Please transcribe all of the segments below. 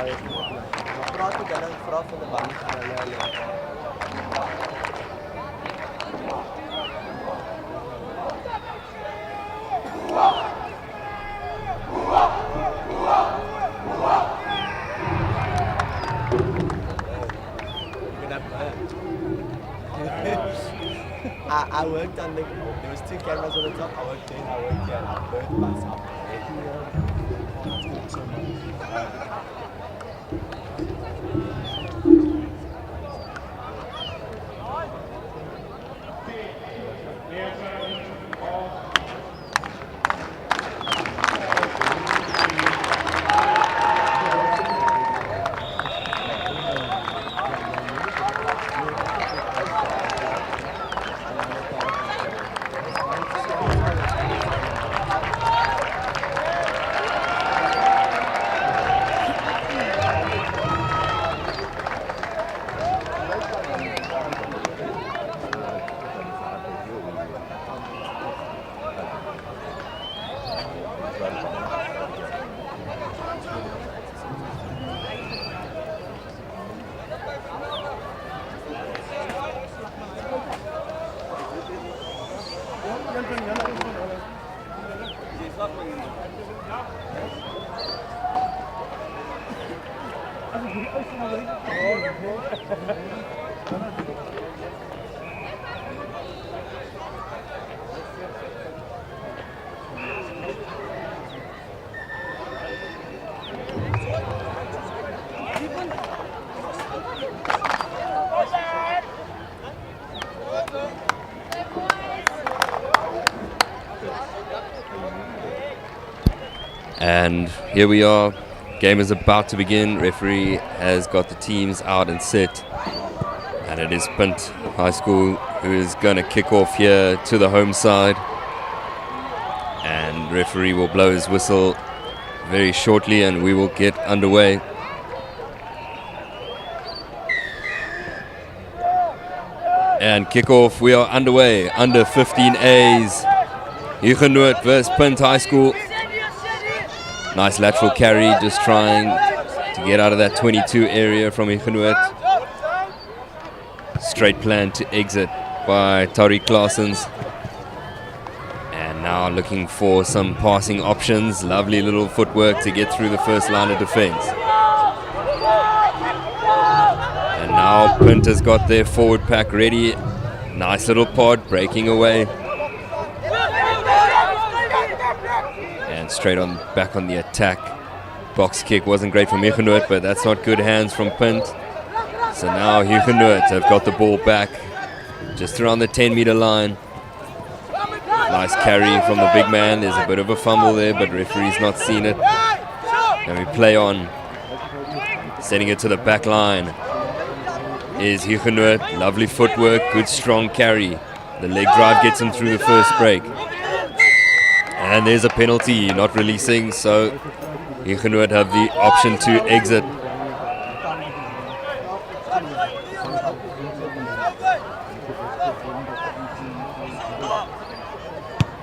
I worked on there was 2 cameras on the top. I worked here and I burnt myself. And here we are. Game is about to begin. Referee has got the teams out and set. And it is Punt High School who is going to kick off here to the home side. And referee will blow his whistle very shortly and we will get underway. And kickoff, we are underway. Under 15As. Hugenote versus Punt High School. Nice lateral carry, just trying to get out of that 22 area from Hugenote. Straight plan to exit by Tariq Claessens. And now looking for some passing options. Lovely little footwork to get through the first line of defense. And now Punt has got their forward pack ready. Nice little pod, breaking away. And straight on back on the attack. Box kick wasn't great from Hugenote, but that's not good hands from Punt. So now Hugenote have got the ball back just around the 10-meter line. Nice carry from the big man. There's a bit of a fumble there, but referee's not seen it. And we play on. Setting it to the back line is Hugenote. Lovely footwork, good strong carry. The leg drive gets him through the first break. And there's a penalty, not releasing, so Hugenote have the option to exit.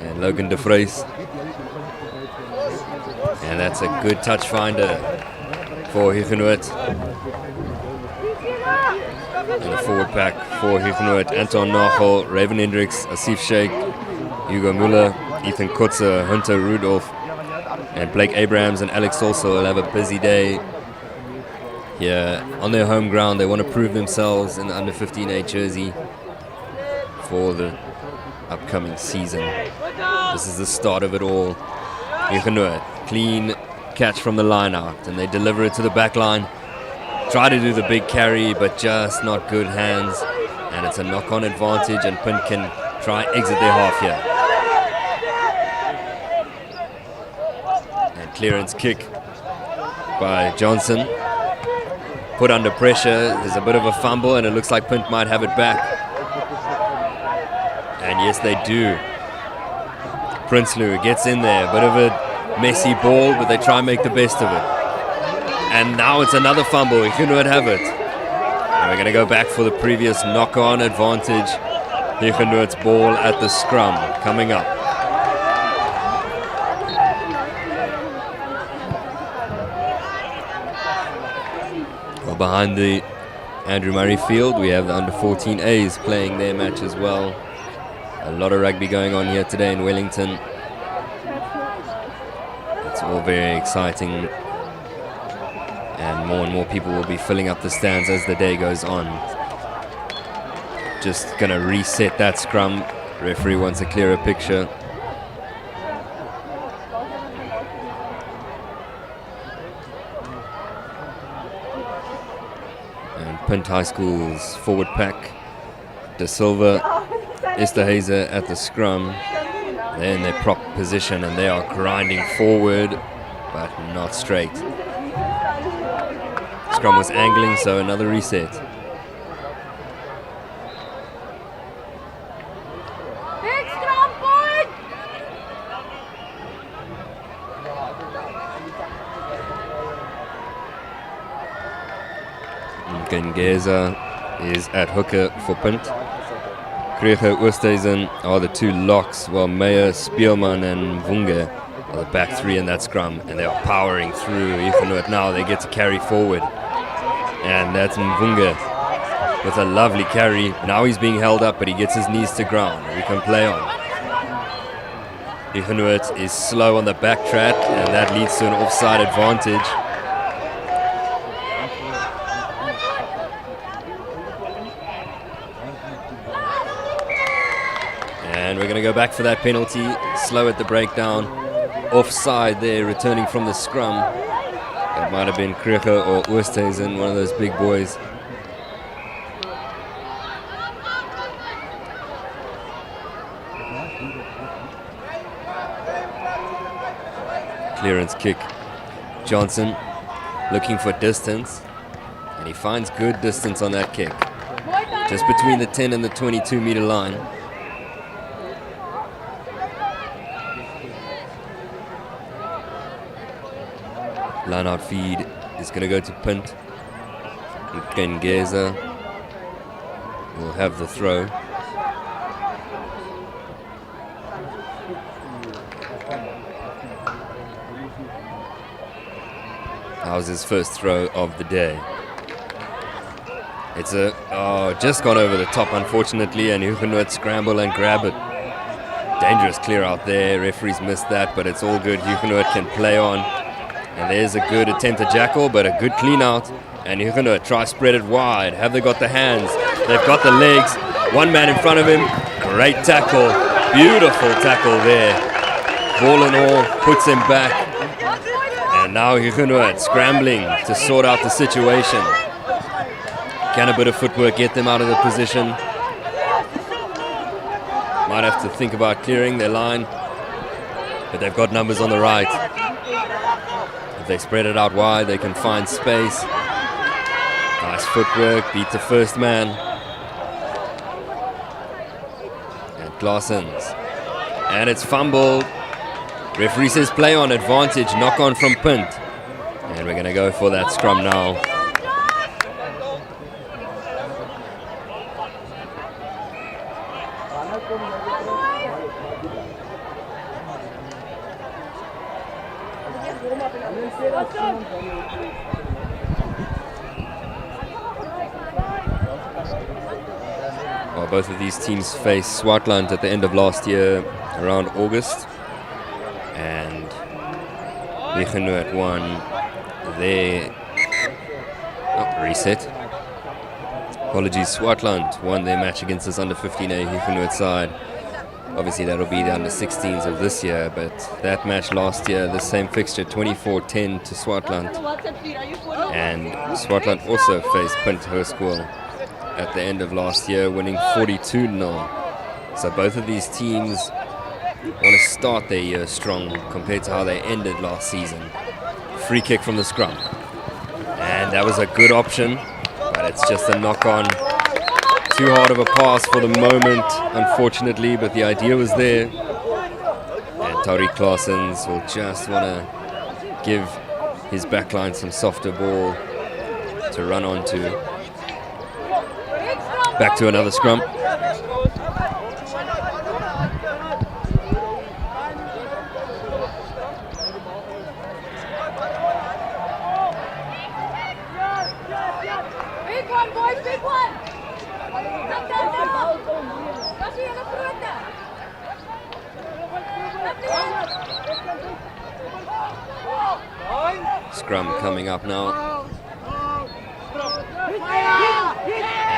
And Logan de Vries. And that's a good touch finder for Hugenote. And the forward pack for Hugenote, Anton Nagel, Raven Hendricks, Asif Sheikh, Hugo Muller, Ethan Kutzer, Hunter Rudolph, and Blake Abrahams and Alex also will have a busy day here on their home ground. They want to prove themselves in the under 15A jersey for the upcoming season. This is the start of it all. Hugenote, clean catch from the line out, and they deliver it to the back line. Try to do the big carry, but just not good hands. And it's a knock-on advantage, and Punt can try exit their half here. And clearance kick by Johnson. Put under pressure. There's a bit of a fumble, and it looks like Punt might have it back. And yes, they do. Prinsloo gets in there. A bit of a messy ball, but they try and make the best of it. And now it's another fumble. Hugenote have it. And we're going to go back for the previous knock-on advantage. Hugenote's ball at the scrum coming up. behind the Andrew Murray field, we have the under 14As playing their match as well. A lot of rugby going on here today in Wellington. It's all very exciting, and more people will be filling up the stands as the day goes on. Just gonna reset that scrum. Referee wants a clearer picture. And Punt High School's forward pack. De Silva, Esterhazy at the scrum. They're in their prop position and they are grinding forward, but not straight. Scrum was angling, so another reset. Big scrum point! Gengeza is at hooker for Punt. Krieger, Oosthuizen are the two locks, while Meyer, Spielman and Vunge are the back three in that scrum, and they are powering through. Hugenote now, they get to carry forward. And that's Mvunge with a lovely carry. Now he's being held up, but he gets his knees to ground. We can play on. Hugenote is slow on the back track, and that leads to an offside advantage. And we're going to go back for that penalty. Slow at the breakdown. Offside there, returning from the scrum. That might have been Krieger or Oosthuizen, one of those big boys. Clearance kick. Johnson looking for distance. And he finds good distance on that kick. Just between the 10 and the 22 meter line. Line out feed is going to go to Punt. Gengeza will have the throw. That was his first throw of the day. It's just gone over the top, unfortunately, and Hugenote scramble and grab it. Dangerous clear out there. Referees missed that, but it's all good. Hugenote can play on. And there's a good attempt at jackal, but a good clean out. And Hugenote try spread it wide. Have they got the hands? They've got the legs. One man in front of him. Great tackle. Beautiful tackle there. Ball and all, puts him back. And now Hugenote scrambling to sort out the situation. Can a bit of footwork get them out of the position? Might have to think about clearing their line. But they've got numbers on the right. If they spread it out wide, they can find space. Nice footwork, beat the first man. And Claessens. And it's fumbled. Referee says play on, advantage, knock on from Punt. And we're going to go for that scrum now. Well, both of these teams faced Swartland at the end of last year, around August. And Hugenote won their reset. Apologies, Swartland won their match against this under 15A Hugenote side. Obviously that'll be the under 16s of this year, but that match last year, the same fixture, 24-10 to Swartland. And Swartland also faced Punt High School at the end of last year, winning 42-0. So both of these teams want to start their year strong compared to how they ended last season. Free kick from the scrum. And that was a good option, but it's just a knock-on. Too hard of a pass for the moment, unfortunately, but the idea was there. And Tariq Claessens will just want to give his backline some softer ball to run onto. Back to another scrum. scrum coming up now.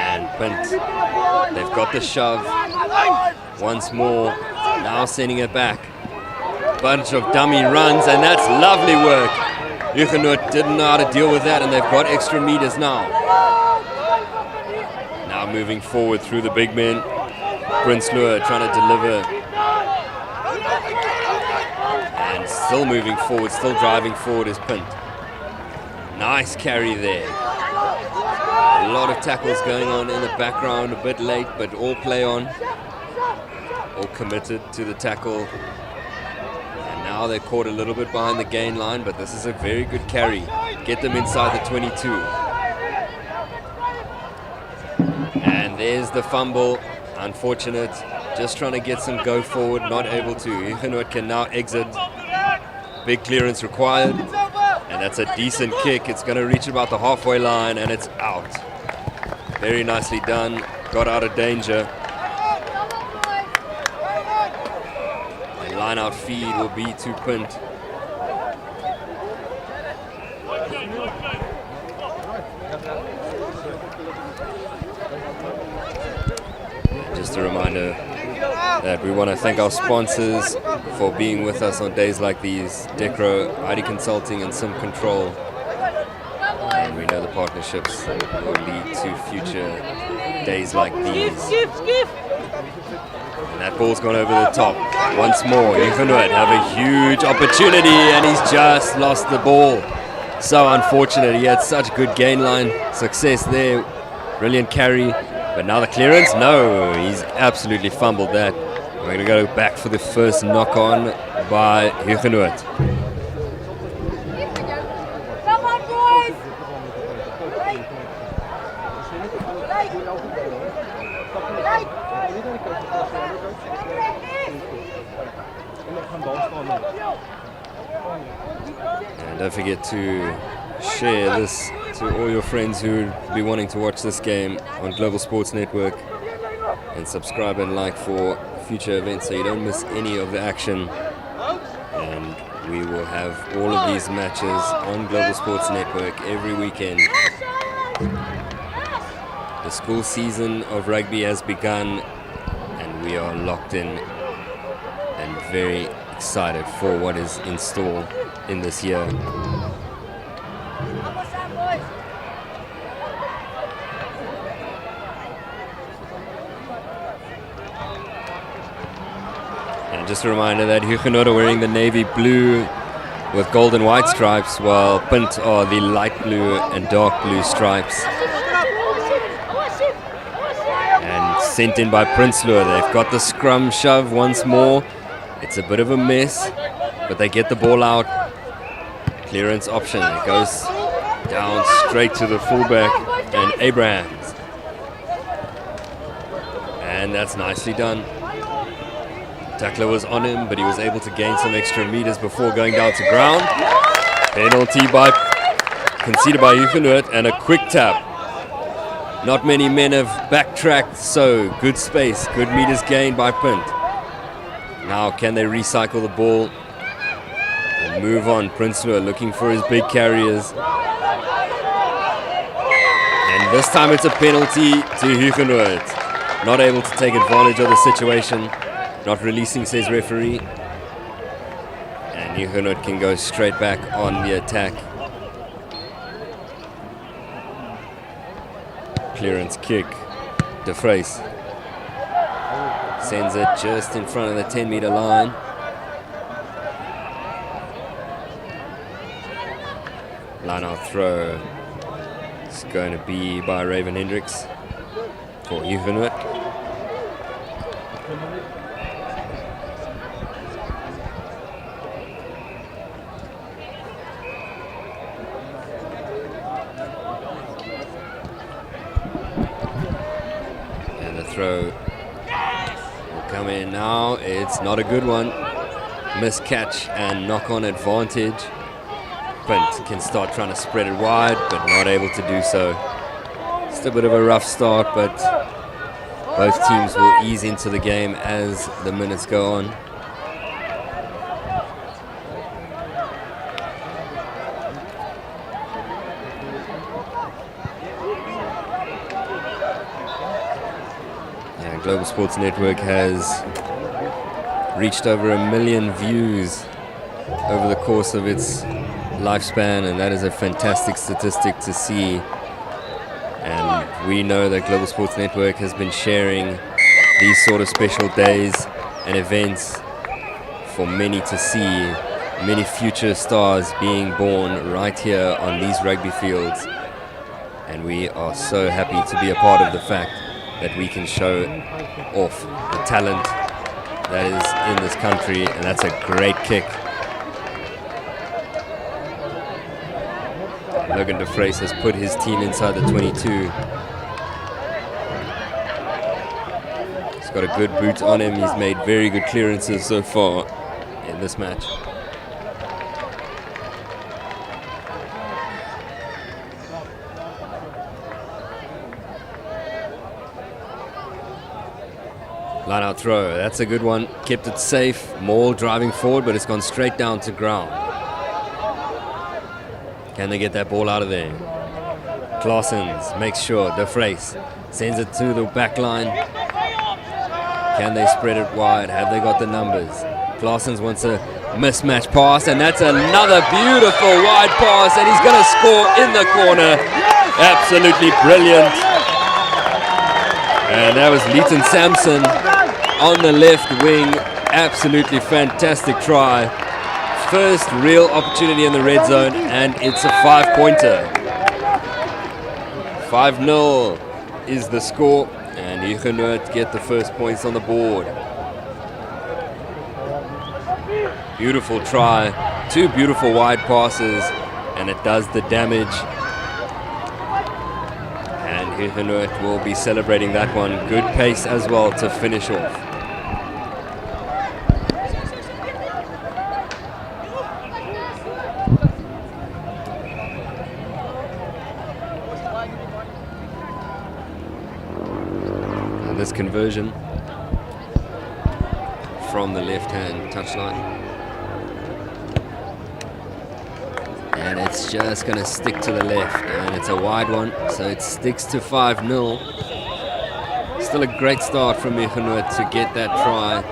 And Punt, they've got the shove once more, now sending it back. Bunch of dummy runs, and that's lovely work. Hugenote didn't know how to deal with that, and they've got extra meters now. Now moving forward through the big men. Prinsloo trying to deliver. And still moving forward, still driving forward is Punt. Nice carry there. A lot of tackles going on in the background, a bit late, but all play on. All committed to the tackle. And now they're caught a little bit behind the gain line, but this is a very good carry. Get them inside the 22. And there's the fumble. Unfortunate. Just trying to get some go forward, not able to. Hugenote can now exit. Big clearance required. And that's a decent kick. It's going to reach about the halfway line, and it's out. Very nicely done. Got out of danger. And line out feed will be to Punt. Just a reminder that we want to thank our sponsors for being with us on days like these. Decro, ID Consulting, and Sim Control. And we know the partnerships will lead to future days like these. And that ball's gone over the top. Once more, Hugenote have a huge opportunity, and he's just lost the ball. So unfortunate. He had such good gain line success there. Brilliant carry. But now the clearance? No, he's absolutely fumbled that. We're going to go back for the first knock-on by Hugenote. Come on, boys! And don't forget to share this to all your friends who would be wanting to watch this game on Global Sports Network, and subscribe and like for future events so you don't miss any of the action. And we will have all of these matches on Global Sports Network every weekend. The school season of rugby has begun, and we are locked in and very excited for what is in store in this year. And just a reminder that Hugenote are wearing the navy blue with gold and white stripes, while Punt are the light blue and dark blue stripes. And sent in by Prinsloo. They've got the scrum shove once more. It's a bit of a mess, but they get the ball out. Clearance option. It goes down straight to the fullback and Abrahams. And that's nicely done. Tackler was on him, but he was able to gain some extra meters before going down to ground. Penalty conceded by Hugenote, and a quick tap. Not many men have backtracked, so good space, good meters gained by Punt. Now can they recycle the ball and move on? Prinsloo looking for his big carriers. And this time it's a penalty to Hugenote. Not able to take advantage of the situation. Not releasing, says referee. And Hugenote can go straight back on the attack. Clearance kick. De Vries sends it just in front of the 10-meter line. Line out throw. It's going to be by Raven Hendricks for Hugenote. Throw will come in now. It's not a good one. Miscatch and knock-on advantage. Punt can start trying to spread it wide, but not able to do so. Just a bit of a rough start, but both teams will ease into the game as the minutes go on. Global Sports Network has reached over 1 million views over the course of its lifespan, and that is a fantastic statistic to see. And we know that Global Sports Network has been sharing these sort of special days and events for many to see, many future stars being born right here on these rugby fields. And we are so happy to be a part of the fact that we can show off the talent that is in this country, and that's a great kick. Logan de Vries has put his team inside the 22. He's got a good boot on him. He's made very good clearances so far in this match. Line out throw, that's a good one. Kept it safe. Maul driving forward, but it's gone straight down to ground. Can they get that ball out of there? Claessens makes sure. De Vries sends it to the back line. Can they spread it wide? Have they got the numbers? Claessens wants a mismatch pass, and that's another beautiful wide pass, and he's going to score in the corner. Absolutely brilliant. And that was Leighton Sampson on the left wing. Absolutely fantastic try. First real opportunity in the red zone, and it's a 5-pointer. 5-0 is the score, and Hugenote get the first points on the board. Beautiful try, 2 beautiful wide passes, and it does the damage. And Hugenote will be celebrating that one. Good pace as well to finish off. This conversion from the left-hand touchline, and it's just going to stick to the left, and it's a wide one, so it sticks to 5-0. Still a great start from Hugenote to get that try.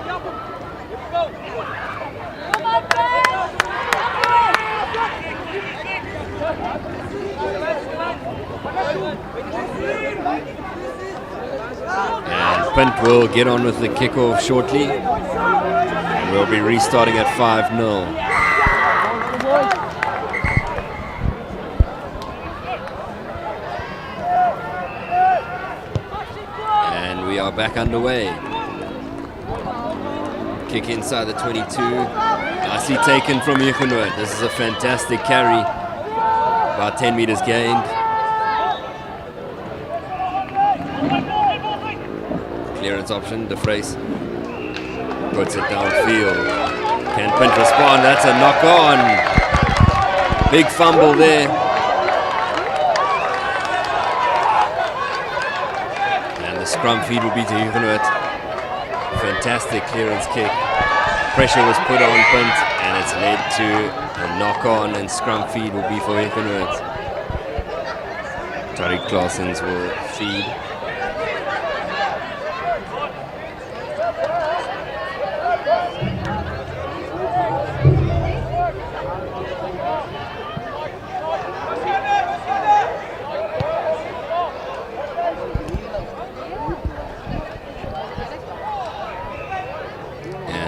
Punt will get on with the kickoff shortly, and we'll be restarting at 5-0. And we are back underway. Kick inside the 22. Nicely taken from Hugenote. This is a fantastic carry. About 10 meters gained. Clearance option, De Vries puts it downfield. Can Punt respond? That's a knock on. Big fumble there. And the scrum feed will be to Hugenote. Fantastic clearance kick. Pressure was put on Punt, and it's led to a knock on, and scrum feed will be for Hugenote. Tariq Claessens will feed.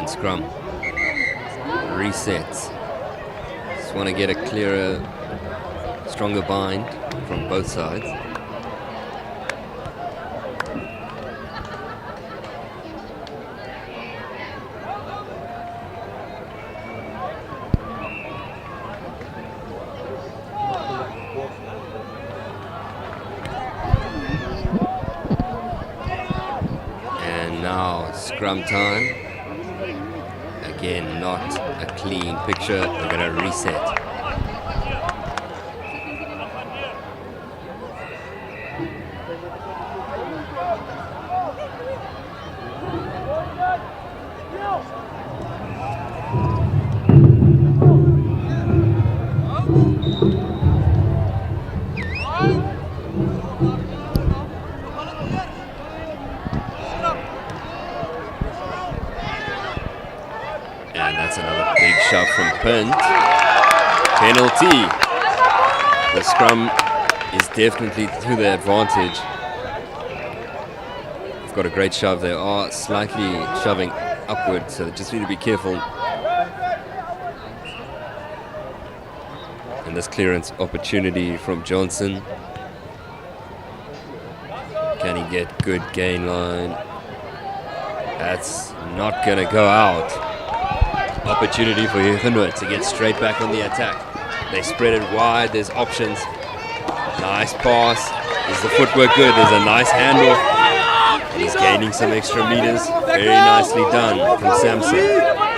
Scrum resets. Just want to get a clearer, stronger bind from both sides. And now scrum time. Again, not a clean picture. We're going to reset. That's another big shove from Punt. Penalty. The scrum is definitely to their advantage. They've got a great shove. They are slightly shoving upward, so they just need to be careful. And this clearance opportunity from Johnson. Can he get good gain line? That's not going to go out. Opportunity for Hugenote to get straight back on the attack. They spread it wide. There's options. Nice pass. Is the footwork good? There's a nice handoff. He's gaining some extra meters. Very nicely done from Samson.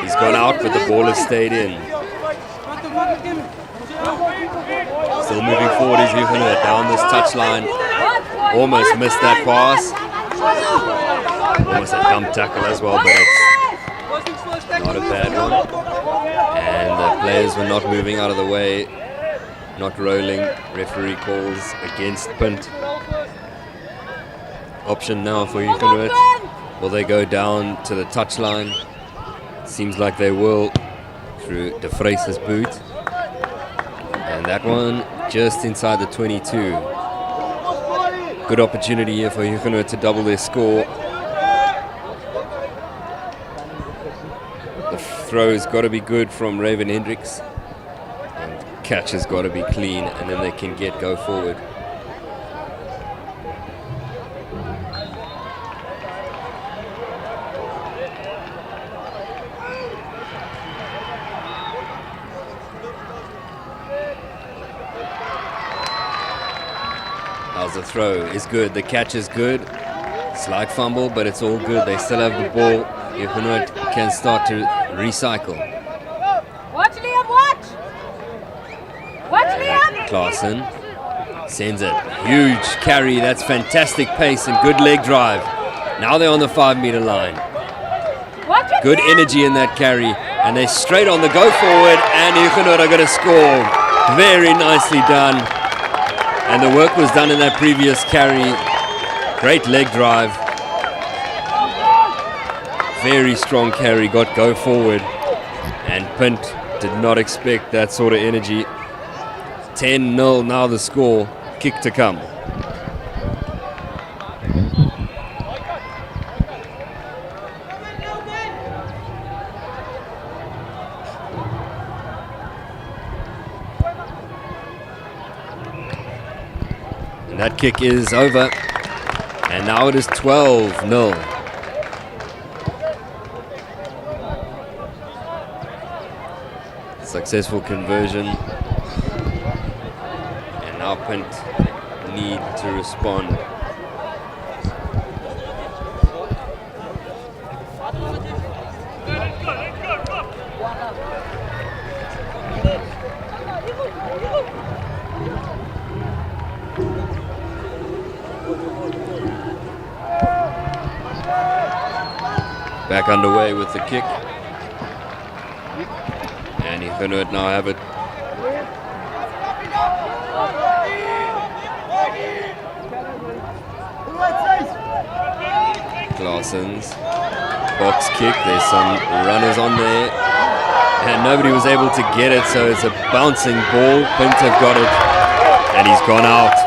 He's gone out, but the ball has stayed in. Still moving forward is Hugenote down this touchline. Almost missed that pass. Almost a dumb tackle as well, but it's not a bad one. And the players were not moving out of the way, not rolling. Referee calls against Punt. Option now for Hugenote. Will they go down to the touchline? Seems like they will through De Vrees's boot. And that one just inside the 22. Good opportunity here for Hugenote to double their score. The throw's got to be good from Raven Hendricks. And catch has got to be clean, and then they can go forward. How's the throw? Is good. The catch is good. Slight fumble, but it's all good. They still have the ball. Hugenote can start to recycle. Watch, Liam, watch! Watch, Liam! Klaassen sends it. Huge carry. That's fantastic pace and good leg drive. Now they're on the 5-meter line. Watch it, Good Liam! energy in that carry. And they're straight on the go forward. And Hugenote are going to score. Very nicely done. And the work was done in that previous carry. Great leg drive. Very strong carry, got go forward. And Punt did not expect that sort of energy. 10-0 now the score. Kick to come. And that kick is over. And now it is 12-0. Successful conversion. And now Punt need to respond. Back underway with the kick. And Hugenote now have it. Klaassen's box kick. There's some runners on there. And nobody was able to get it, so it's a bouncing ball. Punt have got it. And he's gone out.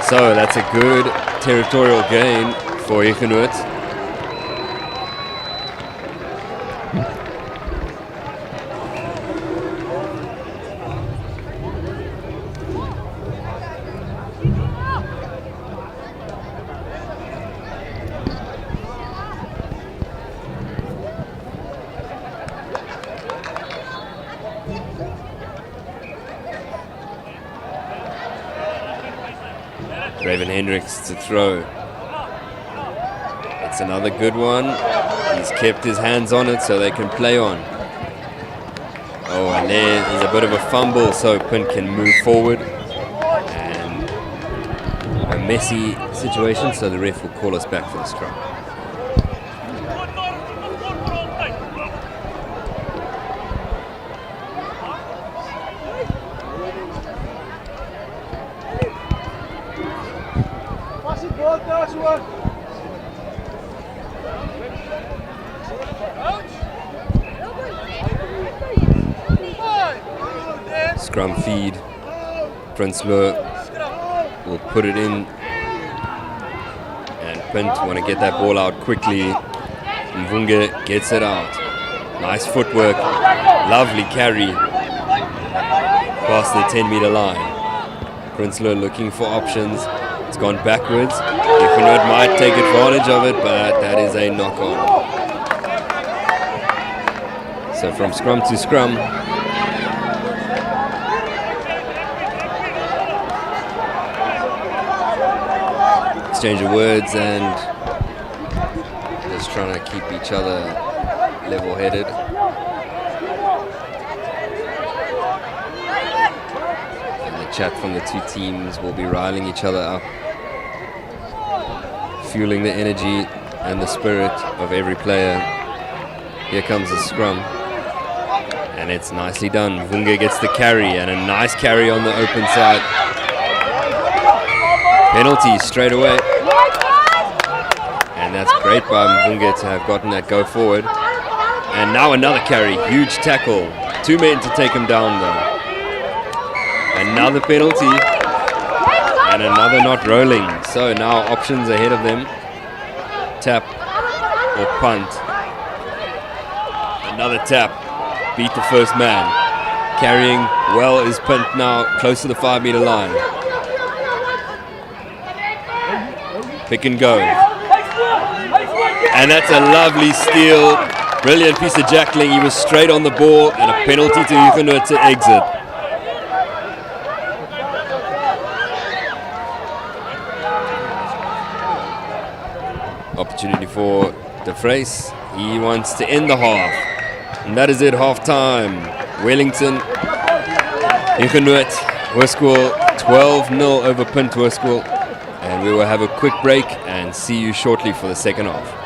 So that's a good territorial gain for Hugenote. Raven Hendricks to throw. It's another good one. He's kept his hands on it so they can play on. Oh, and there's a bit of a fumble so Punt can move forward. And a messy situation, so the ref will call us back for the scrum. scrum feed. Prinsloo will put it in. And Punt want to get that ball out quickly. Mvunge gets it out. Nice footwork. Lovely carry past the 10-meter line. Prinsloo looking for options. It's gone backwards. Hugenote might take advantage of it, but that is a knock-on. So from scrum to scrum. Exchange of words and just trying to keep each other level-headed. And the chat from the two teams will be riling each other up, fueling the energy and the spirit of every player. Here comes the scrum. And it's nicely done. Mvunge gets the carry, and a nice carry on the open side. Penalty straight away. And that's great by Mvunge to have gotten that go forward. And now another carry, huge tackle. 2 men to take him down though. Another penalty. And another not rolling. So now options ahead of them. Tap or punt. Another tap. Beat the first man. Carrying well is Punt now close to the 5-meter line. Pick and go. And that's a lovely steal. Brilliant piece of jackling. He was straight on the ball, and a penalty to Hugenote to exit. Opportunity for De Vries. He wants to end the half. And that is it, half time. Wellington, Hugenote, Hoërskool 12-0 over Punt Hoërskool. And we will have a quick break and see you shortly for the second half.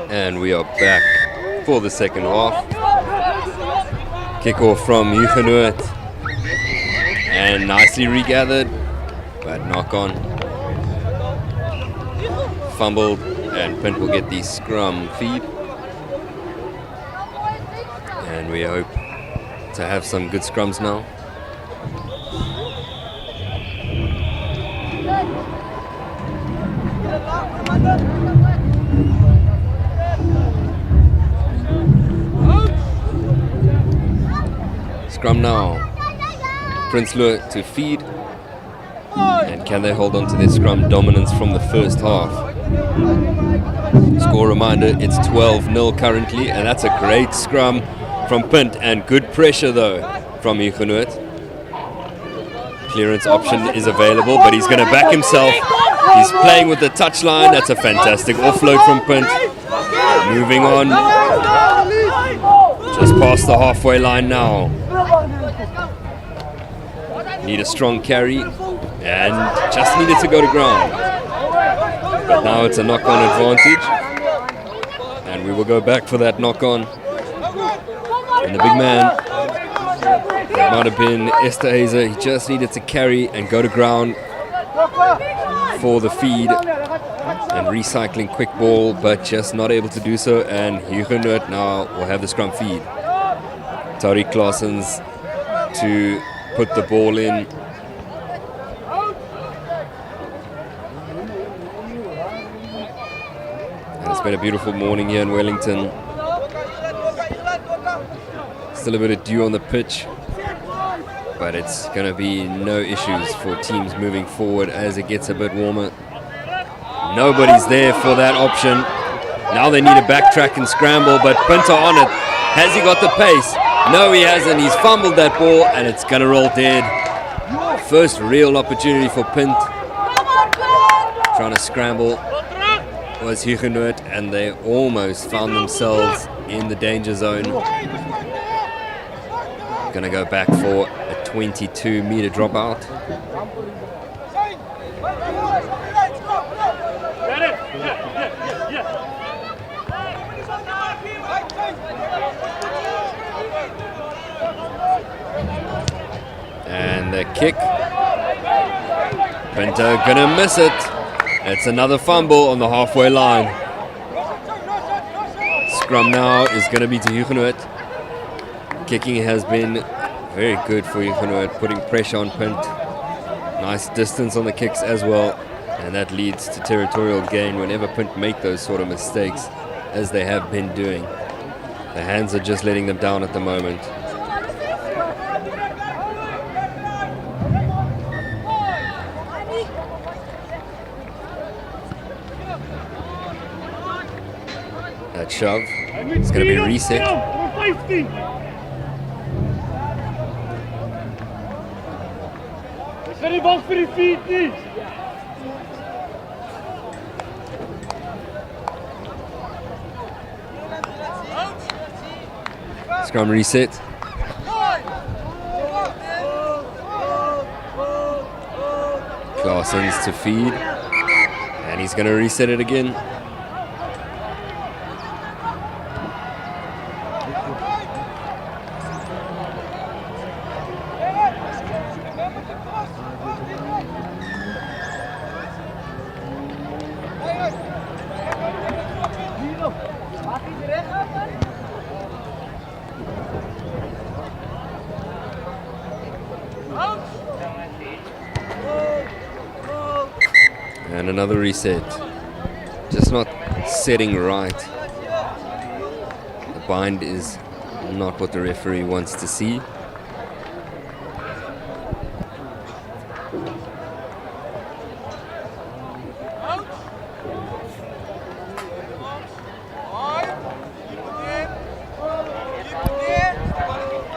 And we are back for the second half. Kick-off from Hugenote. And nicely regathered, but knock on. Fumbled, and Punt will get the scrum feed. And we hope to have some good scrums now. Scrum now. Prinsloo to feed. And can they hold on to their scrum dominance from the first half? Score reminder, it's 12-0 currently, and that's a great scrum from Punt, and good pressure though from Hugenote. Clearance option is available, but he's going to back himself. He's playing with the touchline. That's a fantastic offload from Punt. Moving on. Just past the halfway line now. Need a strong carry, and just needed to go to ground. But now it's a knock-on advantage, and we will go back for that knock-on. And the big man, it might have been Esterhazer, he just needed to carry and go to ground for the feed and recycling quick ball, but just not able to do so, and Hugenote now will have the scrum feed. Tariq Claessens to put the ball in. And it's been a beautiful morning here in Wellington. Still a bit of dew on the pitch, but it's going to be no issues for teams moving forward as it gets a bit warmer. Nobody's there for that option. Now they need to backtrack and scramble, but Punt on it. Has he got the pace? No, he hasn't. He's fumbled that ball, and it's going to roll dead. First real opportunity for Punt. Trying to scramble was Hugenote, and they almost found themselves in the danger zone. Going to go back for a 22-meter dropout. And the kick. Pinto gonna miss it. It's another fumble on the halfway line. Scrum now is gonna be to Hugenote. Kicking has been very good for Hugenote, putting pressure on Punt. Nice distance on the kicks as well, and that leads to territorial gain whenever Punt make those sort of mistakes, as they have been doing. The hands are just letting them down at the moment. That shove, it's going to be reset. Scrum reset. Claessens to feed, and he's going to reset it again. And another reset. Just not setting right. The bind is not what the referee wants to see.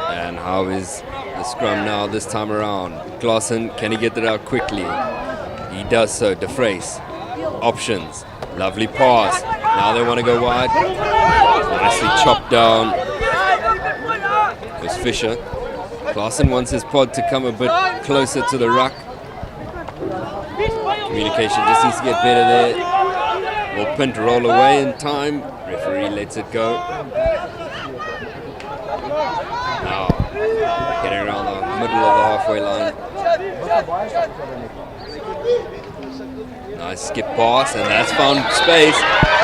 And how is the scrum now this time around? Claessens, can he get it out quickly? He does so. DeFrace. Options. Lovely pass. Now they want to go wide. Nicely chopped down. It was Fisher. Claessens wants his pod to come a bit closer to the ruck. Communication just needs to get better there. Will Punt roll away in time? Referee lets it go. Now, getting around the middle of the halfway line. Nice skip pass, and that's found space.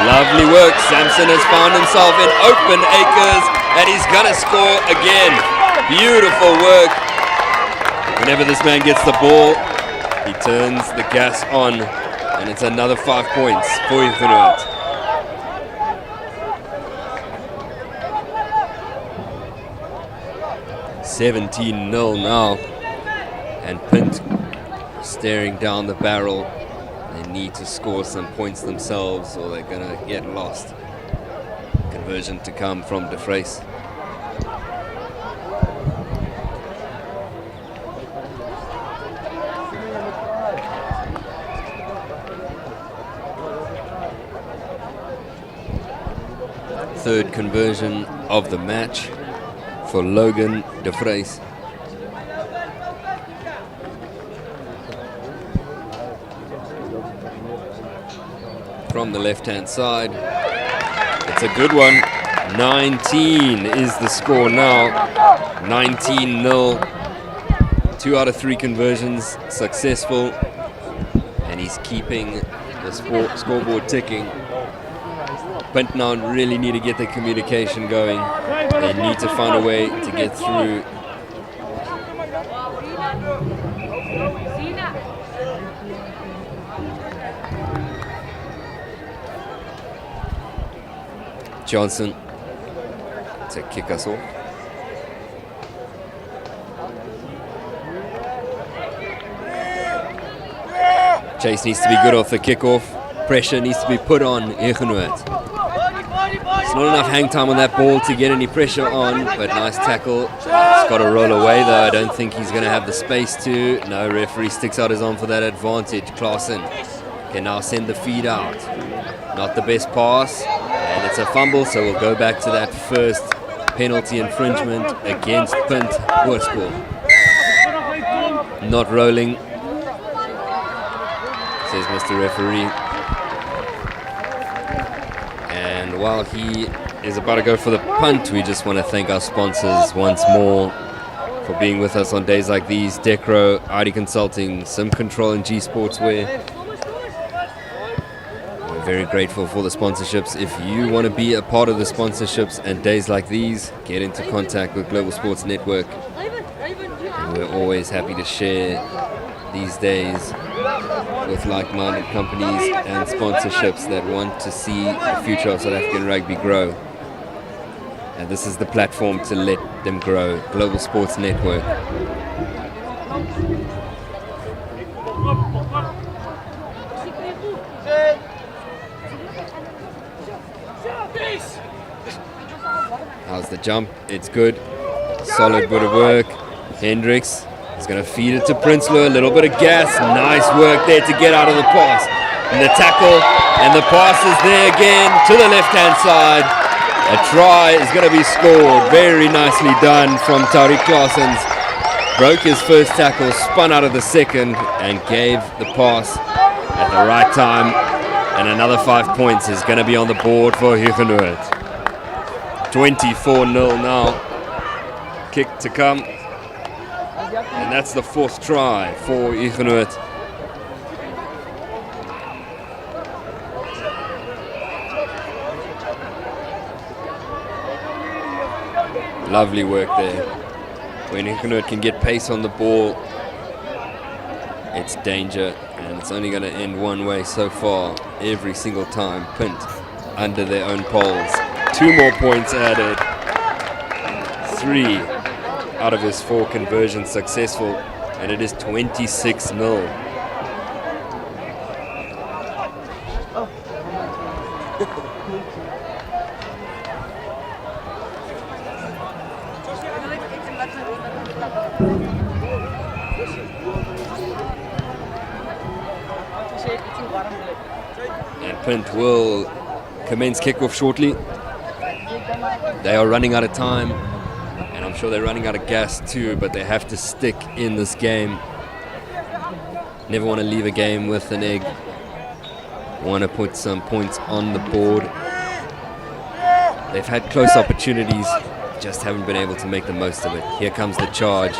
Lovely work. Samson has found himself in open acres, and he's gonna score again. Beautiful work. Whenever this man gets the ball, he turns the gas on, and it's another 5 points for Hugenote. $17-0 now, and Punt staring down the barrel. They need to score some points themselves, or they're gonna get lost. Conversion to come from De Vries. Third conversion of the match for Logan De Vries. From the left-hand side, it's a good one. 19 is the score now. 19-0. 2 out of 3 conversions successful, and he's keeping the scoreboard ticking. Punt now really need to get the communication going. They need to find a way to get through. Johnson to kick us off. Chase needs to be good off the kickoff. Pressure needs to be put on Hugenote. It's not enough hang time on that ball to get any pressure on, but nice tackle. He's got to roll away though. I don't think he's going to have the space to. No, referee sticks out his arm for that advantage. Klaassen can now send the feed out. Not the best pass, and it's a fumble, so we'll go back to that first penalty infringement against Punt Hoërskool. Not rolling, says Mr. Referee. And while he is about to go for the punt, we just want to thank our sponsors once more for being with us on days like these. Decro, ID Consulting, Sim Control, and G Sportswear. We're very grateful for the sponsorships. If you want to be a part of the sponsorships and days like these, get into contact with Global Sports Network. And we're always happy to share these days with like-minded companies and sponsorships that want to see the future of South African rugby grow. And this is the platform to let them grow. Global Sports Network. How's the jump? It's good. Solid bit of work. Hendricks is going to feed it to Prinsloo. A little bit of gas. Nice work there to get out of the pass. And the tackle. And the pass is there again to the left-hand side. A try is going to be scored. Very nicely done from Tariq Klaassen. Broke his first tackle, spun out of the second, and gave the pass at the right time. And another 5 points is going to be on the board for Hugenote. 24-0 now. Kick to come. And that's the 4th try for Hugenote. Lovely work there. When Hugenote can get pace on the ball, it's danger, and it's only going to end one way so far. Every single time, Punt under their own poles. 2 more points added. 3 out of his 4 conversions successful, and it is 26-0. And Punt will commence kickoff shortly. They are running out of time, and I'm sure they're running out of gas too, but they have to stick in this game. Never want to leave a game with an egg. Want to put some points on the board. They've had close opportunities, just haven't been able to make the most of it. Here comes the charge.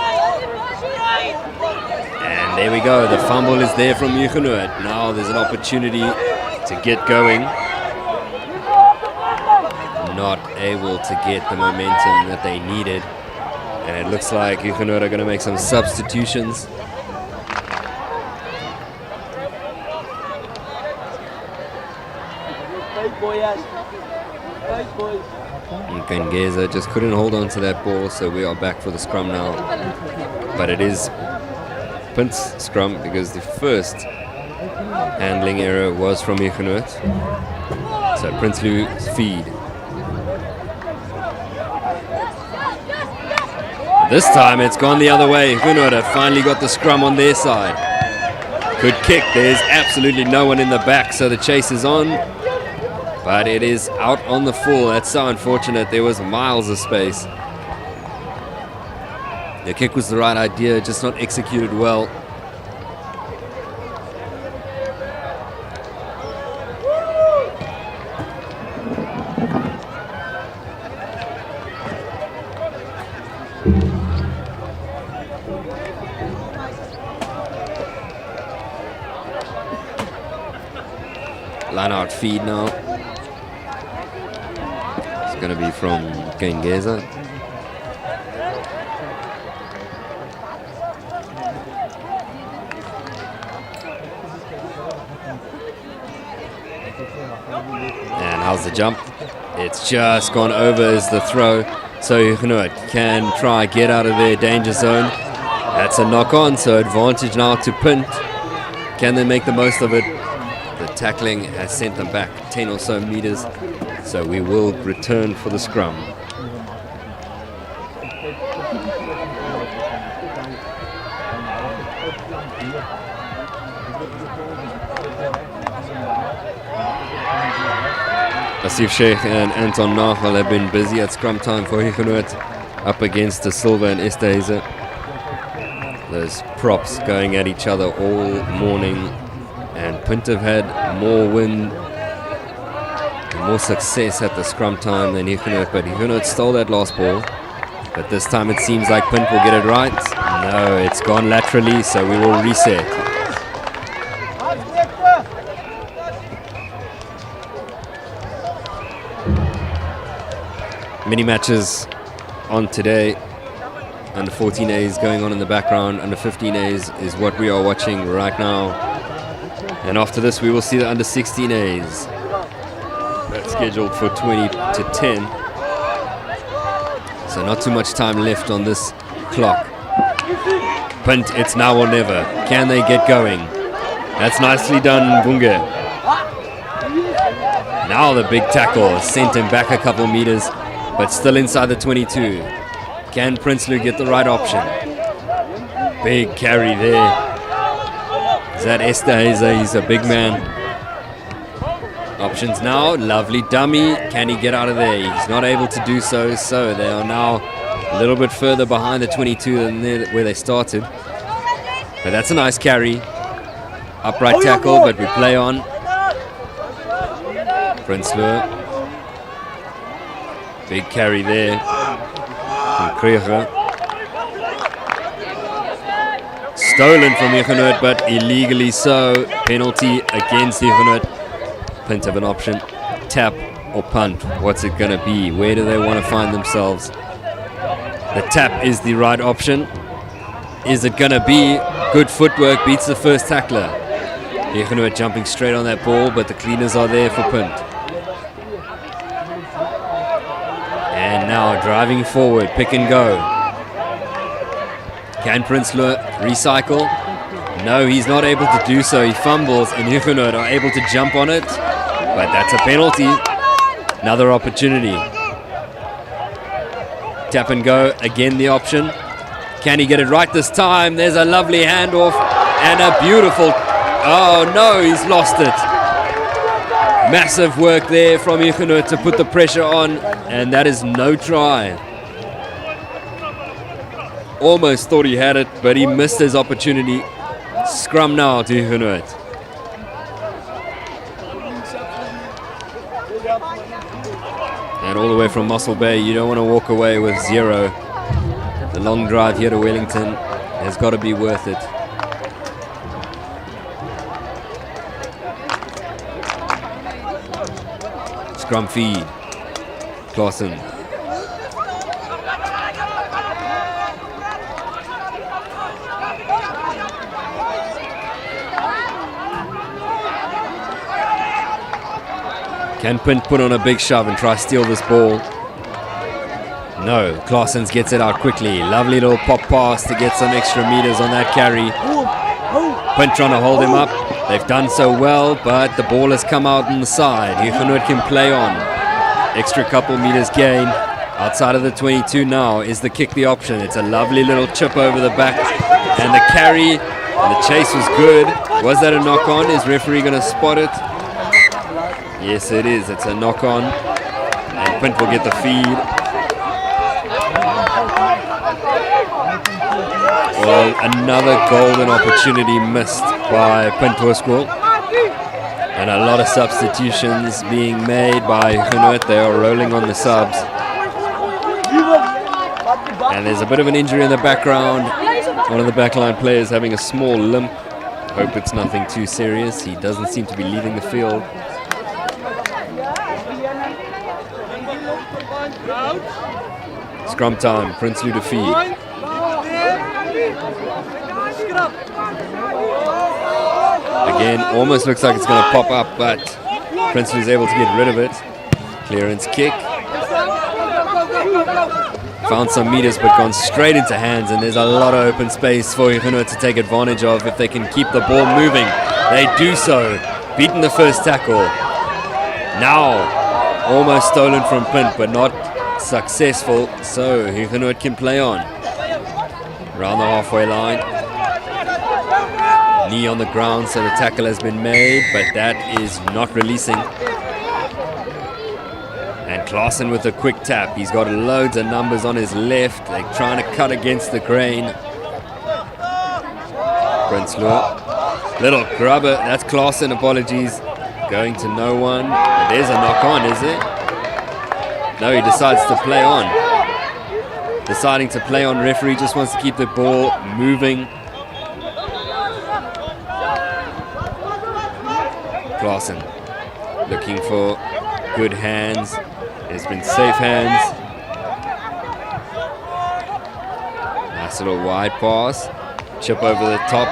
And there we go. The fumble is there from Hugenote. Now there's an opportunity to get going. Not able to get the momentum that they needed. And it looks like Hugenote are going to make some substitutions. And Kengeza just couldn't hold on to that ball, so we are back for the scrum now. But it is Punt's scrum because the first handling error was from Hugenote. So Prinsloo's feed. This time it's gone the other way. Hugenote have finally got the scrum on their side. Good kick. There's absolutely no one in the back, so the chase is on. But it is out on the full. That's so unfortunate. There was miles of space. The kick was the right idea, just not executed well. Line out feed now. It's going to be from Kengeza. And how's the jump? It's just gone over as the throw. So Hugenote can try get out of their danger zone. That's a knock on, so advantage now to Punt. Can they make the most of it? The tackling has sent them back 10 or so meters, so we will return for the scrum. Asif Sheikh and Anton Nagel have been busy at scrum time for Hugenote up against De Silva and Esterhuizen. Those props going at each other all morning, and Punt have had more win and more success at the scrum time than Hugenote, but Hugenote stole that last ball. But this time it seems like Punt will get it right. No, it's gone laterally, so we will reset. Mini matches on today. Under 14As going on in the background. Under 15As is what we are watching right now. And after this we will see the under 16As. That's scheduled for 20 to 10. So not too much time left on this clock. Punt, it's now or never. Can they get going? That's nicely done, Bunge. Now the big tackle sent him back a couple meters, but still inside the 22. Can Prinsloo get the right option? Big carry there. Is that Esterhuizen? He's a big man. Options now. Lovely dummy. Can he get out of there? He's not able to do so. So they are now a little bit further behind the 22 than where they started. But that's a nice carry. Upright tackle, but we play on. Prinsloo. Big carry there from Krieger. Stolen from Hugenote, but illegally so. Penalty against Hugenote. Punt have an option. Tap or punt. What's it going to be? Where do they want to find themselves? The tap is the right option. Is it going to be? Good footwork beats the first tackler. Hugenote jumping straight on that ball, but the cleaners are there for Punt. And now driving forward, pick and go. Can Prinsloo recycle? No, he's not able to do so. He fumbles and Hugenote are able to jump on it. But that's a penalty. Another opportunity. Tap and go, again the option. Can he get it right this time? There's a lovely handoff and a beautiful... Oh no, he's lost it. Massive work there from Hugenote to put the pressure on, and that is no try. Almost thought he had it, but he missed his opportunity. Scrum now to Hugenote. And all the way from Mossel Bay, you don't want to walk away with 0. The long drive here to Wellington has got to be worth it. Scrum feed. Clausen. Can Punt put on a big shove and try to steal this ball? No, Clausen gets it out quickly. Lovely little pop pass to get some extra meters on that carry. Punt trying to hold him up. They've done so well, but the ball has come out on the side. Hugenote can play on. Extra couple meters gain. Outside of the 22 now. Is the kick the option? It's a lovely little chip over the back. And the carry, and the chase was good. Was that a knock on? Is referee going to spot it? Yes, it is. It's a knock on. And Punt will get the feed. Well, another golden opportunity missed by Punt School. And a lot of substitutions being made by Hugenote. They are rolling on the subs. And there's a bit of an injury in the background. One of the backline players having a small limp. Hope it's nothing too serious. He doesn't seem to be leaving the field. Scrum time, Prinsloo to feed. Again, almost looks like it's going to pop up, but Prinsloo is able to get rid of it. Clearance kick. Found some meters, but gone straight into hands, and there's a lot of open space for Hugenote to take advantage of if they can keep the ball moving. They do so. Beaten the first tackle. Now, almost stolen from Punt, but not successful, so Hugenote can play on. Around the halfway line. Knee on the ground, so the tackle has been made, but that is not releasing. And Clausen with a quick tap. He's got loads of numbers on his left. They're trying to cut against the grain. Prinsloo. Little grubber. That's Clausen, apologies. Going to no one. But there's a knock on, is it? No, he decides to play on. Deciding to play on. Referee just wants to keep the ball moving. Clausen looking for good hands. There's been safe hands. Nice little wide pass. Chip over the top.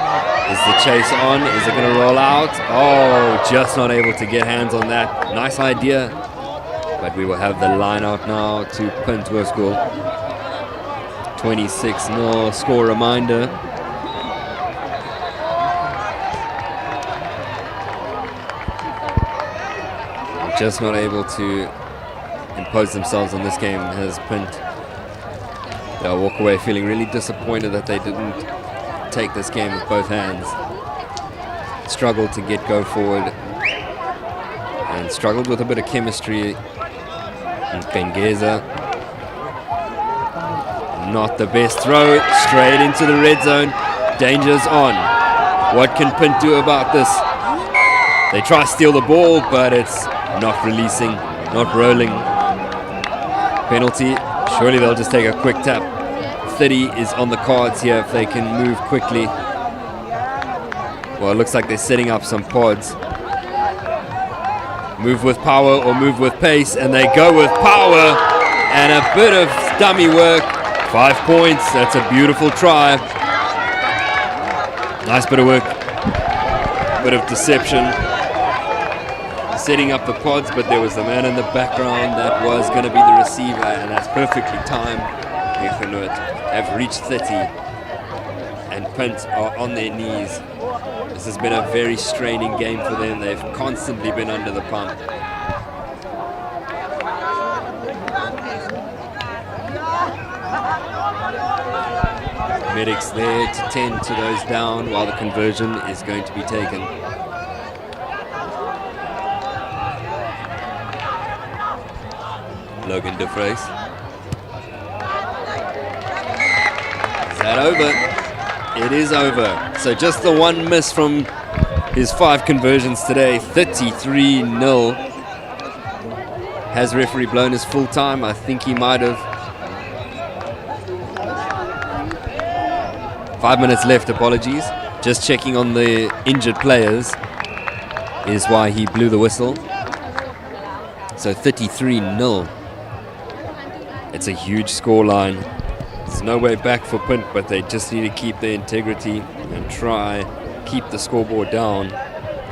Is the chase on? Is it going to roll out? Oh, just not able to get hands on that. Nice idea. But we will have the line out now to Punt School. 26-0 score reminder. Just not able to impose themselves on this game as Punt. They'll walk away feeling really disappointed that they didn't take this game with both hands. Struggled to get go forward and struggled with a bit of chemistry. And Pengeza, not the best throw, straight into the red zone. Danger's on. What can Punt do about this? They try to steal the ball, but it's not releasing, not rolling. Penalty. Surely they'll just take a quick tap. 30 is on the cards here if they can move quickly. Well, it looks like they're setting up some pods. Move with power or move with pace, and they go with power. And a bit of dummy work. 5 points. That's a beautiful try. Nice bit of work. Bit of deception. Setting up the pods, but there was the man in the background that was going to be the receiver, and that's perfectly timed. Hugenote have reached 30, and Punt are on their knees. This has been a very straining game for them. They've constantly been under the pump. Medics there to tend to those down while the conversion is going to be taken. Logan De Vries. Is that over? It is over. So just the one miss from his 5 conversions today. 33-0. Has referee blown his full time? I think he might have. 5 minutes left, apologies. Just checking on the injured players is why he blew the whistle. So 33-0. It's a huge scoreline. There's no way back for Punt, but they just need to keep their integrity and try keep the scoreboard down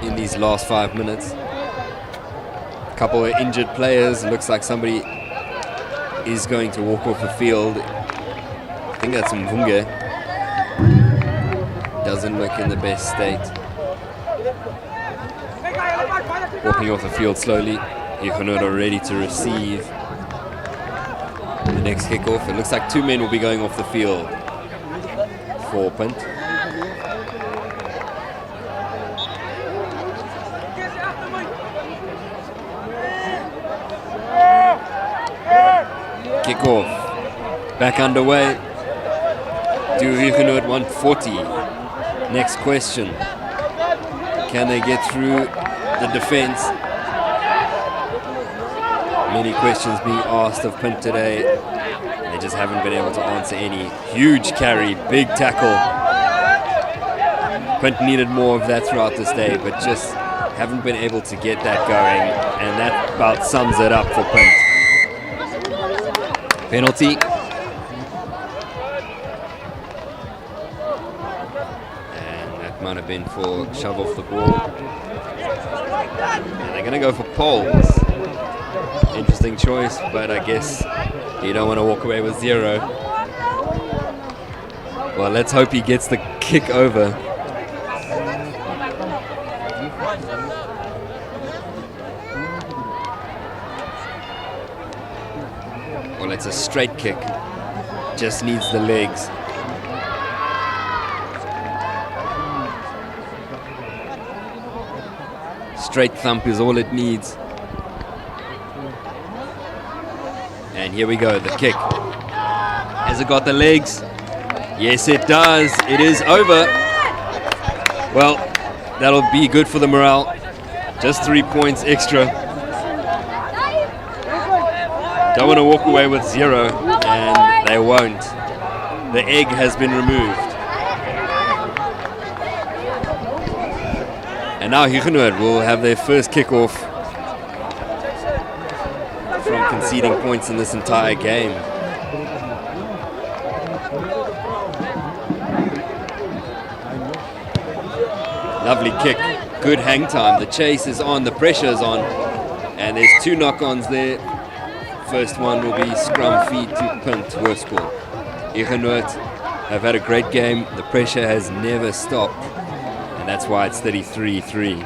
in these last 5 minutes. A couple of injured players. It looks like somebody is going to walk off the field. I think that's Mvunge. Doesn't look in the best state. Walking off the field slowly. Hugenote are ready to receive the next kickoff. It looks like 2 men will be going off the field for Punt. Kickoff back underway. Do Hugenote want 40? Next question. Can they get through the defense? Many questions being asked of Punt today. They just haven't been able to answer any. Huge carry, big tackle. Punt needed more of that throughout this day, but just haven't been able to get that going. And that about sums it up for Punt. Penalty. And that might have been for shove off the ball. And they're going to go for poles. Interesting choice, but I guess you don't want to walk away with 0. Well, let's hope he gets the kick over. Well, it's a straight kick. Just needs the legs. Straight thump is all it needs. And here we go, the kick. Has it got the legs? Yes, it does. It is over. Well, that'll be good for the morale. Just 3 points extra. Don't want to walk away with 0, and they won't. The egg has been removed. And now Hugenote will have their first kickoff from conceding points in this entire game. Lovely kick, good hang time. The chase is on, the pressure is on, and there's 2 knock-ons there. First one will be scrum feed to Punt, worst ball. Hugenote have had a great game. The pressure has never stopped, and that's why it's 33-3.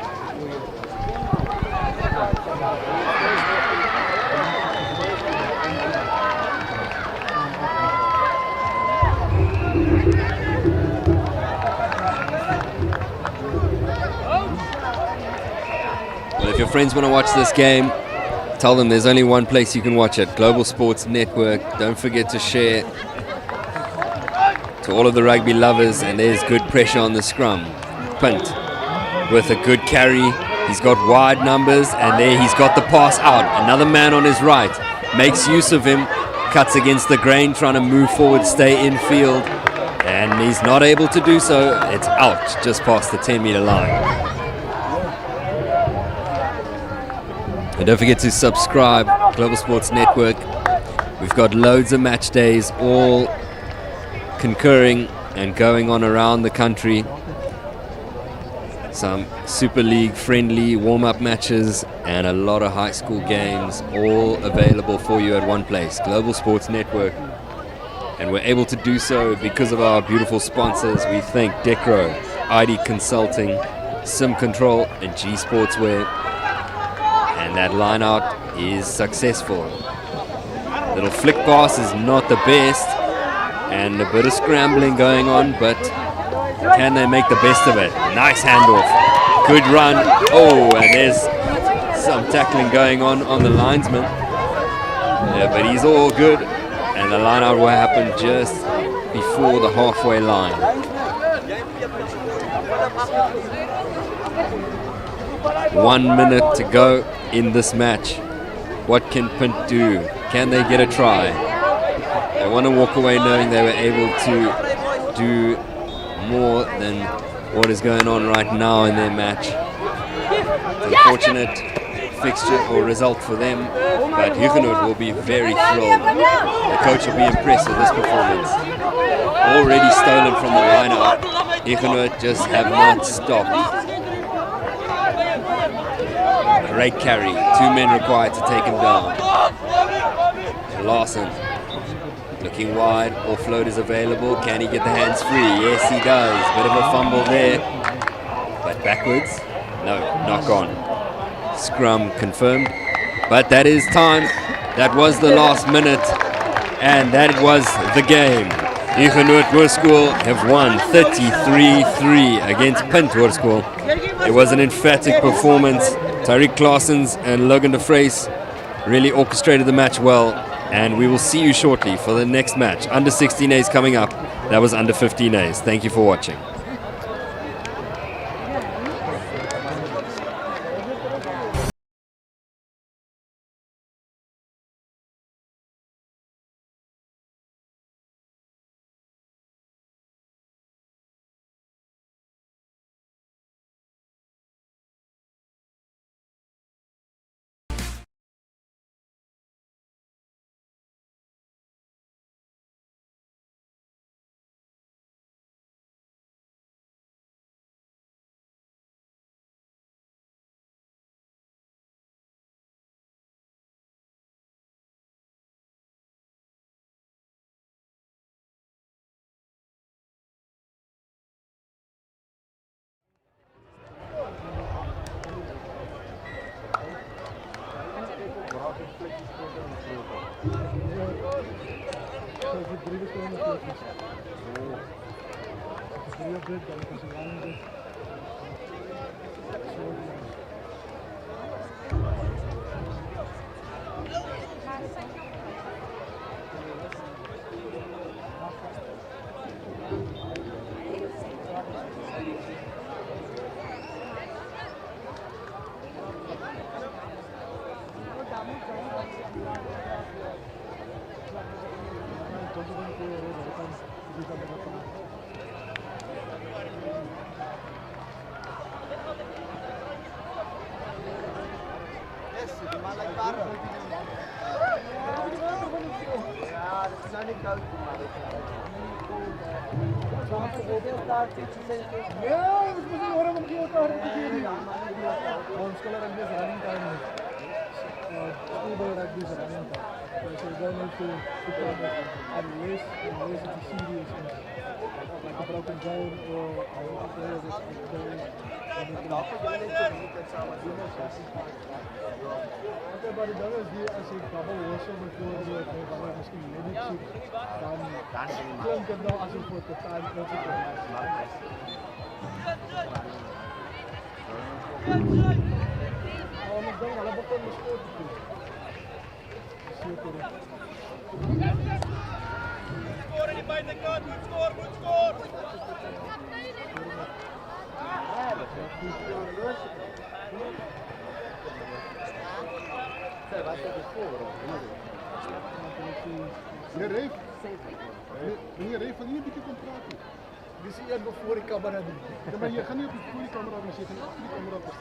Well, if your friends want to watch this game, tell them there's only one place you can watch it, Global Sports Network. Don't forget to share to all of the rugby lovers, and there's good pressure on the scrum. Punt with a good carry. He's got wide numbers, and there he's got the pass out. Another man on his right. Makes use of him. Cuts against the grain, trying to move forward, stay in field. And he's not able to do so. It's out just past the 10-meter line. And don't forget to subscribe, Global Sports Network. We've got loads of match days, all concurring and going on around the country. Some Super League friendly warm-up matches and a lot of high school games, all available for you at one place, Global Sports Network. And we're able to do so because of our beautiful sponsors. We thank Decro, ID Consulting, Sim Control, and G Sportswear. And that line out is successful. Little flick pass is not the best, and a bit of scrambling going on, but can they make the best of it? Nice handoff, good run. Oh, and there's some tackling going on the linesman. Yeah, but he's all good, and the line out will happen just before the halfway line. 1 minute to go in this match. What can Punt do? Can they get a try? They want to walk away knowing they were able to do more than what is going on right now in their match. It's an unfortunate fixture or result for them, but Hugenote will be very thrilled. The coach will be impressed with this performance. Already stolen from the line-out. Hugenote just have not stopped. Great carry. 2 men required to take him down. Larson looking wide. Offload is available. Can he get the hands free? Yes, he does. Bit of a fumble there. But backwards? No, knock on. Scrum confirmed. But that is time. That was the last minute. And that was the game. Hugenote Hoërskool have won 33-3 against Punt Hoërskool. It was an emphatic performance. Tyreek Claessens and Logan de Vries really orchestrated the match well. And we will see you shortly for the next match. Under 16As coming up. That was under 15As. Thank you for watching. Meneer Reef, van hier een beetje kon praten. Die zie je nog voor de camera doen. Ja, maar je gaat niet voor de camera doen, je gaat achter de camera pas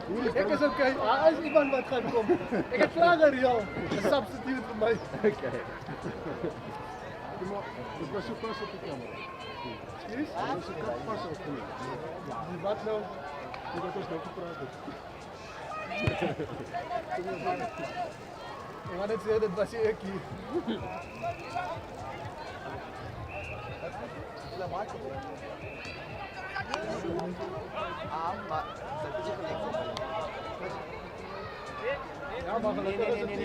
dan kijk eens oké, als iemand wat gaat komen. Ik heb vragen Rio, een substitute voor mij. Oké. Dat was zo vast op de camera. Is? Dat was zo vast op de camera. Die wat nou? Die wat ons nou gepraat. Ik ga net zeggen, dat was ik hier. Ja, maar nee,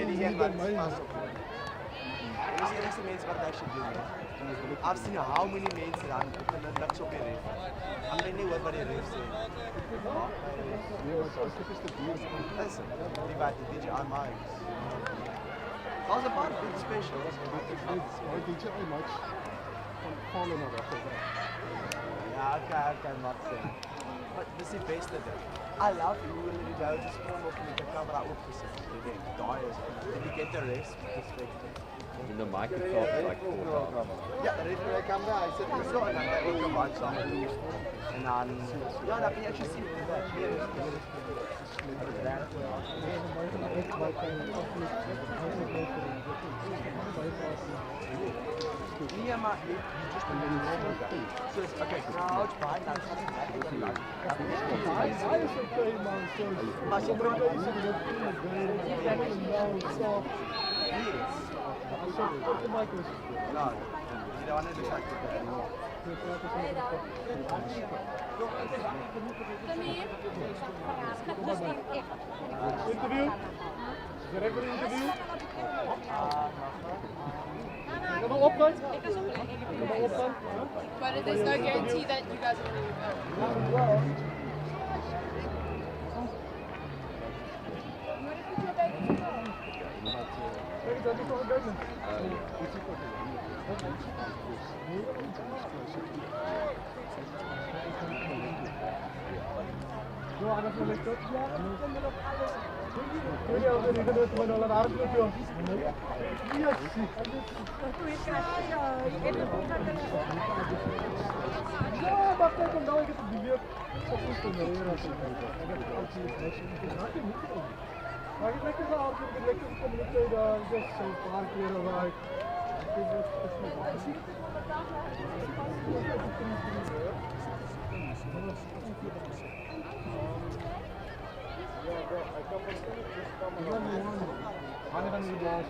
die hier bij mij. Dis die enigste mense wat daar should doen. I've seen how many mense run en dit luks op die ref. En dan nie hoor wat die ref sê. Nee, wat is dit hier? Dis die wat die DJ on my. How's the part big special? I did you much from falling over. Okay, makes sense. But this is best of it. I love you when you go to school with the camera up to sit. You get dies. Then you get the rest perspective. In the Microsoft, like 4 times. Ja, de reed camera, hij zit er zo en dan heb ik een band samen doen. En dan, ja, dan kun je actually zien hoe dat hier is. Nee, maar je just een beetje so okay, now it's fine, dan gaat het eigenlijk lang. Hij is oké, man. Maar als je bezig met dat ja, die daar net gezegd. Interview? Is er even een interview? Kan wel opgaan? Kan wel opgaan? But there's no guarantee that you guys are going to go. Kijk, dat is wel een duidelijk. Ja, dat is wel lekker. Kun je al die geduld van alle aardig doen, joh? Ja, zie. Ja, maar kijk, dan ik het op die weer. Dat is toch meer als ik kijk. Ik heb het ook niet. Maar ik heb lekker gehad, ik heb lekker gekomen in 2006, zo'n paar keer waar ik... Wanneer gaan jullie blazen?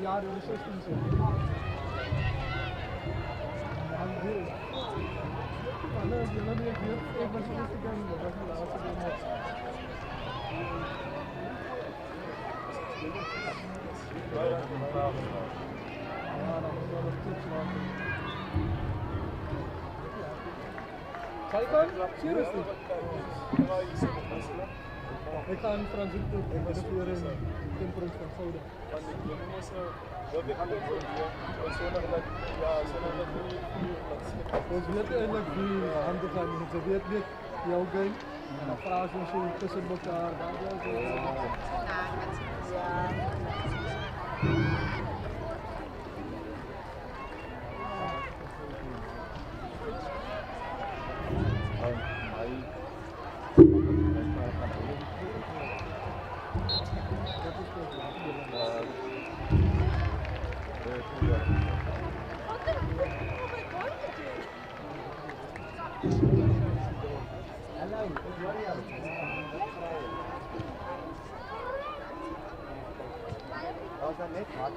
Ja, dat is 16 cent. Nee, ik wil niet hier. Ik ben zo rustig aan het doen. Dat is de laatste ding. Ja, dan moet ik wel een tips maken. Ga je dan? Zie je rustig? Ik ga in transit toe. Ik ben ook weer in Temperance van Gouden. Ons weet eigenlijk wie handen gaan. Ze weet niet jouw game. En dan vragen ze zo tussen elkaar. Was dat net hard?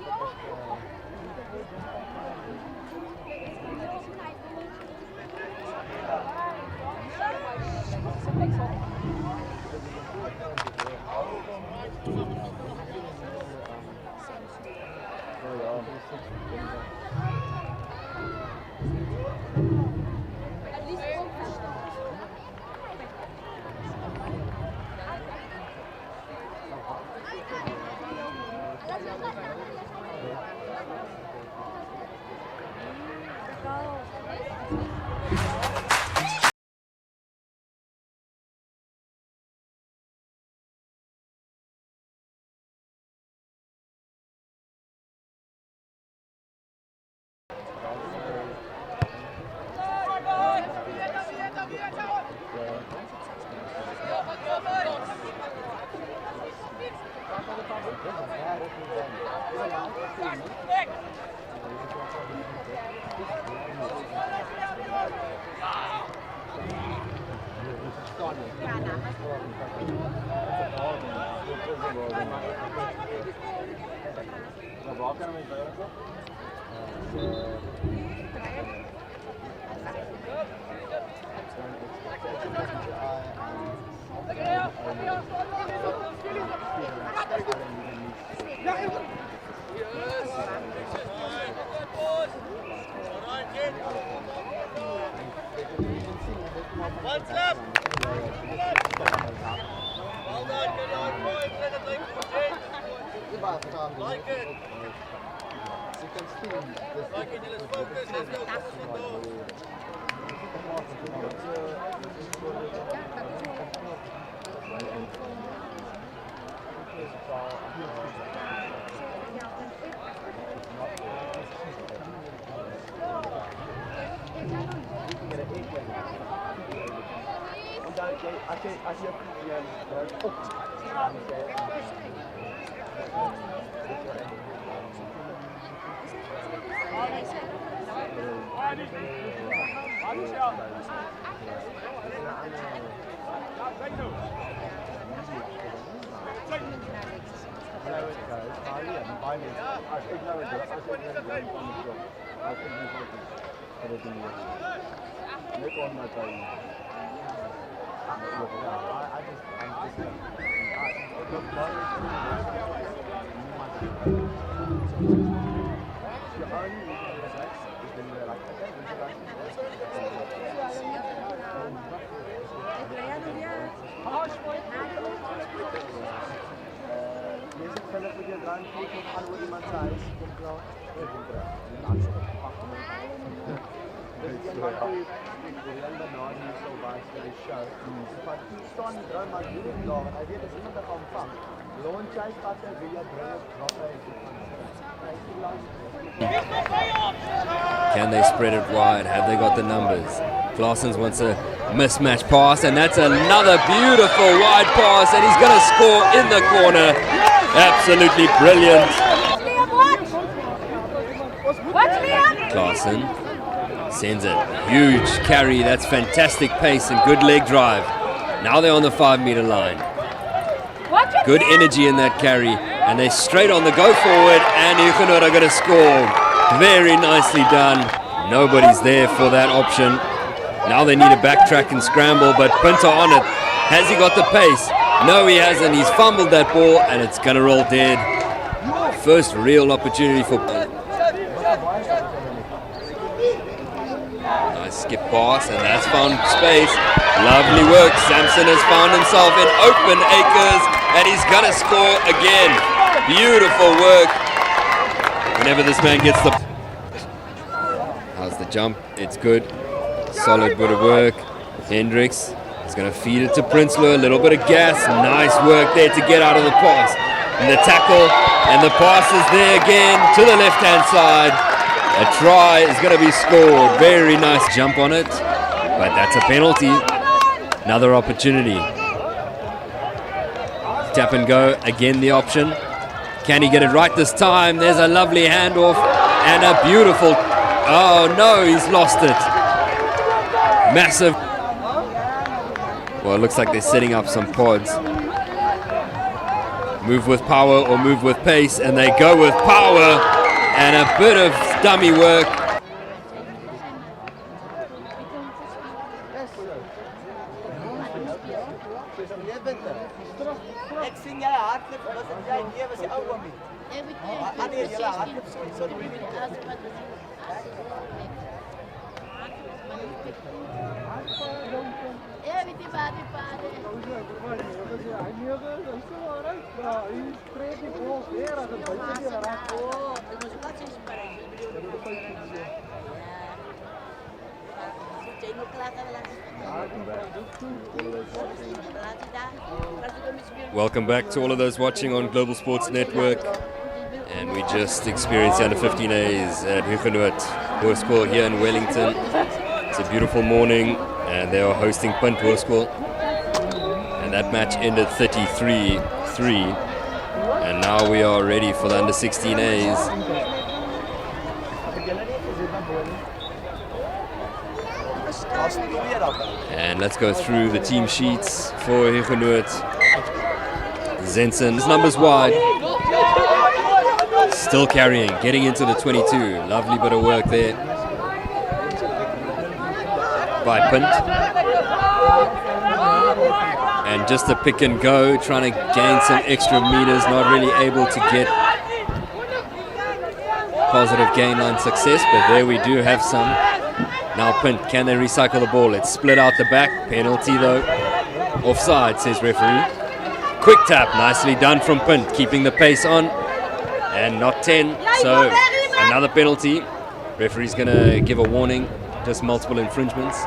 One's left. Well done, good on boys. Let it like it. you can still Focus, let's go. As je op Can they spread it wide? Have they got the numbers? Claessens wants a mismatch pass, and that's another beautiful wide pass, and he's going to score in the corner. Absolutely brilliant. Claessen sends it. Huge carry. That's fantastic pace and good leg drive. Now they're on the 5 meter line. Good energy in that carry, and they're straight on the go forward, and Hugenote are going to score. Very nicely done. Nobody's there for that option. Now they need to backtrack and scramble, but Punt on it. Has he got the pace? No, he hasn't. He's fumbled that ball, and it's going to roll dead. First real opportunity for Punt. Nice skip pass, and that's found space. Lovely work. Samson has found himself in open acres, and he's going to score again. Beautiful work. Whenever this man gets the... How's the jump? It's good. Solid bit of work. Hendricks is going to feed it to Prinsloo. A little bit of gas. Nice work there to get out of the pass. And the tackle. And the pass is there again to the left-hand side. A try is going to be scored. Very nice jump on it. But that's a penalty. Another opportunity. Tap and go. Again the option. Can he get it right this time? There's a lovely handoff and a beautiful... Oh no, he's lost it. Massive. Well, it looks like they're setting up some pods. Move with power or move with pace, and they go with power and a bit of dummy work. Welcome back to all of those watching on Global Sports Network. And we just experienced the under-15As at Hugenote High School here in Wellington. It's a beautiful morning, and they are hosting Punt High School. And that match ended 33-3. And now we are ready for the under-16As. And let's go through the team sheets for Hugenote. Zensen, his numbers wide. Still carrying, getting into the 22. Lovely bit of work there by Punt. And just a pick and go, trying to gain some extra meters, not really able to get positive gain line success, but there we do have some. Now Punt, can they recycle the ball? It's split out the back, penalty though. Offside, says referee. Quick tap, nicely done from Punt, keeping the pace on. And not 10, so Another penalty. Referee's going to give a warning. Just multiple infringements.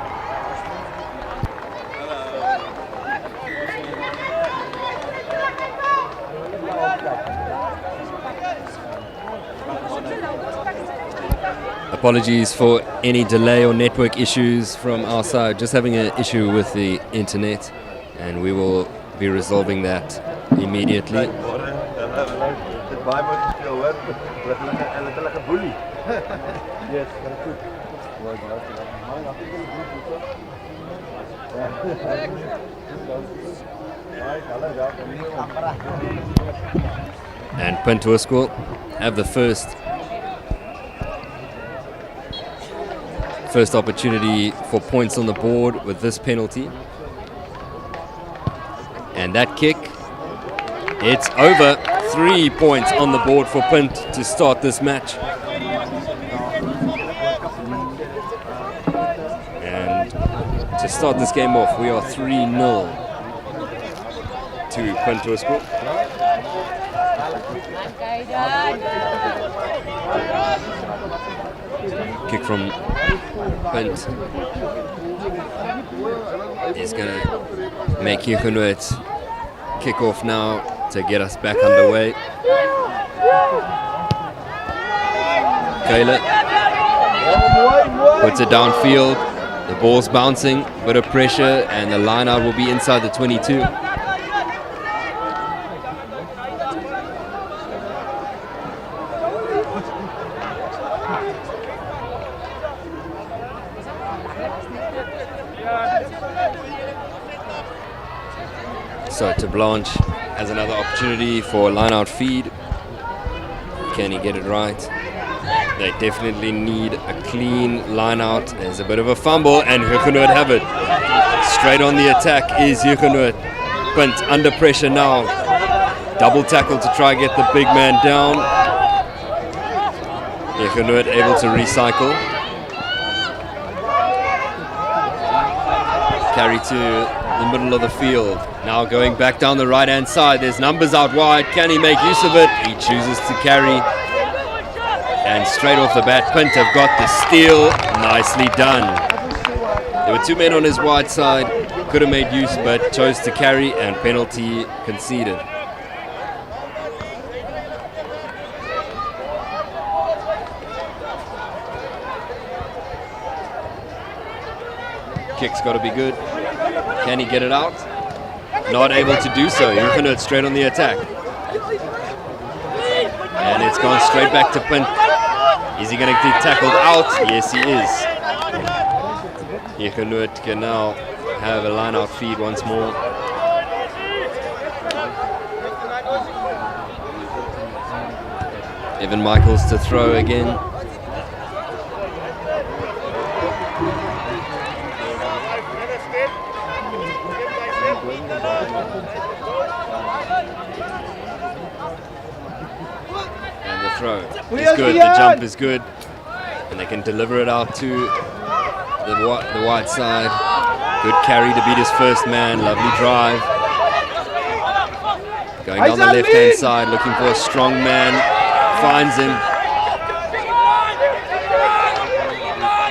Apologies for any delay or network issues from our side. Just having an issue with the internet, and we will be resolving that immediately. And Punt School have the first opportunity for points on the board with this penalty. And that kick, it's over. 3 points on the board for Punt to start this match. And to start this game off, we are 3-0 to Punt School. Kick from Punt is going to make Hugenote kick off now to get us back underway. Kayla puts it downfield. The ball's bouncing, bit of pressure, and the line out will be inside the 22. So to Blanche has another opportunity for a line-out feed. Can he get it right? They definitely need a clean line-out. There's a bit of a fumble, and Hugenote have it. Straight on the attack is Hugenote. Punt under pressure now. Double tackle to try and get the big man down. Hugenote able to recycle. Carry to the middle of the field. Now going back down the right-hand side. There's numbers out wide. Can he make use of it? He chooses to carry. And straight off the bat, Punt have got the steal. Nicely done. There were two men on his wide side. Could have made use, but chose to carry, and penalty conceded. Kick's got to be good. Can he get it out? Not able to do so. Hugenote straight on the attack. And it's gone straight back to Punt. Is he going to get tackled out? Yes, he is. Hugenote can now have a line-out feed once more. Evan Michaels to throw again. Throw is good, the jump is good, and they can deliver it out to the wide side. Good carry to beat his first man, lovely drive. Going down the left-hand side, looking for a strong man, finds him.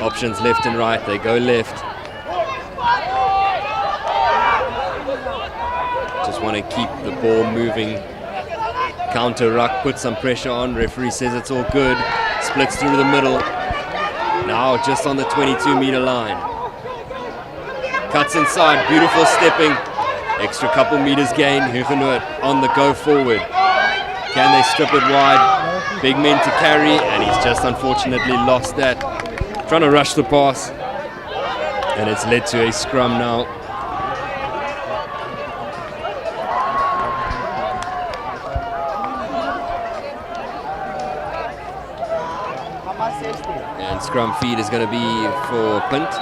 Options left and right, they go left. Just want to keep the ball moving. Counter ruck, put some pressure on. Referee says it's all good. Splits through the middle. Now just on the 22-meter line. Cuts inside, beautiful stepping. Extra couple meters gain. Hugenote on the go forward. Can they strip it wide? Big men to carry, and he's just unfortunately lost that. Trying to rush the pass. And it's led to a scrum now. And scrum feed is going to be for Punt.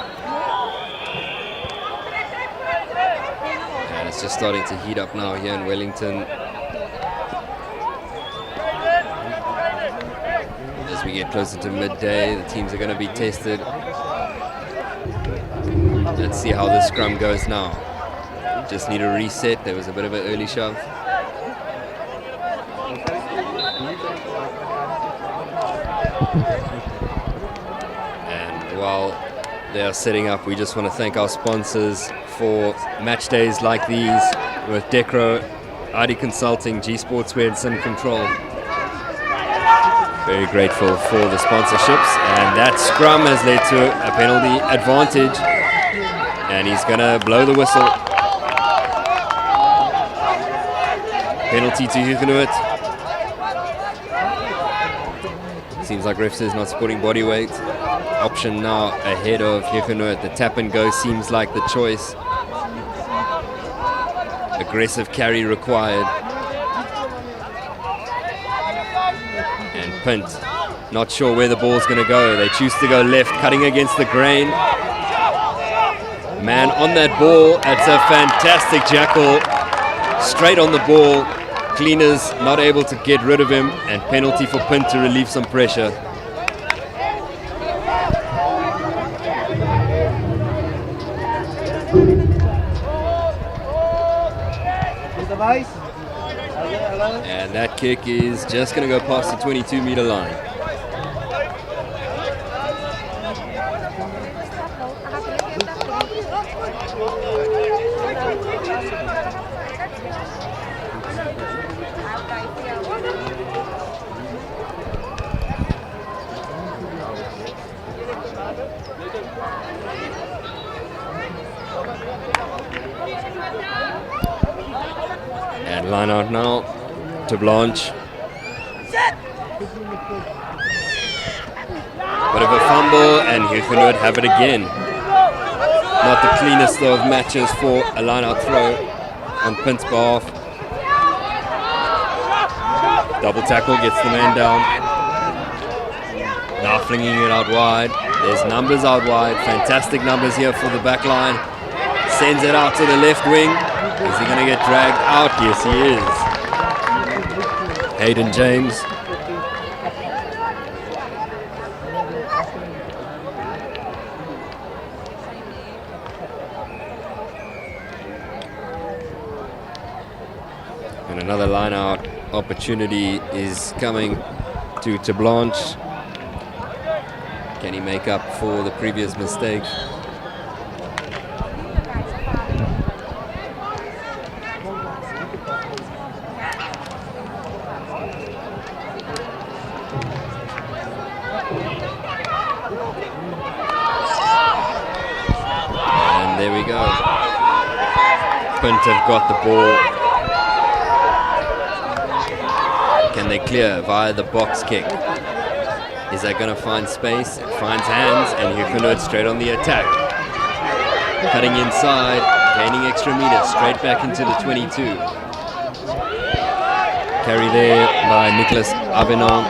And it's just starting to heat up now here in Wellington. As we get closer to midday, the teams are going to be tested. Let's see how the scrum goes now. Just need a reset. There was a bit of an early shove. And while they are setting up, we just want to thank our sponsors for match days like these with Decro, ID Consulting, G Sportswear and Sim Control. Very grateful for the sponsorships, and that scrum has led to a penalty advantage, and he's going to blow the whistle. Penalty to Hugenote. Seems like ref says not supporting body weight. Option now ahead of Hugenote. The tap and go seems like the choice. Aggressive carry required. And Punt, not sure where the ball's going to go. They choose to go left, cutting against the grain. Man on that ball. That's a fantastic jackal. Straight on the ball. Cleaners not able to get rid of him, and penalty for Punt to relieve some pressure. And that kick is just going to go past the 22-meter line. And line out now to Blanche. Bit of a fumble, and Hugenote have it again. Not the cleanest of matches for a line out throw on Punt's behalf. Double tackle gets the man down. Now flinging it out wide. There's numbers out wide. Fantastic numbers here for the back line. Sends it out to the left wing. Is he going to get dragged out? Yes, he is. Hayden James. And another line out opportunity is coming to Blanche. Can he make up for the previous mistake? And there we go. Punt have got the ball. Can they clear via the box kick? Is that going to find space? It finds hands, and Hugenote straight on the attack. Cutting inside, gaining extra meters, straight back into the 22. Carry there by Nicholas Avenant.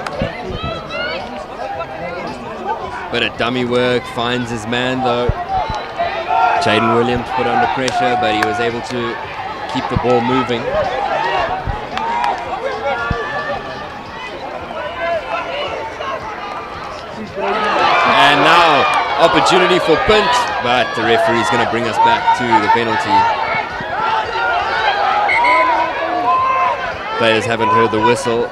But a dummy work, finds his man though. Jaden Williams put under pressure, but he was able to keep the ball moving. And now, opportunity for Punt, but the referee is going to bring us back to the penalty. Players haven't heard the whistle.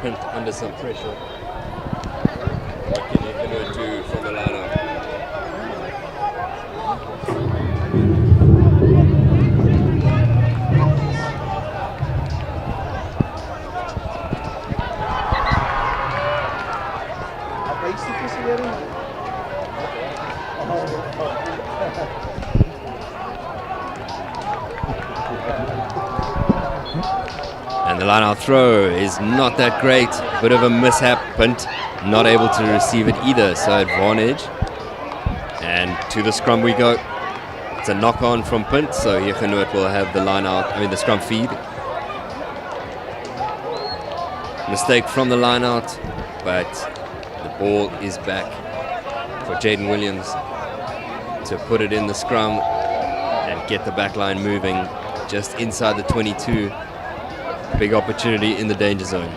Punt under some pressure. What can Hugenote do from the line-up? And the line-out throw is not that great. Bit of a mishap. Punt not able to receive it either, so advantage. And to the scrum we go. It's a knock-on from Punt, so Hugenote will have the the scrum feed. Mistake from the line-out, but the ball is back for Jaden Williams to put it in the scrum and get the back line moving just inside the 22. Big opportunity in the danger zone.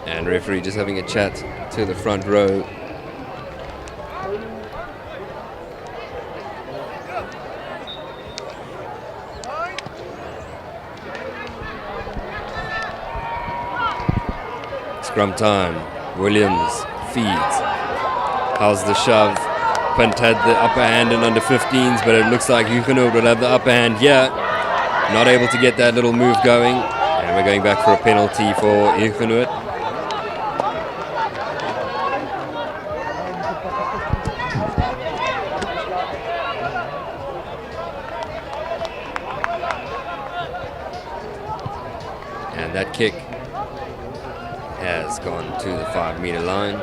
And referee just having a chat to the front row. Scrum time. Williams feeds. How's the shove? Punt had the upper hand in under 15s, but it looks like Hugenote will have the upper hand here. Not able to get that little move going. And we're going back for a penalty for Hugenote. And that kick has gone to the 5-meter line.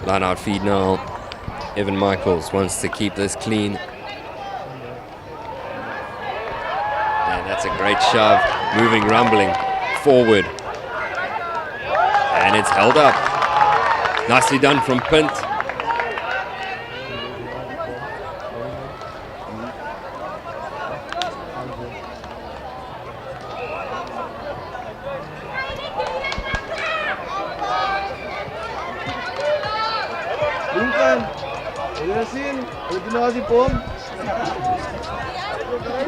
Line out feed now. Evan Michaels wants to keep this clean. And that's a great shove. Moving, rumbling forward. And it's held up. Nicely done from Punt. Lincoln, Yasin, Udinasi Pom.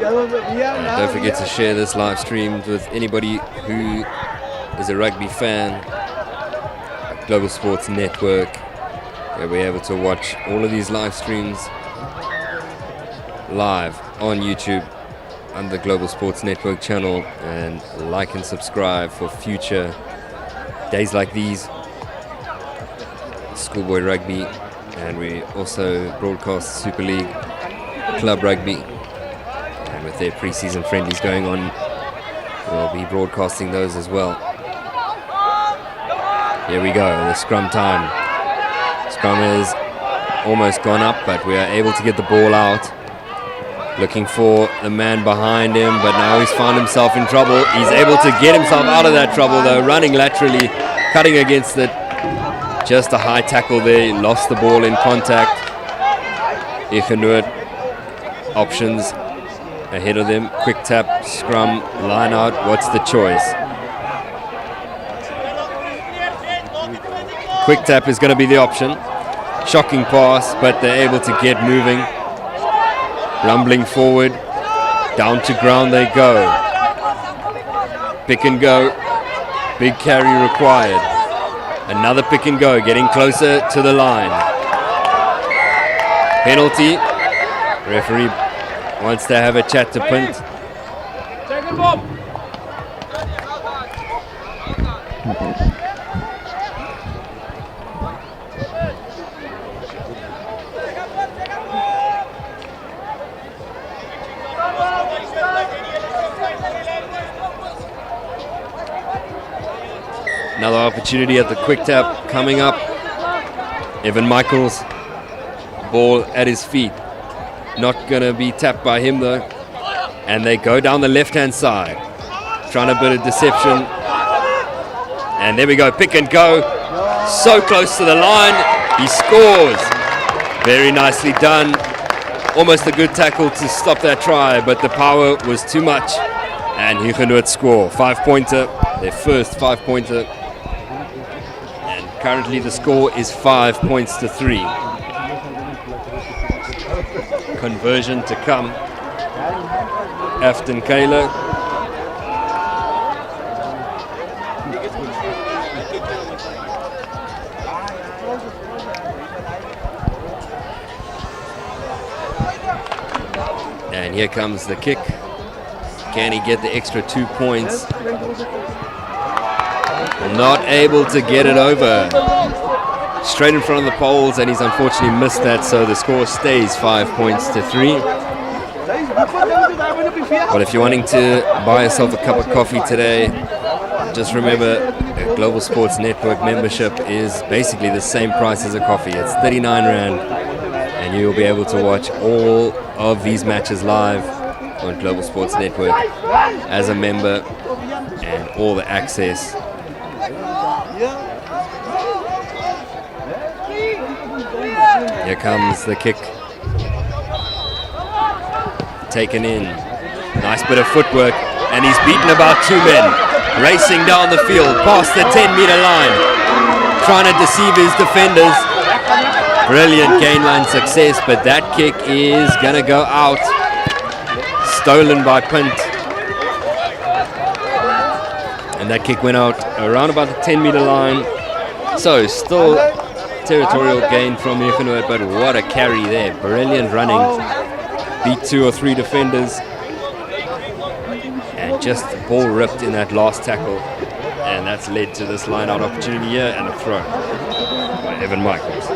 Don't forget to share this live stream with anybody who is a rugby fan. Global Sports Network, where we're able to watch all of these live streams live on YouTube on the Global Sports Network channel, and like and subscribe for future days like these. Schoolboy Rugby, and we also broadcast Super League Club Rugby, and with their pre-season friendlies going on, we'll be broadcasting those as well. Here we go, the scrum time. Scrum is almost gone up, but we are able to get the ball out. Looking for the man behind him, but now he's found himself in trouble. He's able to get himself out of that trouble though, running laterally, cutting against it. Just a high tackle there, he lost the ball in contact. Hugenote options ahead of them. Quick tap, scrum, line out. What's the choice? Quick tap is going to be the option. Shocking pass, but they're able to get moving. Rumbling forward. Down to ground they go. Pick and go. Big carry required. Another pick and go, getting closer to the line. Penalty. Referee wants to have a chat to Punt. Second ball. Another opportunity at the quick tap coming up. Evan Michaels, ball at his feet. Not going to be tapped by him though. And they go down the left-hand side. Trying a bit of deception. And there we go, pick and go. So close to the line. He scores. Very nicely done. Almost a good tackle to stop that try, but the power was too much. And Hugenote score. 5-pointer, their first 5-pointer. Currently the score is 5 points to 3. Conversion to come. Afton Kayla. And here comes the kick. Can he get the extra 2 points? Not able to get it over. Straight in front of the poles, and he's unfortunately missed that, so the score stays 5 points to 3. But if you're wanting to buy yourself a cup of coffee today, just remember a Global Sports Network membership is basically the same price as a coffee. It's 39 Rand, and you'll be able to watch all of these matches live on Global Sports Network as a member, and all the access. Here comes the kick. Taken in. Nice bit of footwork, and he's beaten about 2 men. Racing down the field, past the 10-meter line. Trying to deceive his defenders. Brilliant gain line success, but that kick is going to go out. Stolen by Punt. And that kick went out around about the 10-meter line. So still territorial gain from Hugenote, but what a carry there. Brilliant running. Beat 2 or 3 defenders. And just the ball ripped in that last tackle. And that's led to this line-out opportunity here and a throw by Evan Michaels.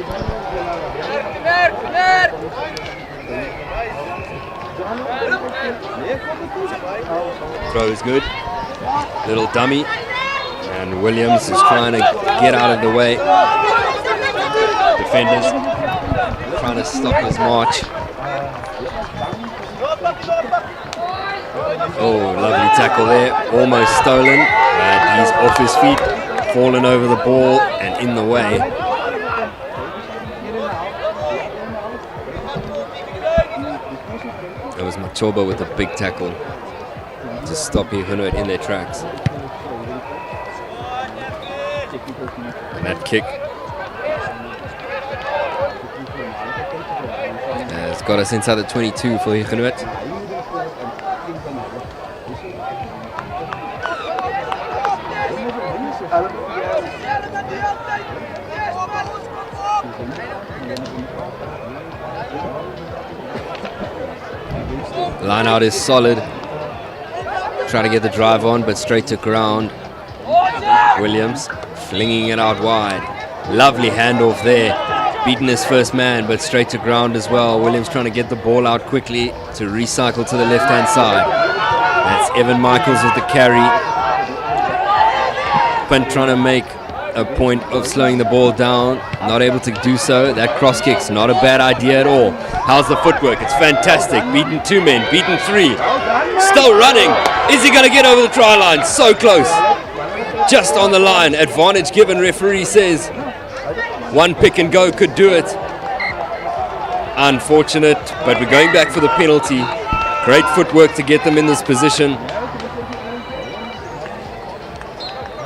Throw is good. Little dummy. And Williams is trying to get out of the way. Defenders trying to stop his march. Oh, lovely tackle there. Almost stolen. But he's off his feet, fallen over the ball and in the way. It was Machoba with a big tackle to stop Hugenote in their tracks. And that kick has got us inside the 22 for Hugenote. Line out is solid. Trying to get the drive on, but straight to ground. Williams flinging it out wide. Lovely handoff there. Beaten his first man, but straight to ground as well. Williams trying to get the ball out quickly to recycle to the left-hand side. That's Evan Michaels with the carry. Punt trying to make a point of slowing the ball down. Not able to do so. That cross kick's not a bad idea at all. How's the footwork? It's fantastic. Beaten 2 men, beaten 3. Still running. Is he going to get over the try line? So close. Just on the line. Advantage given, referee says. One pick and go could do it. Unfortunate, but we're going back for the penalty. Great footwork to get them in this position.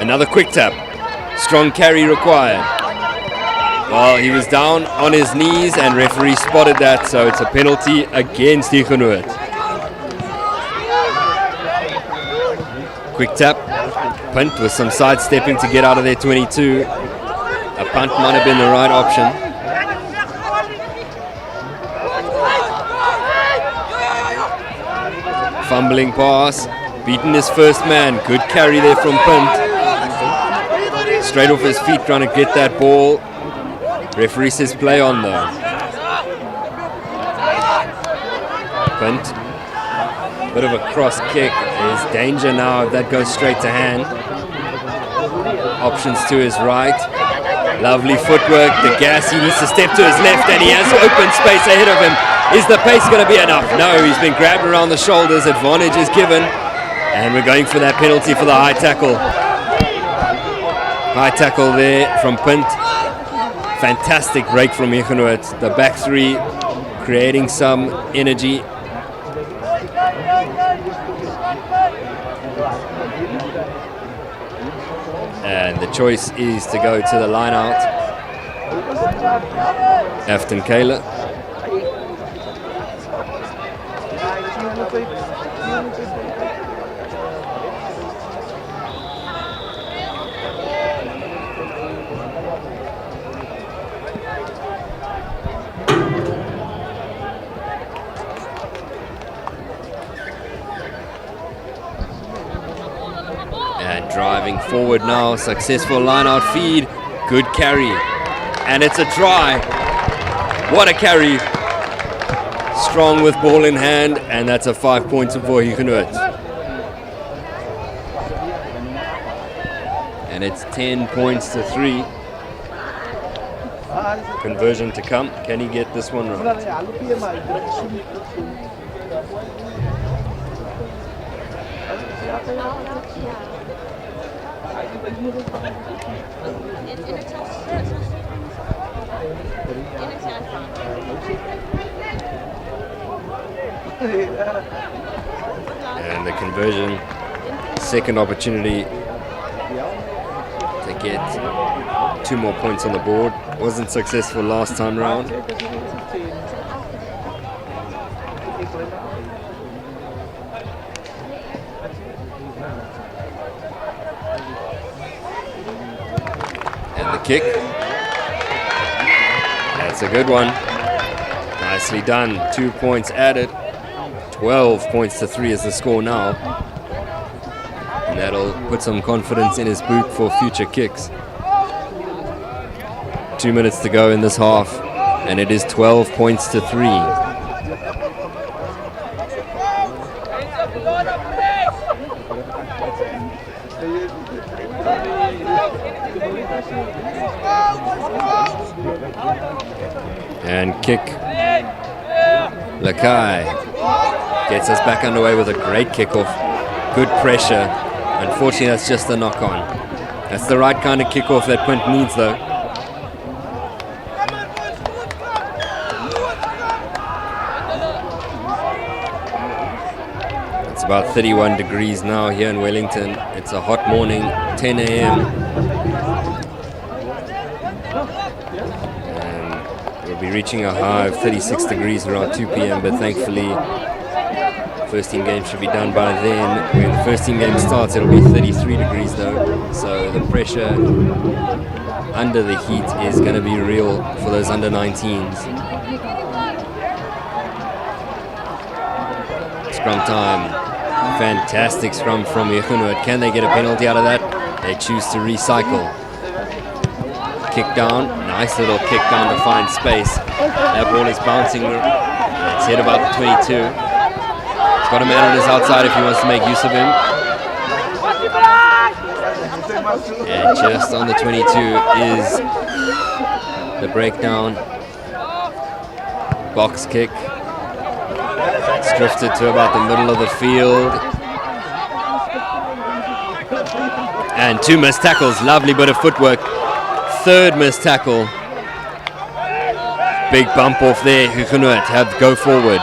Another quick tap. Strong carry required. Well, he was down on his knees and referee spotted that, so it's a penalty against Hugenote. Quick tap. Punt with some sidestepping to get out of their 22. A punt might have been the right option. Fumbling pass. Beaten his first man. Good carry there from Punt. Straight off his feet trying to get that ball. Referee says play on though. Punt. Bit of a cross kick. There's danger now if that goes straight to hand. Options to his right. Lovely footwork. The gas, he needs to step to his left and he has open space ahead of him. Is the pace going to be enough? No, he's been grabbed around the shoulders. Advantage is given. And we're going for that penalty for the high tackle. High tackle there from Punt. Fantastic break from Hugenote. The back 3 creating some energy. And the choice is to go to the line out. Afton Kayla. And driving forward now, successful line-out feed, good carry, and it's a try. What a carry! Strong with ball in hand, and that's a 5 points for Hugenote. And it's 10 points to 3. Conversion to come. Can he get this one right? And the conversion, second opportunity to get 2 more points on the board. Wasn't successful last time round. And the kick. That's a good one. Nicely done. 2 points added. 12 points to 3 is the score now. And that'll put some confidence in his boot for future kicks. 2 minutes to go in this half, and it is 12 points to 3. And kick. Lakai gets us back underway with a great kickoff. Good pressure. Unfortunately, that's just a knock-on. That's the right kind of kickoff that Punt needs, though. It's about 31 degrees now here in Wellington. It's a hot morning, 10 a.m. We'll be reaching a high of 36 degrees around 2 p.m. But thankfully, first team game should be done by then. When the first team game starts, it'll be 33 degrees though. So the pressure under the heat is going to be real for those under 19s. Scrum time. Fantastic scrum from Hugenote. Can they get a penalty out of that? They choose to recycle. Kick down. Nice little kick down to find space. That ball is bouncing. It's hit about the 22. He's got a man on his outside if he wants to make use of him. And just on the 22 is the breakdown. Box kick. It's drifted to about the middle of the field. And 2 missed tackles. Lovely bit of footwork. Third missed tackle. Big bump off there. Hugenote have go forward.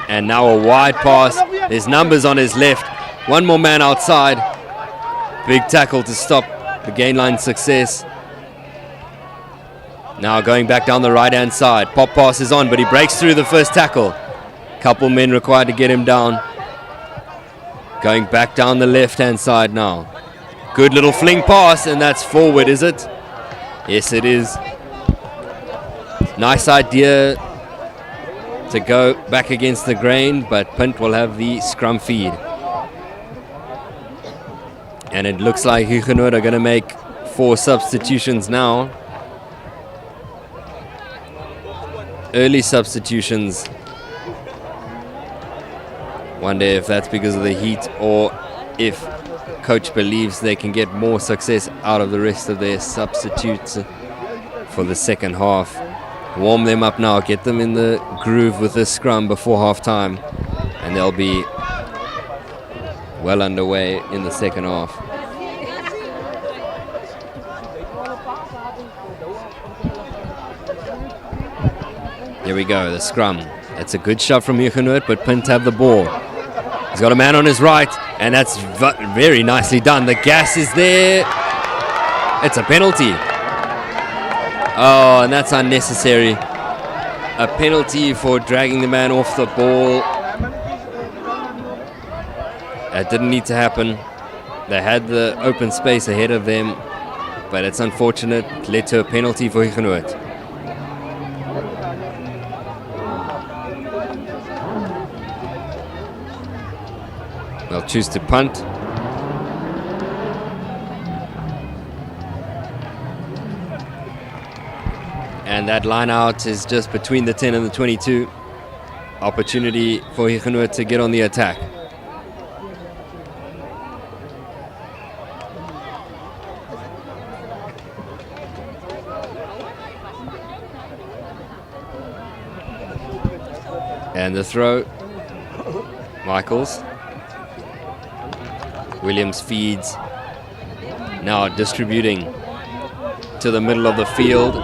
And now a wide pass. There's numbers on his left. One more man outside. Big tackle to stop the gain line success. Now going back down the right-hand side. Pop pass is on, but he breaks through the first tackle. Couple men required to get him down. Going back down the left-hand side now. Good little fling pass, and that's forward, is it? Yes, it is. Nice idea to go back against the grain, but Punt will have the scrum feed. And it looks like Hugenote are going to make 4 substitutions now. Early substitutions. Wonder if that's because of the heat or if coach believes they can get more success out of the rest of their substitutes for the second half. Warm them up now, get them in the groove with this scrum before half time, and they'll be well underway in the second half. Here we go, the scrum. That's a good shot from Hugenote, but Punt have the ball. He's got a man on his right, and that's very nicely done. The gas is there. It's a penalty. Oh, and that's unnecessary. A penalty for dragging the man off the ball. That didn't need to happen. They had the open space ahead of them, but it's unfortunate. It led to a penalty for Hugenote. They'll choose to punt. And that line out is just between the 10 and the 22. Opportunity for Hugenote to get on the attack. And the throw. Michaels. Williams feeds. Now distributing to the middle of the field.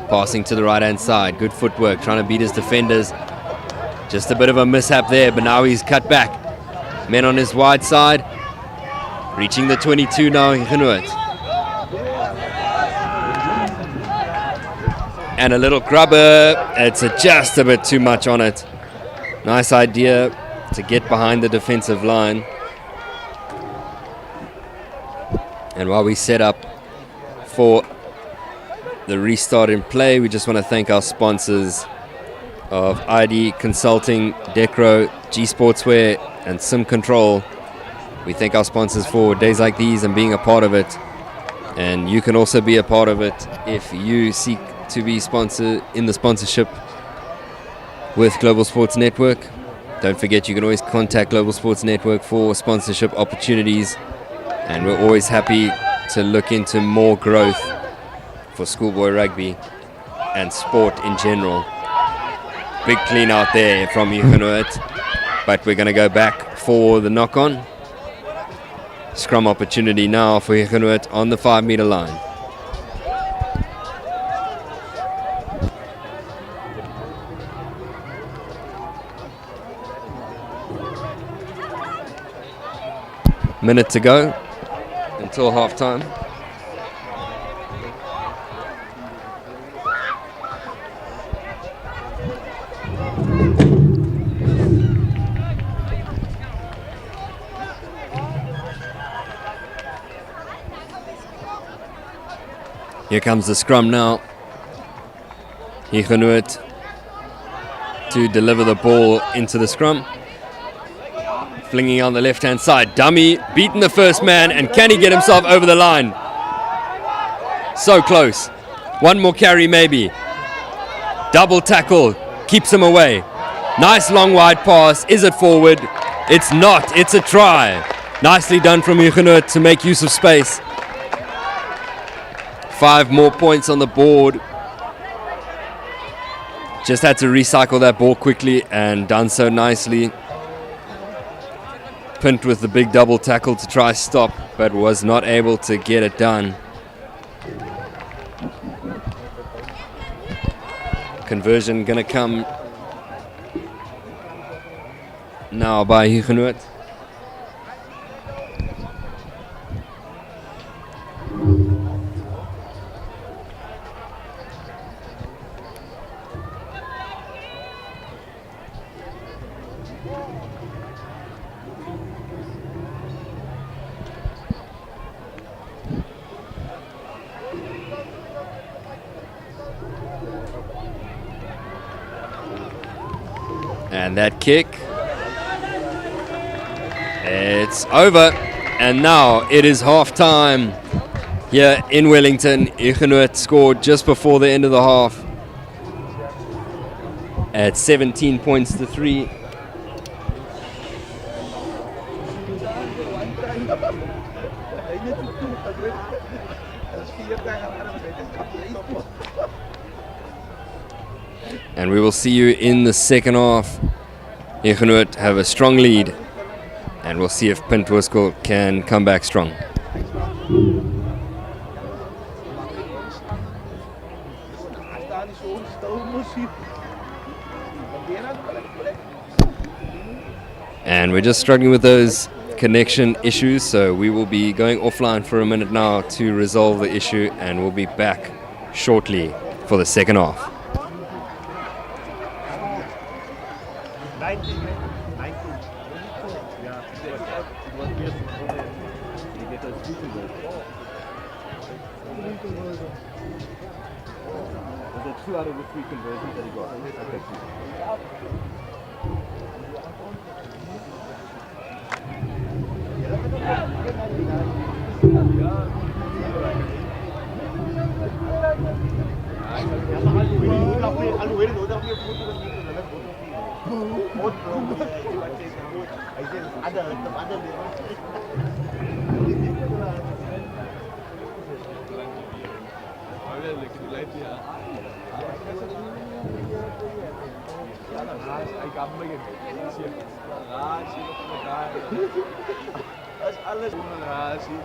Passing to the right-hand side. Good footwork, trying to beat his defenders. Just a bit of a mishap there, but now he's cut back. Men on his wide side. Reaching the 22 now, Hugenote. And a little grubber. It's just a bit too much on it. Nice idea to get behind the defensive line. And while we set up for the restart in play, we just want to thank our sponsors of ID Consulting, Decro, G Sportswear, and Sim Control. We thank our sponsors for days like these and being a part of it. And you can also be a part of it if you seek to be sponsored in the sponsorship with Global Sports Network. Don't forget, you can always contact Global Sports Network for sponsorship opportunities. And we're always happy to look into more growth for schoolboy rugby and sport in general. Big clean out there from Hugenote, but we're going to go back for the knock-on. Scrum opportunity now for Hugenote on the 5-meter line. Minute to go until half-time. Here comes the scrum now. Hugenote to deliver the ball into the scrum. Flinging on the left-hand side. Dummy, beating the first man, and can he get himself over the line? So close. One more carry maybe. Double tackle, keeps him away. Nice long wide pass. Is it forward? It's not, it's a try. Nicely done from Hugenote to make use of space. 5 more points on the board. Just had to recycle that ball quickly and done so nicely. Punt with the big double tackle to try stop, but was not able to get it done. Conversion gonna come now by Hugenote. And that kick, it's over, and now it is half time here in Wellington. Hugenote scored just before the end of the half at 17 points to 3. And we will see you in the second half. Hugenote have a strong lead, and we'll see if Punt can come back strong. And we're just struggling with those connection issues, so we will be going offline for a minute now to resolve the issue, and we'll be back shortly for the second half. conversion. Was it 2 out of the 3 conversions that he got? Okay. Dat is alles een razie.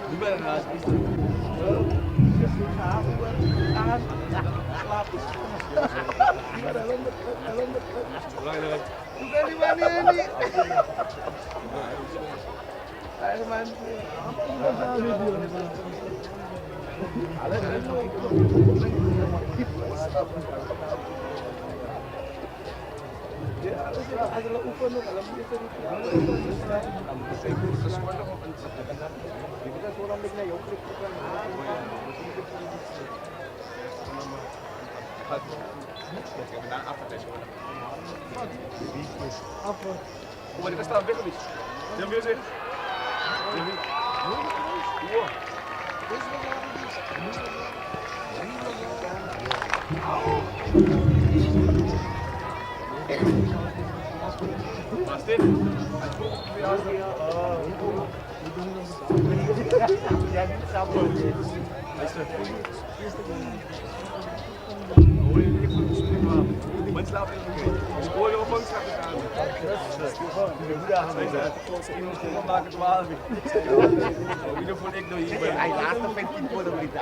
Nu ben een razie. Slaap is maar die staat weg of iets? Jan weer zegt. Was dit? Man slaapt in de spoor op een stap gaan. Ik maken 12. Wie vond ik nog hier? Hij laatste vind ik voor de Brita.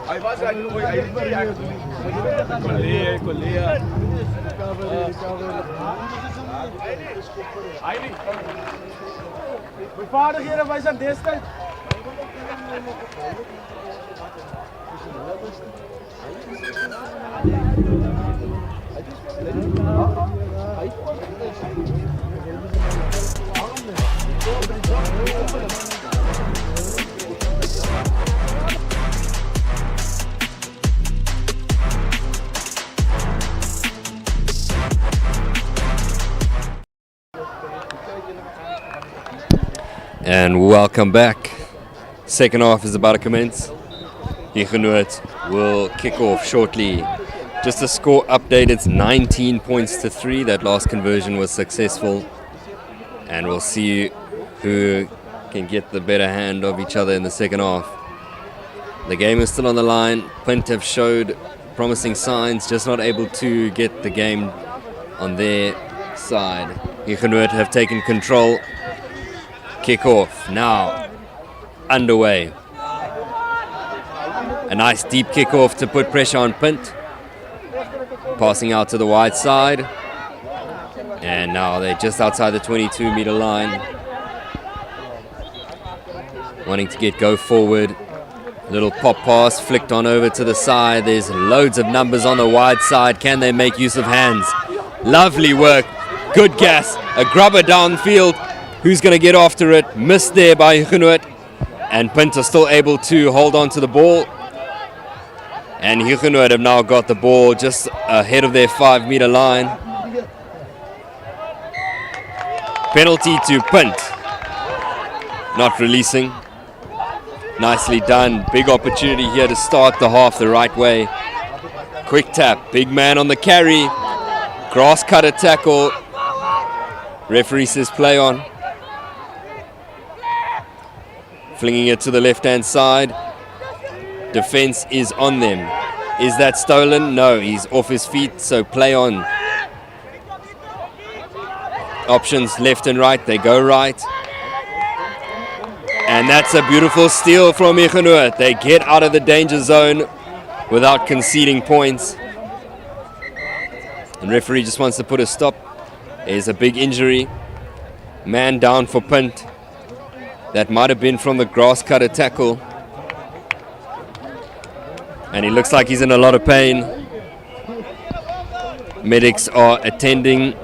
Hij was collega. Bevaardigheden, wij zijn destijds. And welcome back. Second half is about to commence. Hugenote will kick off shortly. Just a score update, it's 19 points to 3. That last conversion was successful. And we'll see who can get the better hand of each other in the second half. The game is still on the line. Punt have showed promising signs, just not able to get the game on their side. Hugenote have taken control. Kick-off now underway. A nice deep kick-off to put pressure on Punt. Passing out to the wide side. And now they're just outside the 22-meter line. Wanting to go forward. Little pop pass flicked on over to the side. There's loads of numbers on the wide side. Can they make use of hands? Lovely work. Good gas. A grubber downfield. Who's going to get after it? Missed there by Hugenote. And Punt are still able to hold on to the ball. And Hugenote have now got the ball just ahead of their 5-meter line. Penalty to Punt. Not releasing. Nicely done. Big opportunity here to start the half the right way. Quick tap. Big man on the carry. Grass cutter tackle. Referee says play on. Flinging it to the left-hand side. Defense is on them. Is that stolen? No, he's off his feet, so play on. Options left and right, they go right. And that's a beautiful steal from Hugenote. They get out of the danger zone without conceding points. And referee just wants to put a stop. There's a big injury. Man down for Punt. That might have been from the grass cutter tackle. And he looks like he's in a lot of pain. Medics are attending.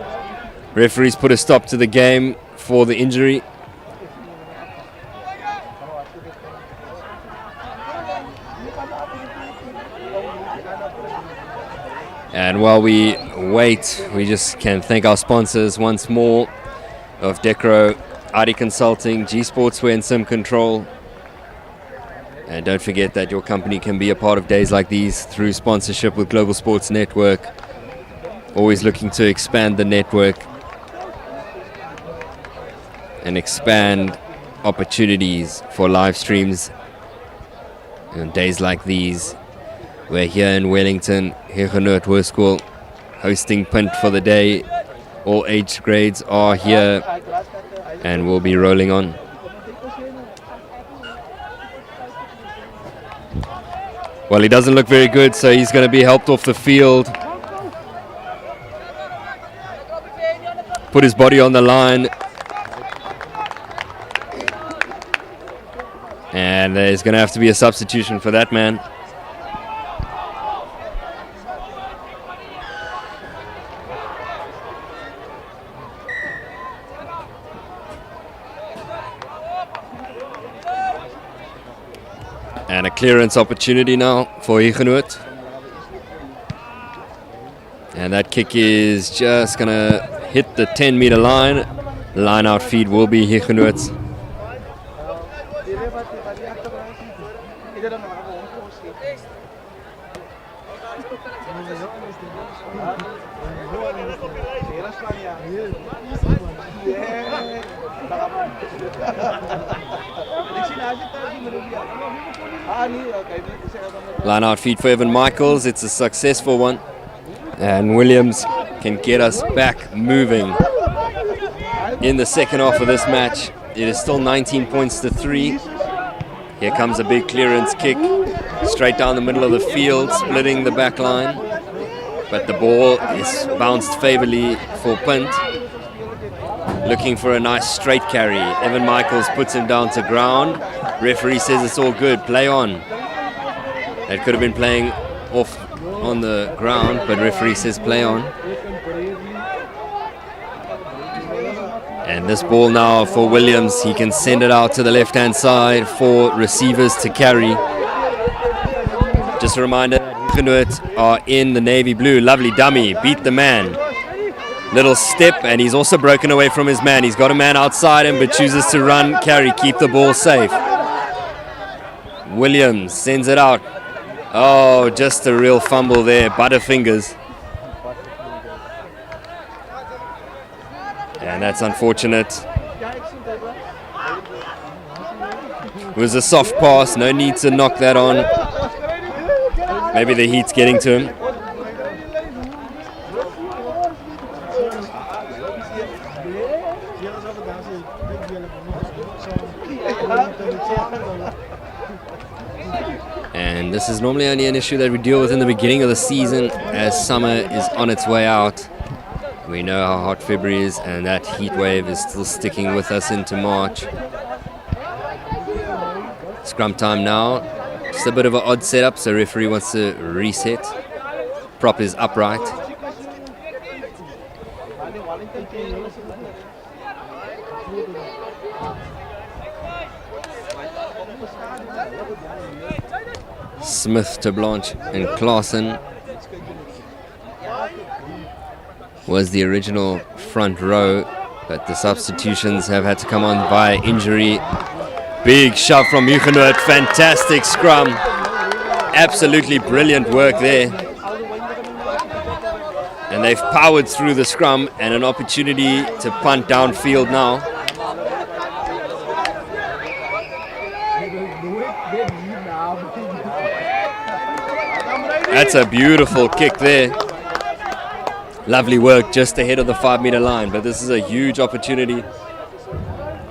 Referees put a stop to the game for the injury. And while we wait, we just can thank our sponsors once more of Decro, ID Consulting, G Sportswear and Sim Control. And don't forget that your company can be a part of days like these through sponsorship with Global Sports Network. Always looking to expand the network and expand opportunities for live streams on days like these. We're here in Wellington, Hugenote High School, hosting Punt for the day. All age grades are here and we'll be rolling on. Well, he doesn't look very good, so he's going to be helped off the field. Put his body on the line. And there's going to have to be a substitution for that man. And a clearance opportunity now for Hugenote. And that kick is just going to hit the 10-meter line. Line out feed will be Hugenote's. Line out feed for Evan Michaels. It's a successful one. And Williams can get us back moving in the second half of this match. It is still 19 points to 3. Here comes a big clearance kick straight down the middle of the field, splitting the back line. But the ball is bounced favorably for Punt. Looking for a nice straight carry. Evan Michaels puts him down to ground. Referee says it's all good, play on. That could have been playing off on the ground, but referee says play on. And this ball now for Williams. He can send it out to the left-hand side for receivers to carry. Just a reminder, Hugenote are in the navy blue. Lovely dummy, beat the man. Little step, and he's also broken away from his man. He's got a man outside him, but chooses to run, carry, keep the ball safe. Williams sends it out. Oh, just a real fumble there, butterfingers. And that's unfortunate. It was a soft pass, no need to knock that on. Maybe the heat's getting to him. And this is normally only an issue that we deal with in the beginning of the season, as summer is on its way out. We know how hot February is, and that heat wave is still sticking with us into March. Scrum time now. Just a bit of an odd setup, so referee wants to reset. Prop is upright. Smith to Blanche and Claassen was the original front row, but the substitutions have had to come on via injury. Big shove from Hugenote, fantastic scrum. Absolutely brilliant work there. And they've powered through the scrum, and an opportunity to punt downfield now. That's a beautiful kick there. Lovely work just ahead of the 5-meter line, but this is a huge opportunity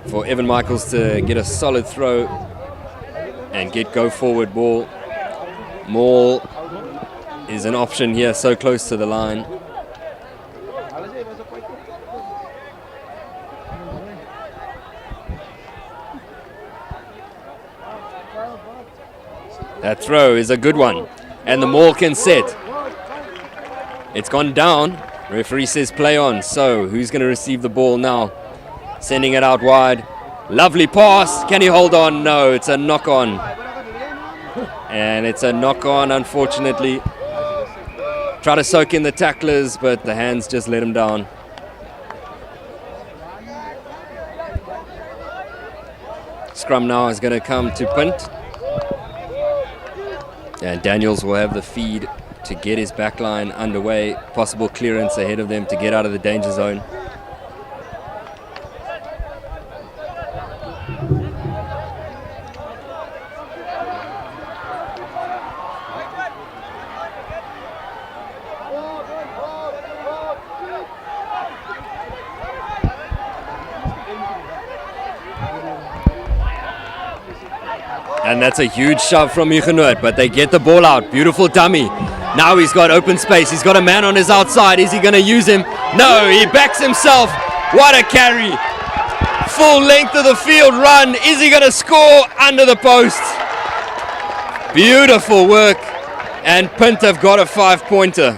for Evan Michaels to get a solid throw and get go forward ball. Maul is an option here, so close to the line. That throw is a good one, and the Maul can set. It's gone down. Referee says play on. So who's going to receive the ball now? Sending it out wide. Lovely pass. Can he hold on? No, it's a knock on. And it's a knock on, unfortunately. Try to soak in the tacklers, but the hands just let him down. Scrum now is going to come to Punt. And Daniels will have the feed to get his backline underway. Possible clearance ahead of them to get out of the danger zone. And that's a huge shove from Hugenote, but they get the ball out. Beautiful dummy. Now he's got open space. He's got a man on his outside. Is he going to use him? No, he backs himself. What a carry. Full length of the field run. Is he going to score under the post? Beautiful work. And Punt have got a 5-pointer.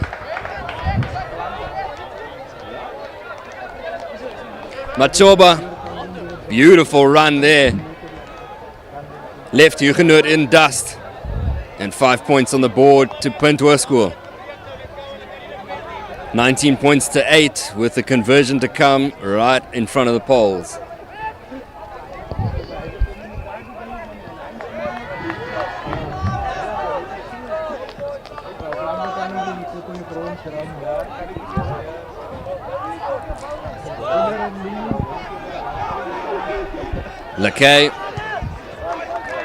Machoba. Beautiful run there. Left Hugenote in dust. And 5 points on the board to Punt School. 19 points to 8 with the conversion to come right in front of the poles. Lakay.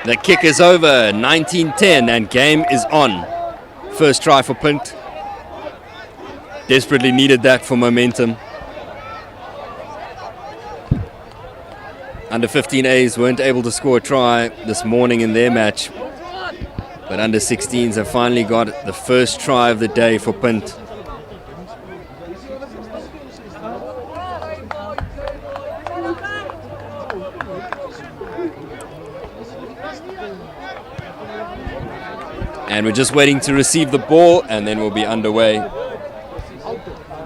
The kick is over, 19-10, and game is on. First try for Punt. Desperately needed that for momentum. Under 15As weren't able to score a try this morning in their match. But under 16s have finally got the first try of the day for Punt. And we're just waiting to receive the ball, and then we'll be underway.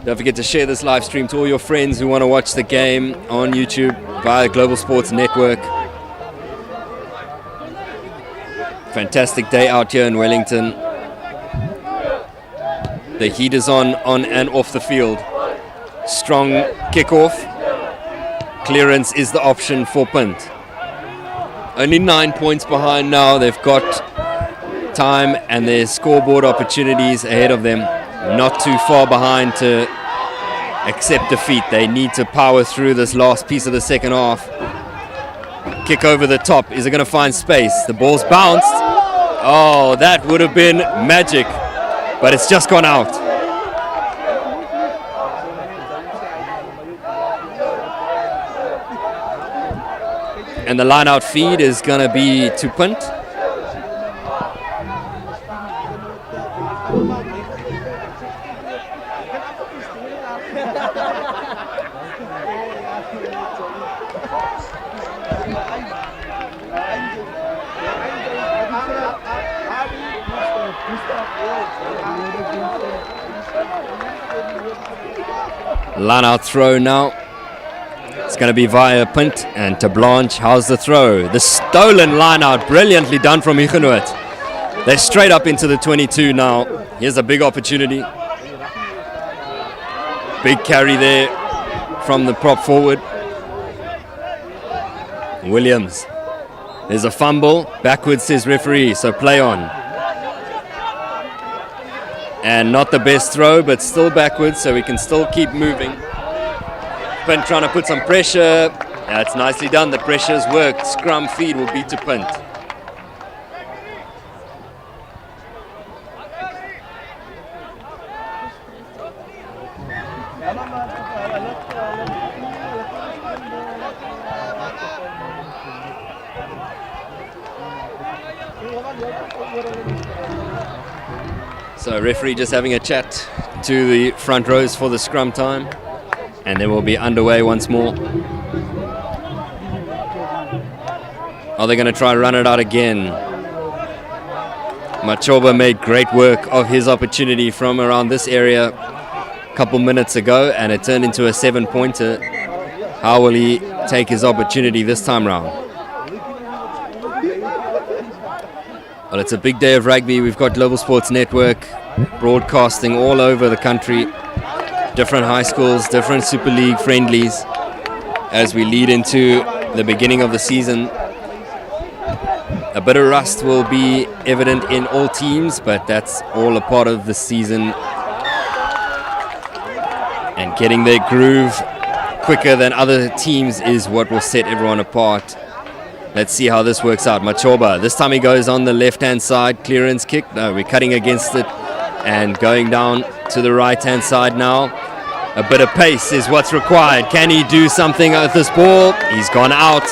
Don't forget to share this live stream to all your friends who want to watch the game on YouTube via Global Sports Network. Fantastic day out here in Wellington. The heat is on and off the field. Strong kickoff. Clearance is the option for Punt. Only 9 points behind now. They've got time and their scoreboard opportunities ahead of them. Not too far behind to accept defeat. They need to power through this last piece of the second half. Kick over the top. Is it going to find space? The ball's bounced. Oh, that would have been magic, but it's just gone out. And the line out feed is going to be to Punt. Line out throw now. It's going to be via Punt and to Blanche. How's the throw? The stolen line out. Brilliantly done from Hugenote. They're straight up into the 22 now. Here's a big opportunity. Big carry there from the prop forward. Williams. There's a fumble. Backwards says referee, so play on. And not the best throw, but still backwards, so we can still keep moving. Punt trying to put some pressure. That's nicely done. The pressure's worked. Scrum feed will be to Punt. So referee just having a chat to the front rows for the scrum time, and then we'll be underway once more. Are they going to try to run it out again? Machoba made great work of his opportunity from around this area a couple minutes ago, and it turned into a 7-pointer. How will he take his opportunity this time round? Well, it's a big day of rugby. We've got Global Sports Network broadcasting all over the country, different high schools, different Super League friendlies as we lead into the beginning of the season. A bit of rust will be evident in all teams, but that's all a part of the season. And getting their groove quicker than other teams is what will set everyone apart. Let's see how this works out. Machoba, this time he goes on the left-hand side. Clearance kick. No, we're cutting against it and going down to the right-hand side now. A bit of pace is what's required. Can he do something with this ball? He's gone out.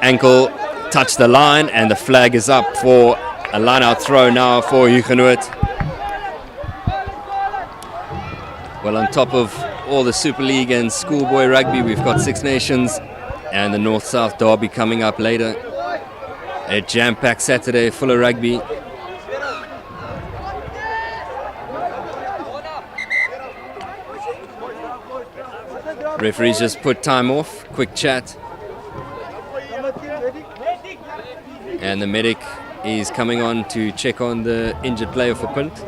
Ankle touched the line, and the flag is up for a line-out throw now for Hugenote. Well, on top of all the Super League and schoolboy rugby, we've got Six Nations and the North-South Derby coming up later. A jam-packed Saturday full of rugby. Referees just put time off, quick chat. And the medic is coming on to check on the injured player for Punt.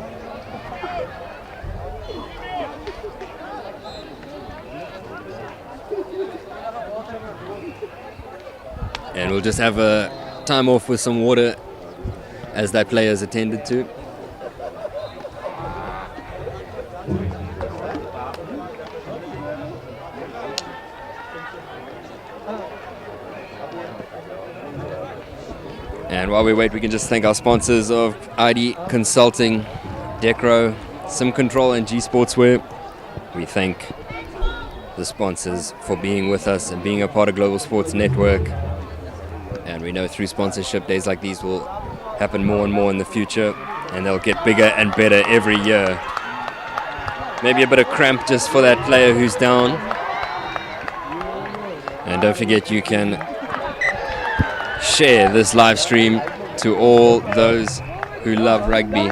And we'll just have a time off with some water as that player is attended to. And while we wait, we can just thank our sponsors of ID Consulting, Decro, Sim Control, and G Sportswear. We thank the sponsors for being with us and being a part of Global Sports Network. And we know through sponsorship, days like these will happen more and more in the future, and they'll get bigger and better every year. Maybe a bit of cramp just for that player who's down. And don't forget, you can share this live stream to all those who love rugby.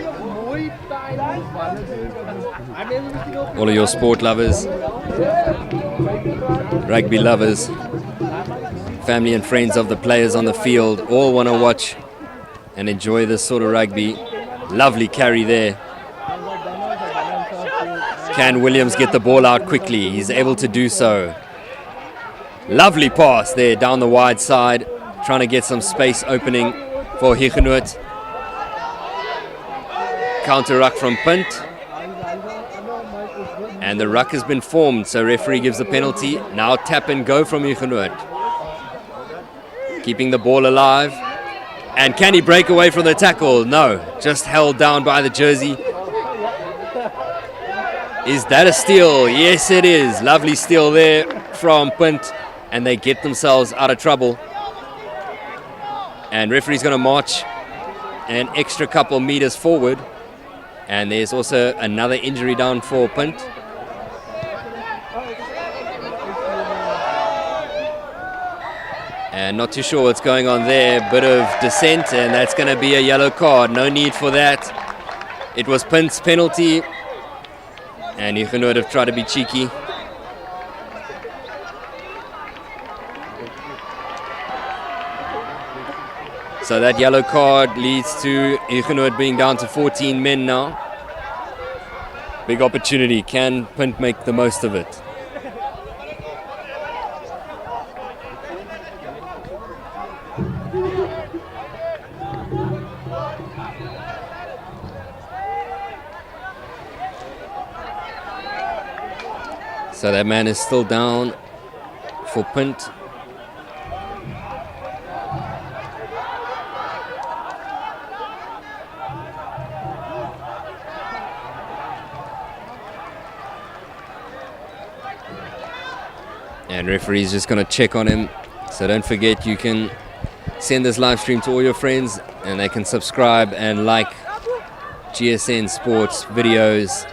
All of your sport lovers, rugby lovers, family and friends of the players on the field, all want to watch and enjoy this sort of rugby. Lovely carry there. Can Williams get the ball out quickly? He's able to do so. Lovely pass there down the wide side, trying to get some space opening for Hugenote. Counter ruck from Punt. And the ruck has been formed, so referee gives the penalty. Now tap and go from Hugenote. Keeping the ball alive. And can he break away from the tackle? No, just held down by the jersey. Is that a steal? Yes, it is. Lovely steal there from Punt. And they get themselves out of trouble. And referee's going to march an extra couple meters forward. And there's also another injury down for Punt. And not too sure what's going on there. Bit of dissent, and that's going to be a yellow card. No need for that. It was Punt's penalty. And Hugenote have tried to be cheeky. So that yellow card leads to Hugenote being down to 14 men now. Big opportunity. Can Punt make the most of it? So that man is still down for Punt. And referee's just going to check on him. So don't forget, you can send this live stream to all your friends, and they can subscribe and like GSN Sports videos.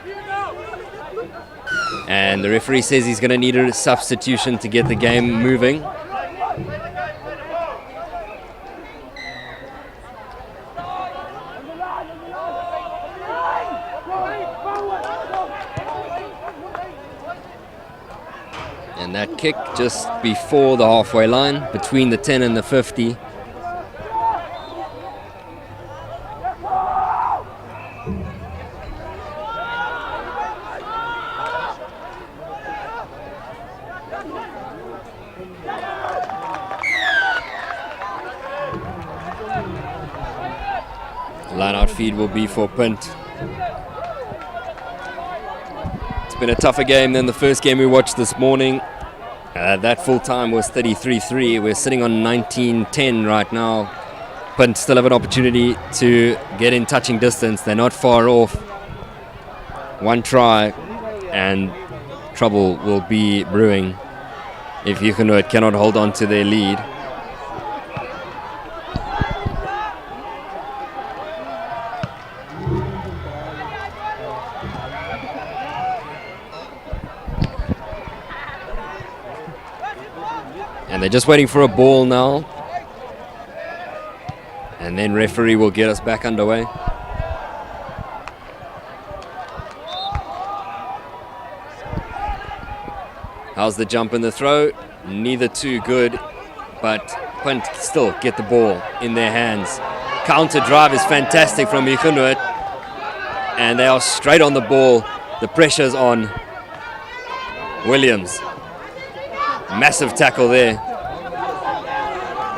And the referee says he's going to need a substitution to get the game moving. And that kick just before the halfway line, between the 10 and the 50. Line-out feed will be for Punt. It's been a tougher game than the first game we watched this morning. That full time was 33-3. We're sitting on 19-10 right now. Punt still have an opportunity to get in touching distance. They're not far off. One try and trouble will be brewing if Hugenote cannot hold on to their lead. And they're just waiting for a ball now. And then referee will get us back underway. How's the jump and the throw? Neither too good, but Punt still get the ball in their hands. Counter drive is fantastic from Hugenote, and they are straight on the ball. The pressure's on Williams. Massive tackle there.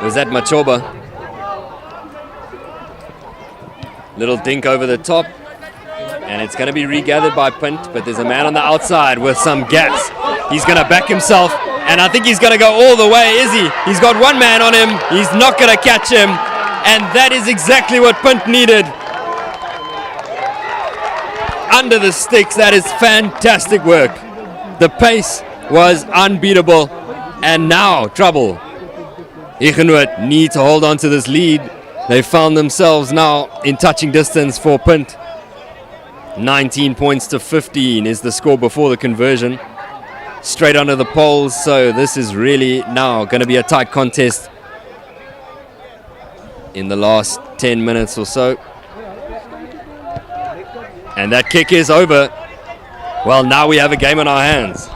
Was that Machoba? Little dink over the top, and it's going to be regathered by Punt, but there's a man on the outside with some gas. He's going to back himself, and I think he's going to go all the way, is he? He's got one man on him. He's not going to catch him, and that is exactly what Punt needed. Under the sticks, that is fantastic work. The pace was unbeatable, and now trouble. Hugenote need to hold on to this lead. They found themselves now in touching distance for Punt. 19 points to 15 is the score before the conversion. Straight under the poles, so this is really now going to be a tight contest in the last 10 minutes or so. And that kick is over. Well, now we have a game on our hands.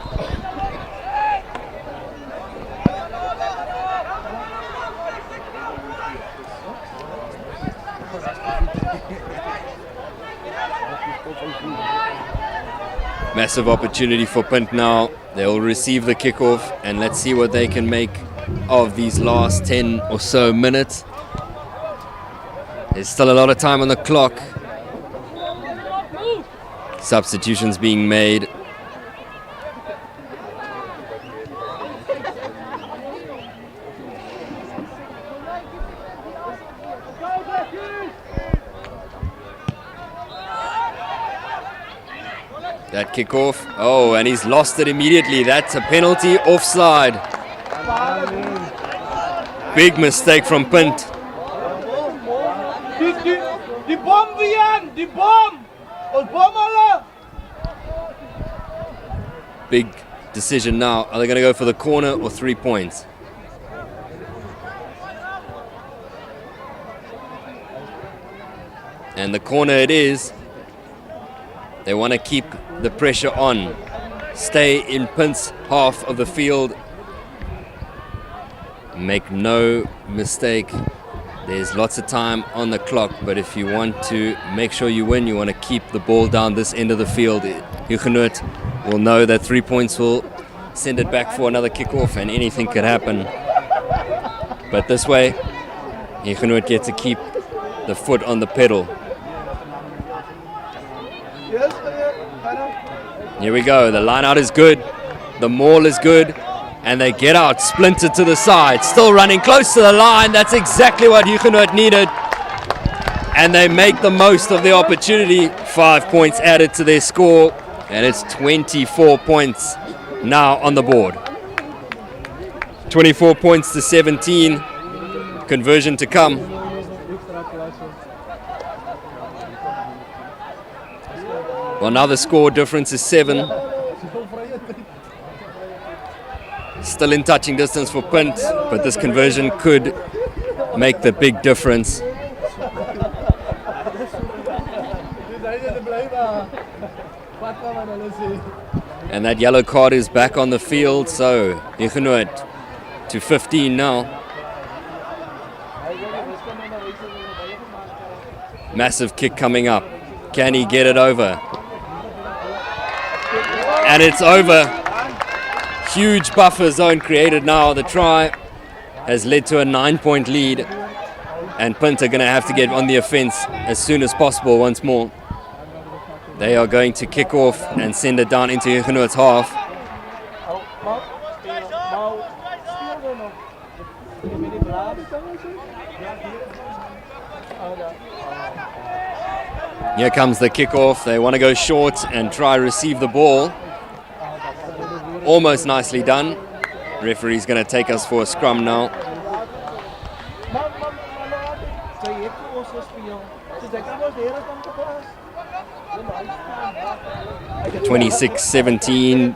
Massive opportunity for Punt now. They will receive the kickoff, and let's see what they can make of these last 10 or so minutes. There's still a lot of time on the clock. Substitutions being made. That kickoff. Oh, and he's lost it immediately. That's a penalty, offside. Big mistake from Punt. Die Bomb weer! Die Bomb! Ons bom alle! Big decision now. Are they going to go for the corner or 3 points? And the corner it is. They want to keep the pressure on. Stay in Punt's half of the field. Make no mistake. There's lots of time on the clock, but if you want to make sure you win, you want to keep the ball down this end of the field. Hugenote will know that 3 points will send it back for another kickoff, and anything could happen. But this way, Hugenote get to keep the foot on the pedal. Here we go. The line out is good. The maul is good. And they get out, splintered to the side. Still running close to the line. That's exactly what Hugenote needed. And they make the most of the opportunity. 5 points added to their score. And it's 24 points now on the board. 24 points to 17. conversion to come. Extra klasse. Well, now the score difference is 7. Still in touching distance for Punt, but this conversion could make the big difference. And that yellow card is back on the field, so Hugenote to 15 now. Massive kick coming up. Can he get it over? And it's over. Huge buffer zone created now. The try has led to a 9-point lead. And Punt are going to have to get on the offense as soon as possible once more. They are going to kick off and send it down into Hugenote's half. Here comes the kickoff. They want to go short and try receive the ball. Almost nicely done. Referee's going to take us for a scrum now. 26-17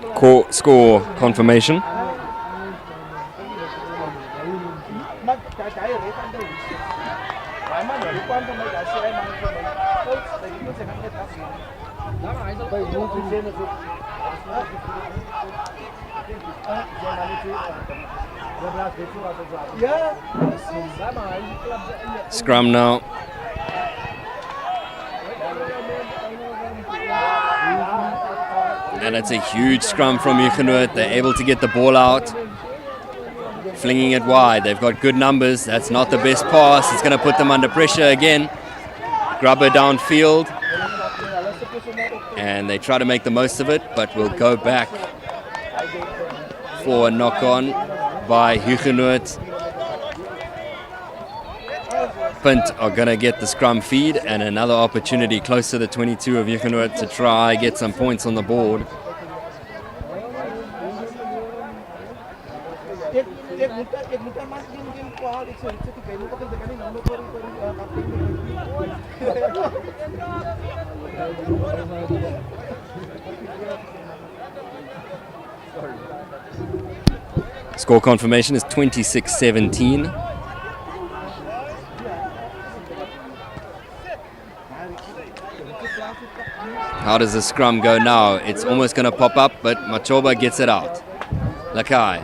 score confirmation. Scrum now. And it's a huge scrum from Hugenote. They're able to get the ball out, flinging it wide. They've got good numbers. That's not the best pass. It's going to put them under pressure again. Grubber downfield. And they try to make the most of it, but will go back for a knock-on by Hugenote. Punt are going to get the scrum feed and another opportunity close to the 22 of Hugenote to try get some points on the board. Score confirmation is 26-17. How does the scrum go now? It's almost going to pop up, but Machoba gets it out. Lakai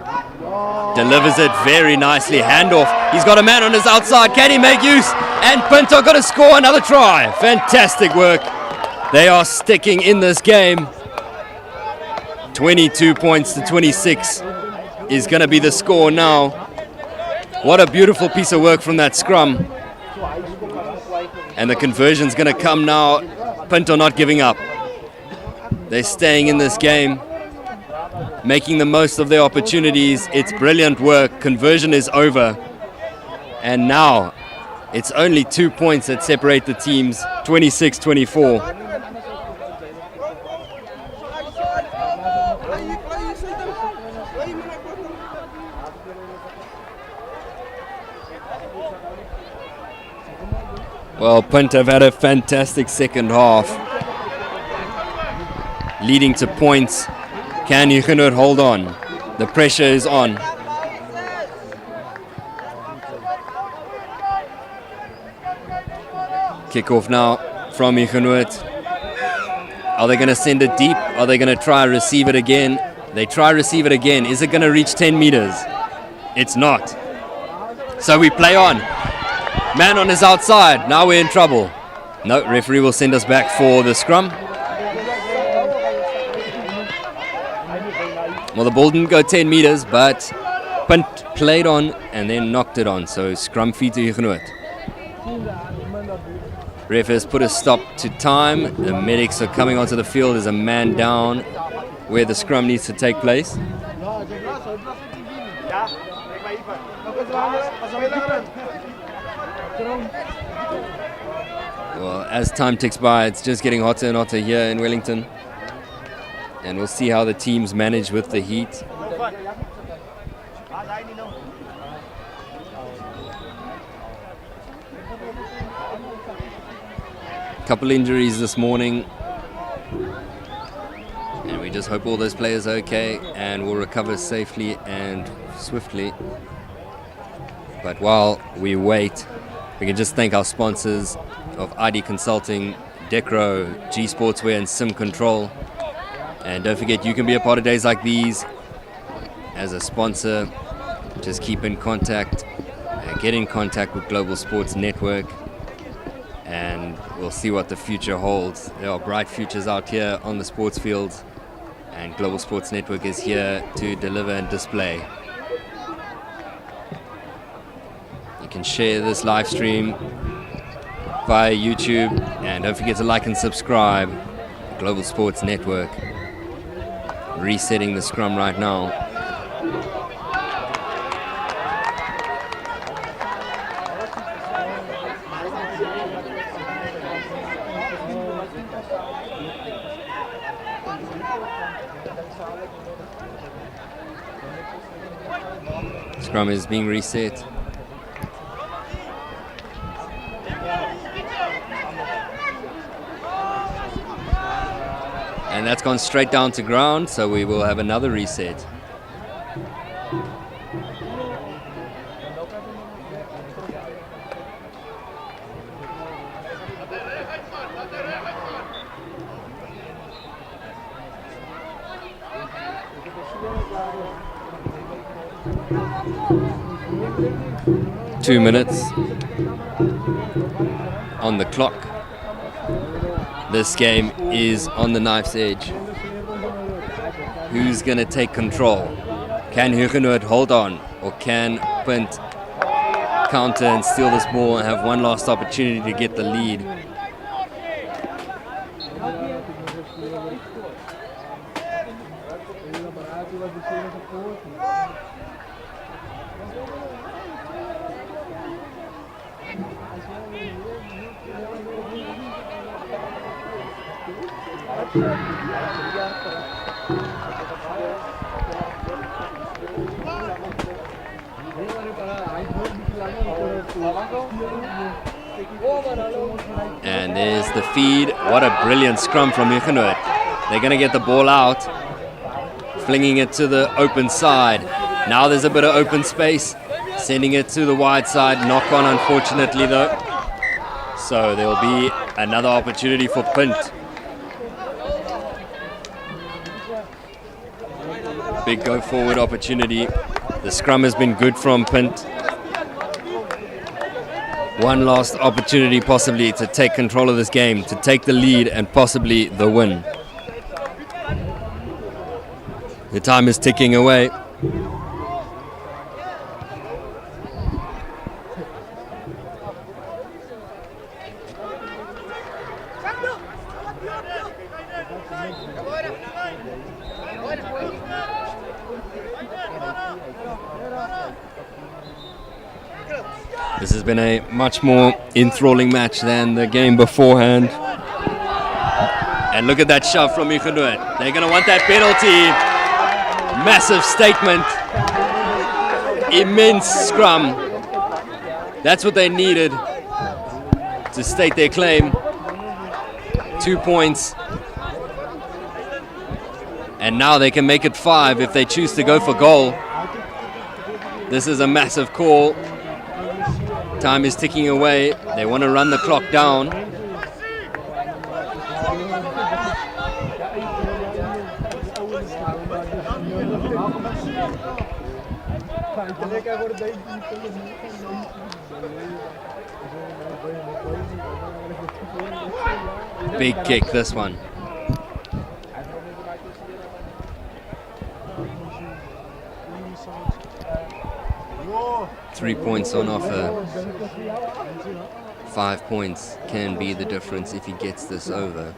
delivers it very nicely. Handoff. He's got a man on his outside. Can he make use? And Punt are going to score another try. Fantastic work. They are sticking in this game. 22 points to 26 is going to be the score now. What a beautiful piece of work from that scrum. And the conversion's going to come now. Punt are not giving up. They're staying in this game, making the most of their opportunities. It's brilliant work. Conversion is over. And now it's only 2 points that separate the teams, 26-24. Well, Punt have had a fantastic second half, leading to points. Can Hugenote hold on? The pressure is on. Kickoff now from Hugenote. Are they going to send it deep? Are they going to try receive it again? They try receive it again. Is it going to reach 10 meters? It's not. So we play on. Man on his outside. Now we're in trouble. No, referee will send us back for the scrum. Well, the ball didn't go 10 meters, but Punt played on and then knocked it on. So scrum feed to Hugenote. Ref has put a stop to time. The medics are coming onto the field. There's a man down where the scrum needs to take place. Well, as time ticks by, it's just getting hotter and hotter here in Wellington. And we'll see how the teams manage with the heat. couple injuries this morning. And we just hope all those players are okay and will recover safely and swiftly. But while we wait, we can just thank our sponsors of ID Consulting, Decro, G Sportswear and Sim Control. And don't forget, you can be a part of days like these as a sponsor. Just keep in contact, get in contact with Global Sports Network, and we'll see what the future holds. There are bright futures out here on the sports fields, and Global Sports Network is here to deliver and display. You can share this live stream via YouTube, and don't forget to like and subscribe. Global Sports Network. Resetting the scrum right now. Scrum is being reset. And that's gone straight down to ground, so we will have another reset. Two minutes on the clock. This game is on the knife's edge. Who's going to take control? Can Hugenote hold on? Or can Punt counter and steal this ball and have one last opportunity to get the lead? And there's the feed. What a brilliant scrum from Hugenote. They're going to get the ball out, flinging it to the open side. Now there's a bit of open space, sending it to the wide side. Knock on, unfortunately, though. So there will be another opportunity for Punt. Big go forward opportunity. The scrum has been good from Punt. One last opportunity possibly to take control of this game, to take the lead and possibly the win. The time is ticking away. This has been a much more enthralling match than the game beforehand. And look at that shove from Hugenote. They're going to want that penalty. Massive statement. Immense scrum. That's what they needed to state their claim. 2 points. And now they can make it 5 if they choose to go for goal. This is a massive call. Time is ticking away. They want to run the clock down. Big kick, this one. Three points on offer. 5 points can be the difference if he gets this over.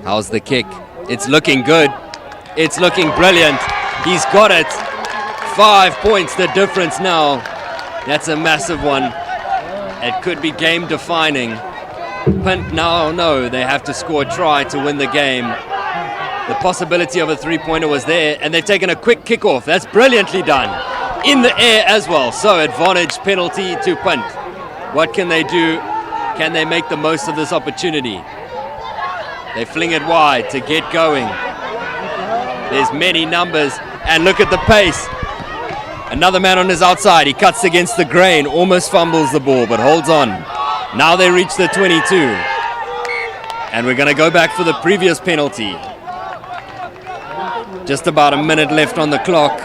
How's the kick? It's looking good. It's looking brilliant. He's got it. 5 points the difference now. That's a massive one. It could be game defining. Punt now know they have to score a try to win the game. The possibility of a three-pointer was there, and they've taken a quick kickoff. That's brilliantly done. In the air as well. So advantage penalty to Punt. What can they do Can they make the most of this opportunity? They fling it wide to get going. There's many numbers, and look at the pace. Another man on his outside. He cuts against the grain, almost fumbles the ball, but holds on. Now they reach the 22. And we're going to go back for the previous penalty. Just about a minute left on the clock.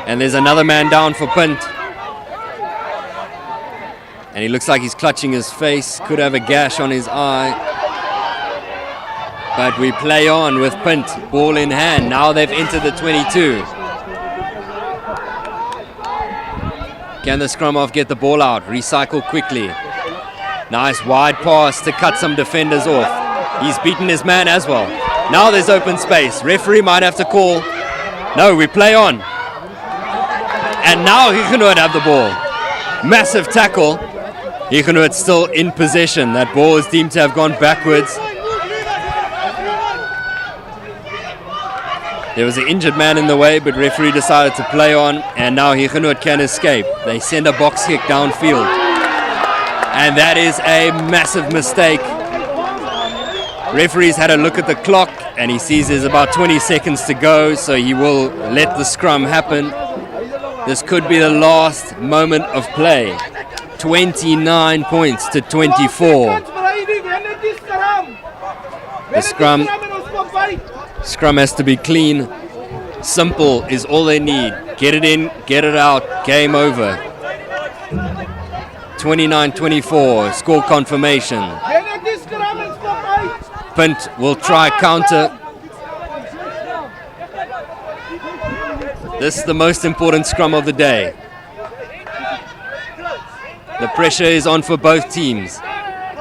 And there's another man down for Punt. And he looks like he's clutching his face. Could have a gash on his eye. But we play on with Punt, ball in hand. Now they've entered the 22. Can the scrum half get the ball out? Recycle quickly. Nice wide pass to cut some defenders off. He's beaten his man as well. Now there's open space. Referee might have to call. No, we play on. And now Hugenote have the ball. Massive tackle. Hugenote still in possession. That ball is deemed to have gone backwards. There was an injured man in the way, but referee decided to play on, and now Hugenote can escape. They send a box kick downfield. And that is a massive mistake. Referee's had a look at the clock, and he sees there's about 20 seconds to go, so he will let the scrum happen. This could be the last moment of play. 29 points to 24. The scrum has to be clean. Simple is all they need. Get it in, get it out, game over. 29-24, score confirmation. Punt will try counter. This is the most important scrum of the day. The pressure is on for both teams.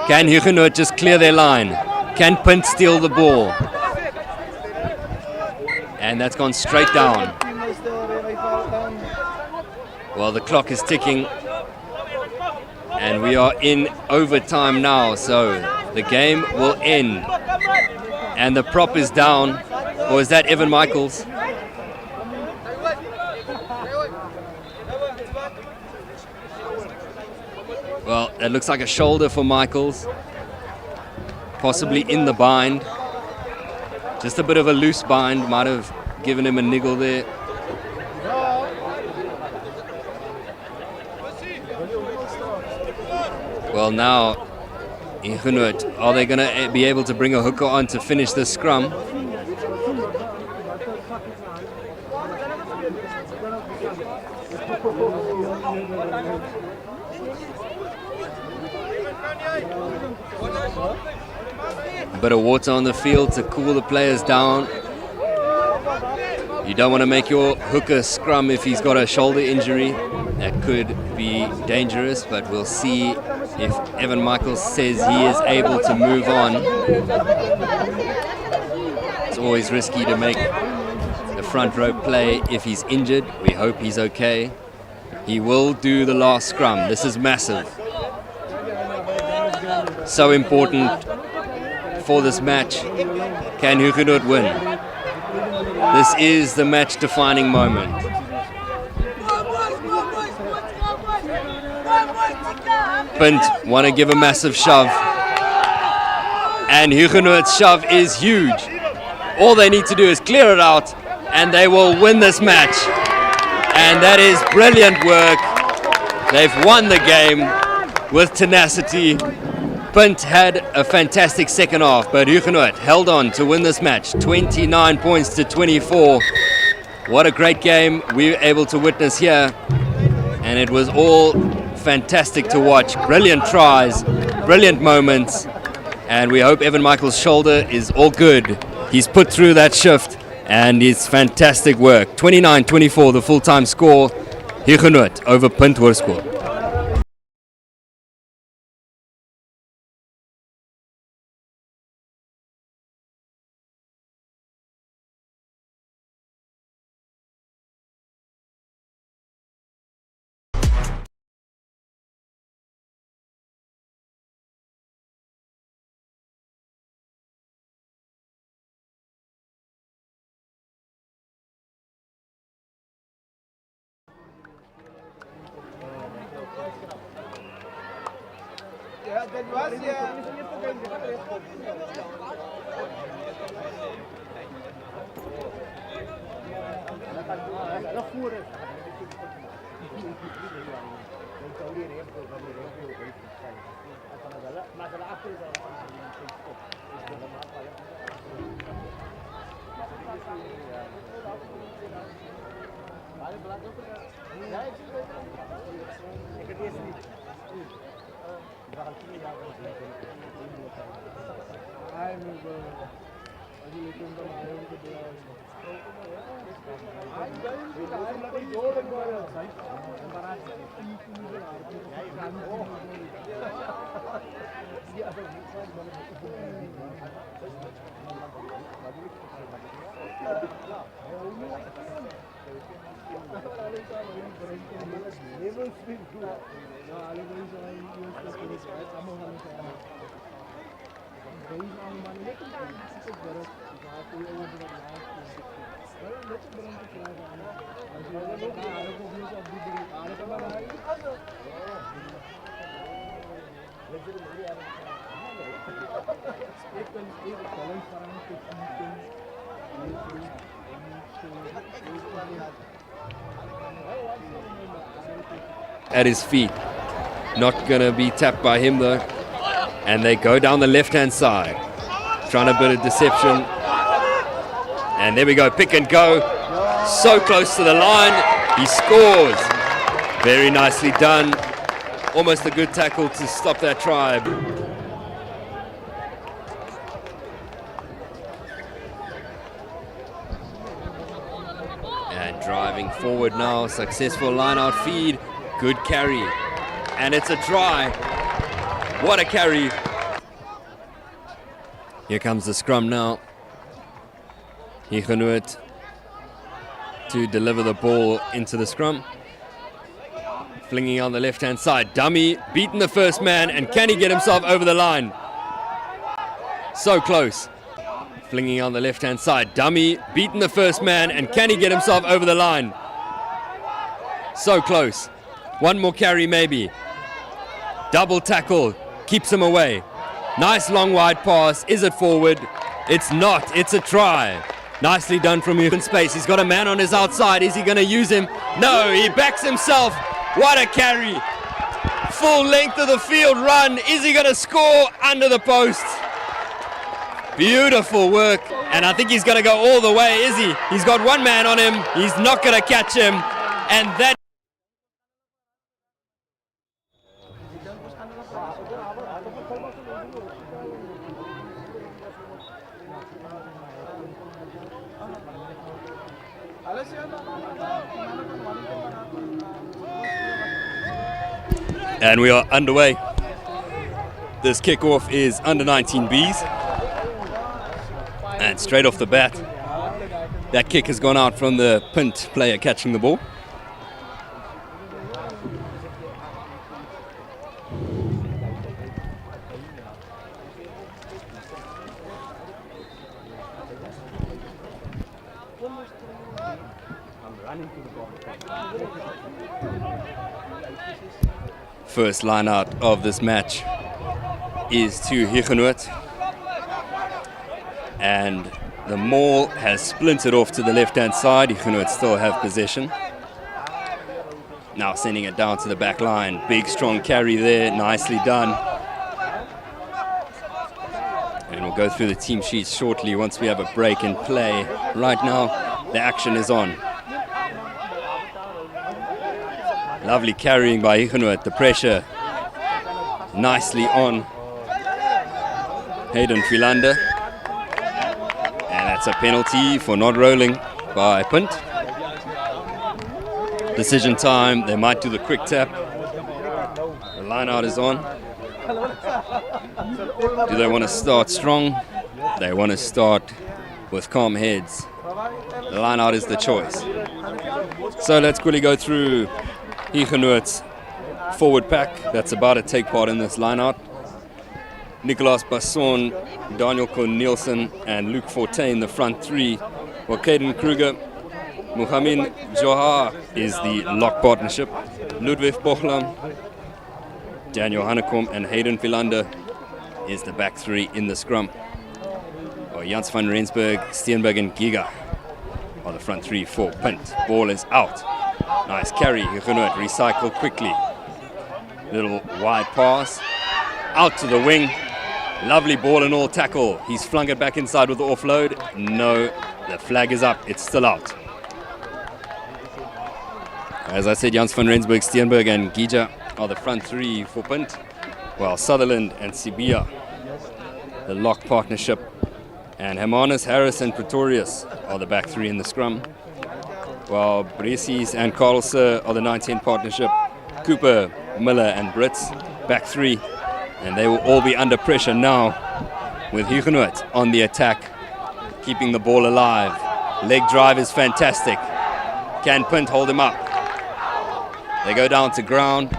Can Hugenote just clear their line? Can Punt steal the ball? And that's gone straight down. Well, the clock is ticking. And we are in overtime now, so the game will end. And the prop is down. Or is that Evan Michaels? Well, that looks like a shoulder for Michaels. Possibly in the bind. Just a bit of a loose bind. Might have given him a niggle there. Well, now, Hugenote, are they going to be able to bring a hooker on to finish this scrum? A bit of water on the field to cool the players down. You don't want to make your hooker scrum if he's got a shoulder injury. That could be dangerous, but we'll see if Evan Michaels says he is able to move on. It's always risky to make the front row play if he's injured. We hope he's okay. He will do the last scrum. This is massive. So important for this match. Can Hugenote win? This is the match-defining moment. Punt want to give a massive shove. And Hugenote's shove is huge. All they need to do is clear it out, and they will win this match. And that is brilliant work. They've won the game with tenacity. Punt had a fantastic second half, but Hugenote held on to win this match, 29 points to 24. What a great game we were able to witness here, and it was all fantastic to watch. Brilliant tries, brilliant moments, and we hope Evan Michaels' shoulder is all good. He's put through that shift, and it's fantastic work. 29-24, the full-time score. Hugenote over Punt Hoërskool. At his feet. Not gonna be tapped by him though. And they go down the left-hand side. Trying a bit of deception. And there we go, pick and go. So close to the line. He scores. Very nicely done. Almost a good tackle to stop that try. And driving forward now. Successful line-out feed. Good carry. And it's a try. What a carry. Here comes the scrum now. Hugenote to deliver the ball into the scrum. Flinging on the left-hand side. Dummy, beaten the first man, and can he get himself over the line? So close. Flinging on the left-hand side. Dummy, beaten the first man, and can he get himself over the line? So close. One more carry maybe. Double tackle, keeps him away. Nice long wide pass. Is it forward? It's not. It's a try. Nicely done from open space. He's got a man on his outside. Is he going to use him? No, he backs himself. What a carry. Full length of the field run. Is he going to score under the post? Beautiful work. And I think he's going to go all the way, is he? He's got one man on him. He's not going to catch him. And that and we are underway. This kickoff is under 19Bs. And straight off the bat, that kick has gone out from the Punt player catching the ball. First line out of this match is to Hugenote. And the maul has splintered off to the left-hand side. Hugenote still have possession. Now sending it down to the back line. Big, strong carry there. Nicely done. And we'll go through the team sheets shortly once we have a break in play. Right now, the action is on. Lovely carrying by Hugenote. The pressure nicely on Hayden Philander. And that's a penalty for not rolling by Punt. Decision time. They might do the quick tap. The line out is on. Do they want to start strong? They want to start with calm heads. The line out is the choice. So let's quickly go through Hugenote's forward pack that's about to take part in this line-out. Nicolas Basson, Daniel Cornelsen, and Luke Forte in the front three. Well, Caden Kruger, Mohamed Johar is the lock partnership. Ludwig Bochlam, Daniel Hannekom and Hayden Philander is the back three in the scrum. Or Jans van Rensburg, Steenberg and Giga are the front three for Punt. Ball is out. Nice carry, Hugenote recycle quickly. Little wide pass, out to the wing. Lovely ball and all tackle. He's flung it back inside with the offload. No, the flag is up, it's still out. As I said, Jans van Rensburg, Steenberg and Gija are the front three for Punt, while Sutherland and Sibia, the lock partnership, and Hermanus, Harris and Pretorius are the back three in the scrum, while Bresis and Carlse are the 19 partnership, Cooper, Miller and Brits back three, and they will all be under pressure now with Hugenote on the attack, keeping the ball alive. Leg drive is fantastic. Can Punt hold him up? They go down to ground.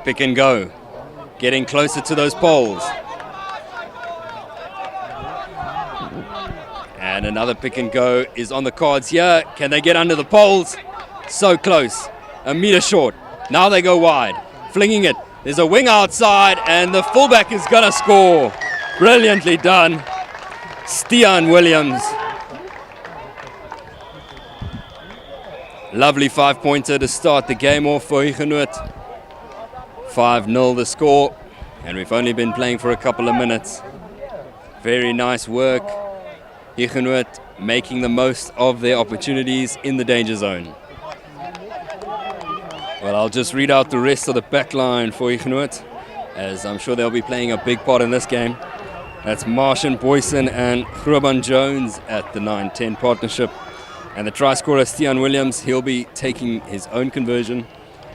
Pick and go. Getting closer to those poles. And another pick and go is on the cards here. Can they get under the poles? So close. A meter short. Now they go wide. Flinging it. There's a wing outside and the fullback is going to score. Brilliantly done. Stian Williams. Lovely 5-pointer to start the game off for Hugenote. 5-0 the score, and we've only been playing for a couple of minutes. Very nice work. Hugenote making the most of their opportunities in the danger zone. Well, I'll just read out the rest of the back line for Hugenote, as I'm sure they'll be playing a big part in this game. That's Martian Boyson and Groban Jones at the 9-10 partnership. And the try scorer, Stian Williams, he'll be taking his own conversion,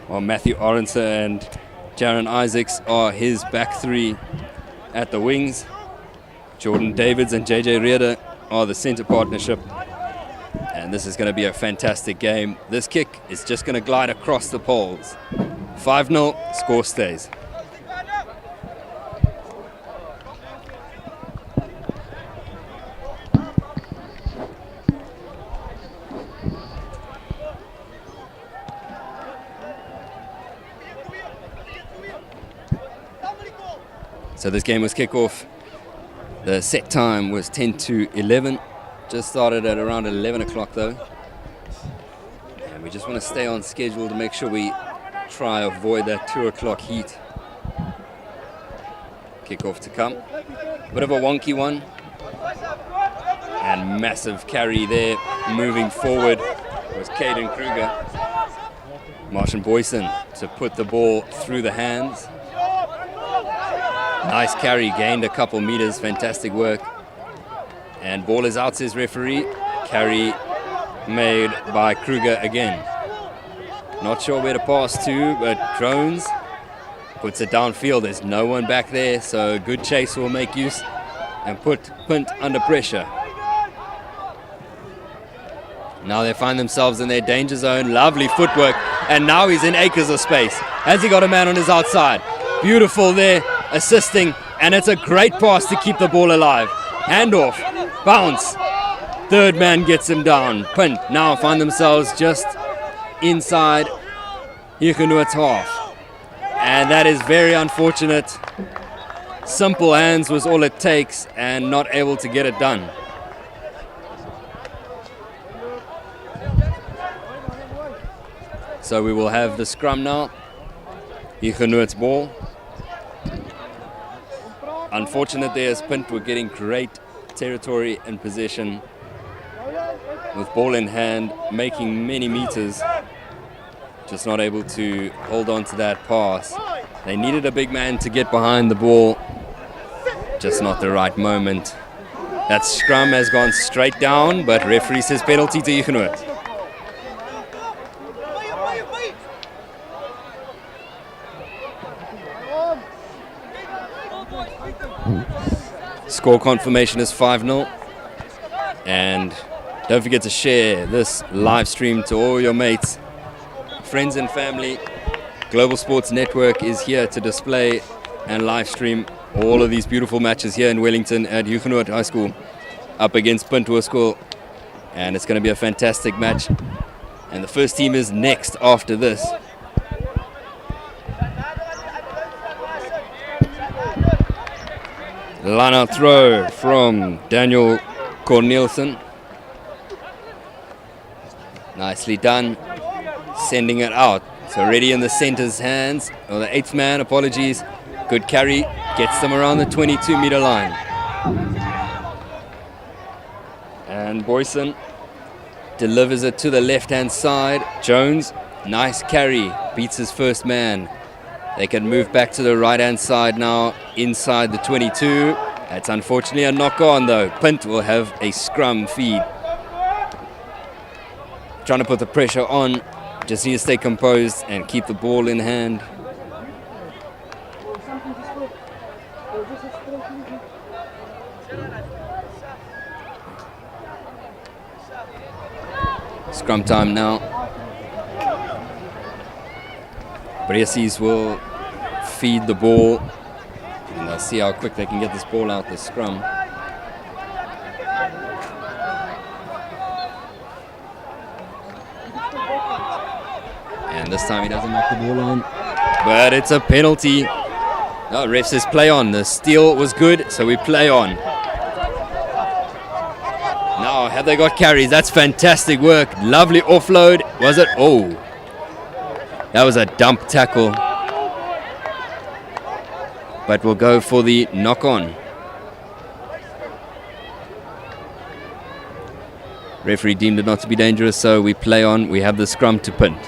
while Matthew Aronson and Jaron Isaacs are his back three at the wings. Jordan Davids and JJ Reeder are the center partnership. And this is going to be a fantastic game. This kick is just going to glide across the poles. 5-0, score stays. So this game was kick-off. The set time was 10 to 11. Just started at around 11 o'clock though. And we just want to stay on schedule to make sure we try avoid that 2 o'clock heat. Kick-off to come. Bit of a wonky one. And massive carry there. Moving forward was Caden Kruger. Martian Boyson to put the ball through the hands. Nice carry, gained a couple meters, fantastic work. And ball is out, says referee. Carry made by Kruger again. Not sure where to pass to, but Drones puts it downfield. There's no one back there, so good chase will make use and put Punt under pressure. Now they find themselves in their danger zone. Lovely footwork, and now he's in acres of space. Has he got a man on his outside? Beautiful there. Assisting, and it's a great pass to keep the ball alive. Handoff, bounce, third man gets him down. Punt now find themselves just inside Hugenote's half, and that is very unfortunate. Simple hands was all it takes, and not able to get it done. So we will have the scrum now. Hugenote's ball. Unfortunate there as Punt were getting great territory and possession with ball in hand, making many meters, just not able to hold on to that pass. They needed a big man to get behind the ball, just not the right moment. That scrum has gone straight down, but referee says penalty to Hugenote. Score confirmation is 5-0. And don't forget to share this live stream to all your mates, friends and family. Global Sports Network is here to display and live stream all of these beautiful matches here in Wellington at Hugenote High School up against Punt School. And it's going to be a fantastic match. And the first team is next after this. Line out throw from Daniel Cornelissen. Nicely done. Sending it out. It's already in the center's hands. Or the 8th man, apologies. Good carry. Gets them around the 22-meter line. And Boyson delivers it to the left-hand side. Jones, nice carry. Beats his first man. They can move back to the right-hand side now, inside the 22. That's unfortunately a knock-on, though. Punt will have a scrum feed. Trying to put the pressure on. Just need to stay composed and keep the ball in hand. Scrum time now. Brecies will feed the ball. And they'll see how quick they can get this ball out the scrum. And this time he doesn't knock the ball on. But it's a penalty. No, ref says play on. The steal was good, so we play on. Now, have they got carries? That's fantastic work. Lovely offload. Was it? Oh. That was a dump tackle. But we'll go for the knock-on. Referee deemed it not to be dangerous, so we play on. We have the scrum to punt.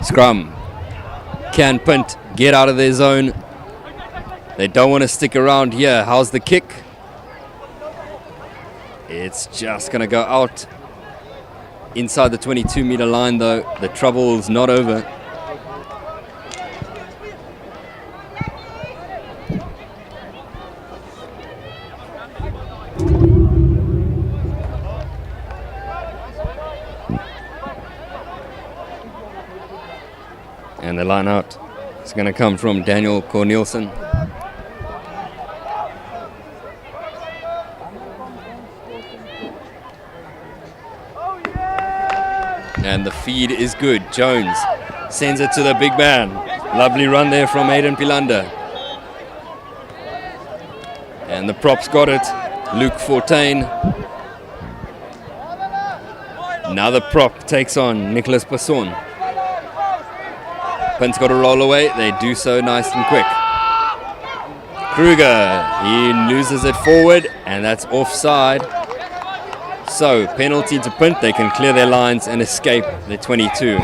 Scrum. Can Punt get out of their zone? They don't want to stick around here. How's the kick? It's just going to go out. Inside the 22-meter line, though. The trouble's not over. And the line out is going to come from Daniel Cornelissen. And the feed is good. Jones sends it to the big man. Lovely run there from Aiden Pilanda. And the props got it. Luke Fortain. Now the prop takes on Nicholas Passon. Punt's got to roll away. They do so nice and quick. Kruger, he loses it forward, and that's offside. So, penalty to Punt. They can clear their lines and escape the 22.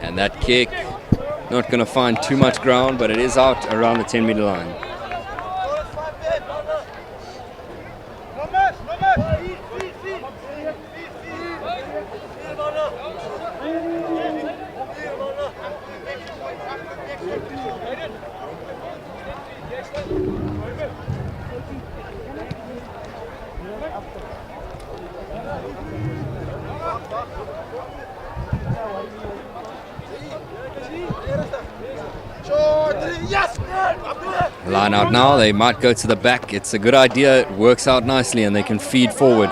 And that kick, not going to find too much ground, but it is out around the 10-meter line. Line out now, they might go to the back. It's a good idea, it works out nicely and they can feed forward.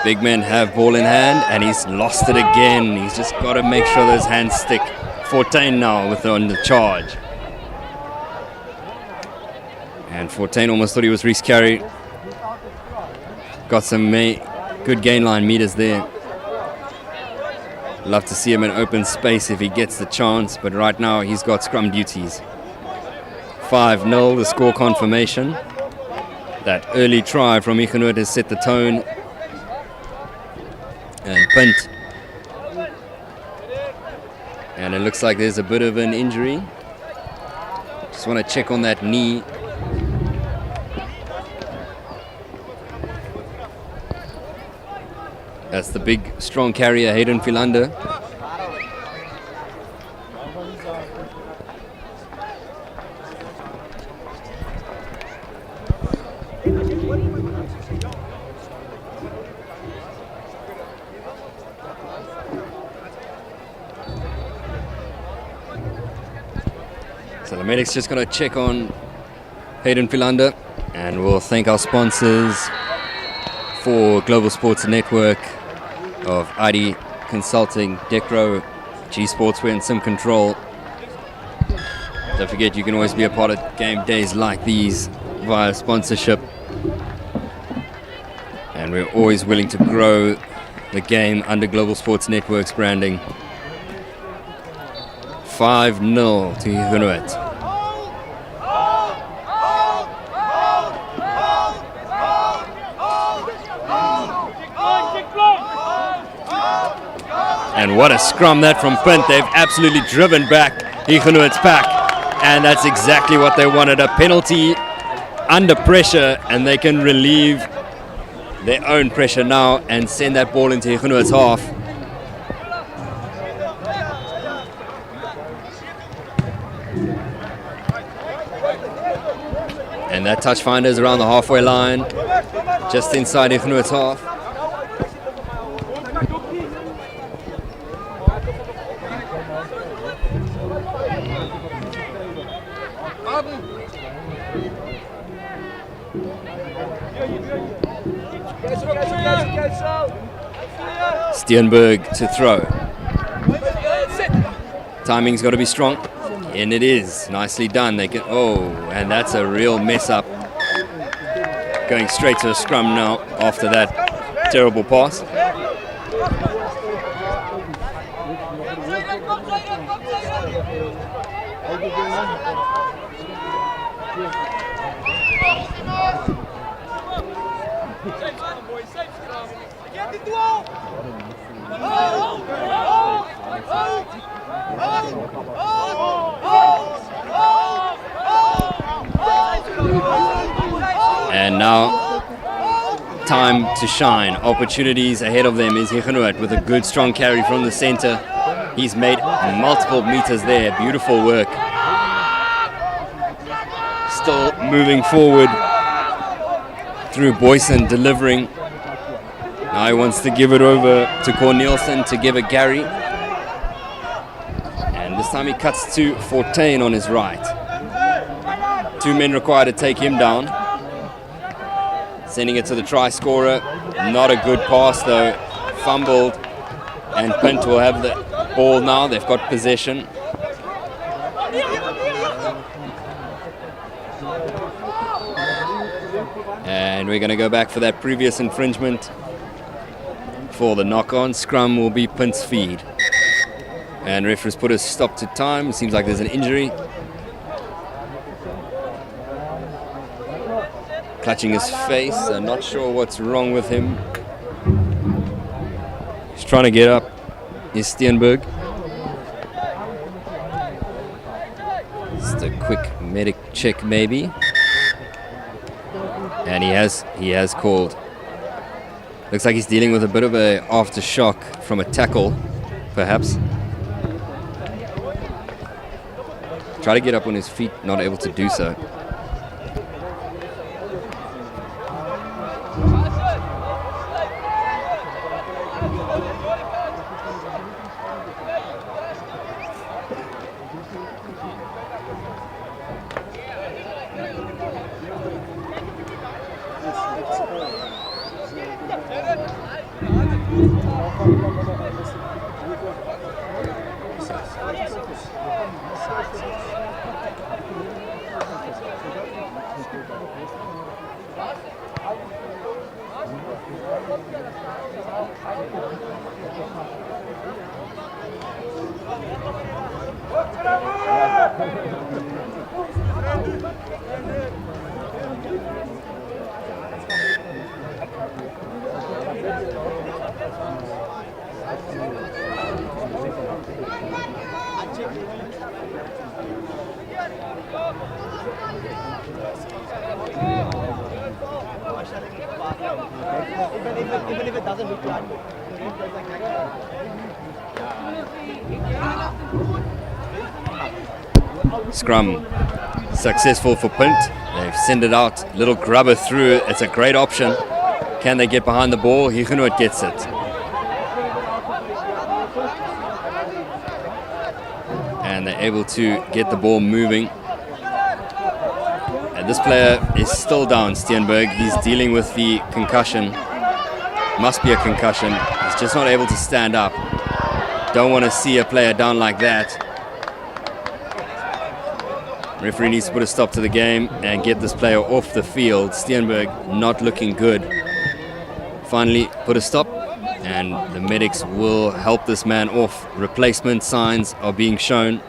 Big men have ball in hand and he's lost it again. He's just got to make sure those hands stick. Fortain now on the charge. And Fortain almost thought he was Reese Carey. Got some good gain line meters there. Love to see him in open space if he gets the chance, but right now he's got scrum duties. 5-0, the score confirmation. That early try from Hugenote has set the tone. And Punt. And it looks like there's a bit of an injury. Just want to check on that knee. That's the big, strong carrier, Hayden Philander. So the medic's just going to check on Hayden Philander, and we'll thank our sponsors for Global Sports Network of ID Consulting, Decro, G Sportswear and Sim Control. Don't forget, you can always be a part of game days like these via sponsorship. And we're always willing to grow the game under Global Sports Network's branding. 5-0 to Hugenote. And what a scrum that from Punt. They've absolutely driven back Hugenote's pack. And that's exactly what they wanted. A penalty under pressure, and they can relieve their own pressure now and send that ball into Hugenote's half. And that touch finder is around the halfway line, just inside Hugenote's half. Steenberg to throw. Timing's got to be strong, and it is nicely done. They can, and that's a real mess up. Going straight to a scrum now after that terrible pass. And now, time to shine. Opportunities ahead of them is Hugenote with a good strong carry from the center. He's made multiple meters there. Beautiful work. Still moving forward through Boyson, delivering. Now he wants to give it over to Cornelison to give it Gary. And this time he cuts to Fortain on his right. 2 men required to take him down. Sending it to the try scorer. Not a good pass though. Fumbled. And Punt will have the ball now. They've got possession. And we're going to go back for that previous infringement. For the knock-on, scrum will be Punt's feed. And referee's put a stop to time. Seems like there's an injury. Clutching his face. I'm not sure what's wrong with him. He's trying to get up. Is Steenberg. Just a quick medic check maybe. And he has called. Looks like he's dealing with a bit of a aftershock from a tackle, perhaps. Try to get up on his feet, not able to do so. Even if it doesn't look like Scrum successful for Punt. They've sent it out. Little grubber through. It's a great option. Can they get behind the ball? Hugenote gets it. And they're able to get the ball moving. This player is still down, Steenberg. He's dealing with the concussion. Must be a concussion. He's just not able to stand up. Don't want to see a player down like that. Referee needs to put a stop to the game and get this player off the field. Steenberg not looking good. Finally put a stop, and the medics will help this man off. Replacement signs are being shown.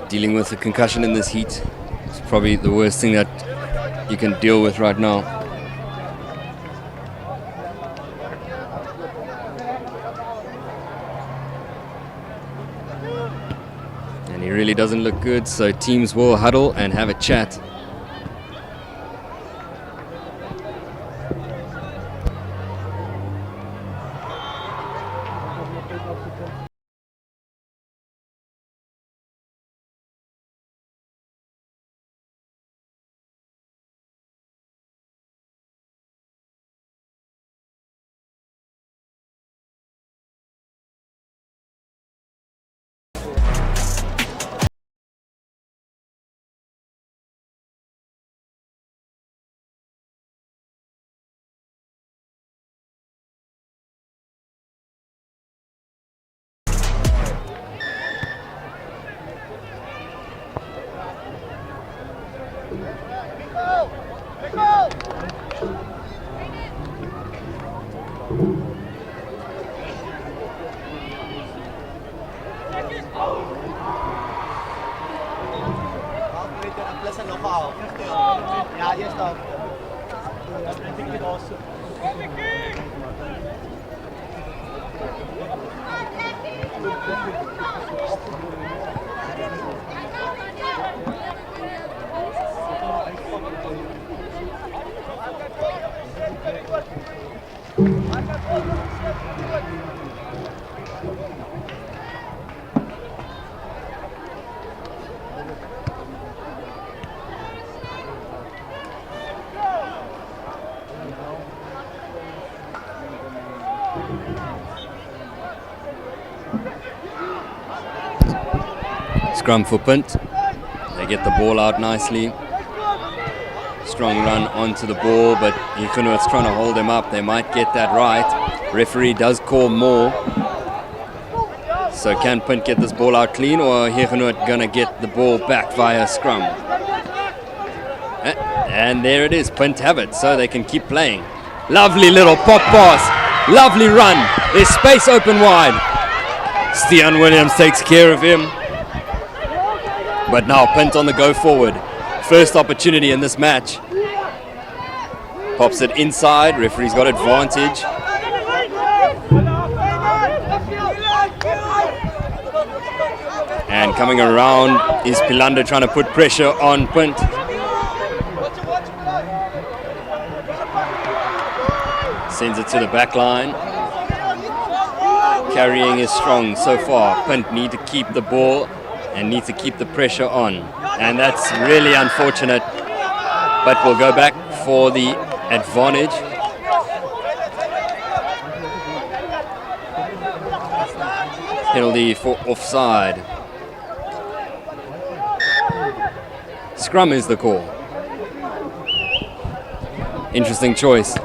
Dealing with a concussion in this heat is probably the worst thing that you can deal with right now. And he really doesn't look good, so teams will huddle and have a chat. Scrum for Punt. They get the ball out nicely. Strong run onto the ball, but Hugenote's trying to hold him up. They might get that right. Referee does call more. So can Punt get this ball out clean, or Hugenote gonna get the ball back via scrum? And there it is, Punt have it, so they can keep playing. Lovely little pop pass, lovely run. There's space open wide. Stian Williams takes care of him. But now Punt on the go forward. First opportunity in this match. Pops it inside, referee's got advantage. And coming around is Pilanda trying to put pressure on Punt. Sends it to the back line. Carrying is strong so far. Punt need to keep the ball and need to keep the pressure on. And that's really unfortunate. But we'll go back for the advantage. Penalty for offside. Scrum is the call. Interesting choice.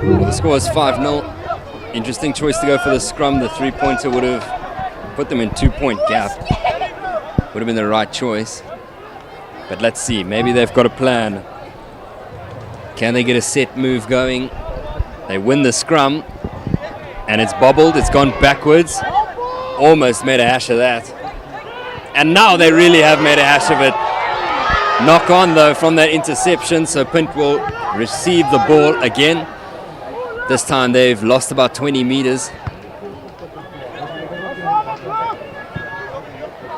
Well, the score is 5-0. Interesting choice to go for the scrum. The three-pointer would have put them in 2-point gap. Would have been the right choice. But let's see. Maybe they've got a plan. Can they get a set move going? They win the scrum. And it's bobbled. It's gone backwards. Almost made a hash of that. And now they really have made a hash of it. Knock on, though, from that interception. So Punt will receive the ball again. This time they've lost about 20 meters.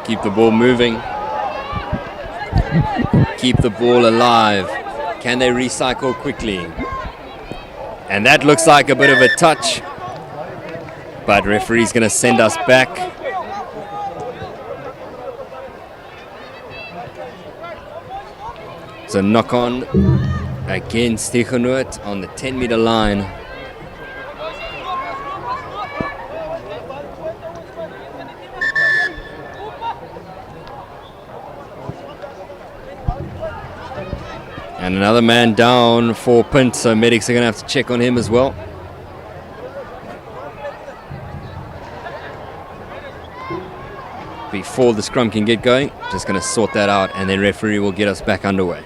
Keep the ball moving. Keep the ball alive. Can they recycle quickly? And that looks like a bit of a touch. But referee's going to send us back. So knock on against Hugenote on the 10-meter line. And another man down for Punt, so medics are going to have to check on him as well. Before the scrum can get going, just going to sort that out, and then referee will get us back underway.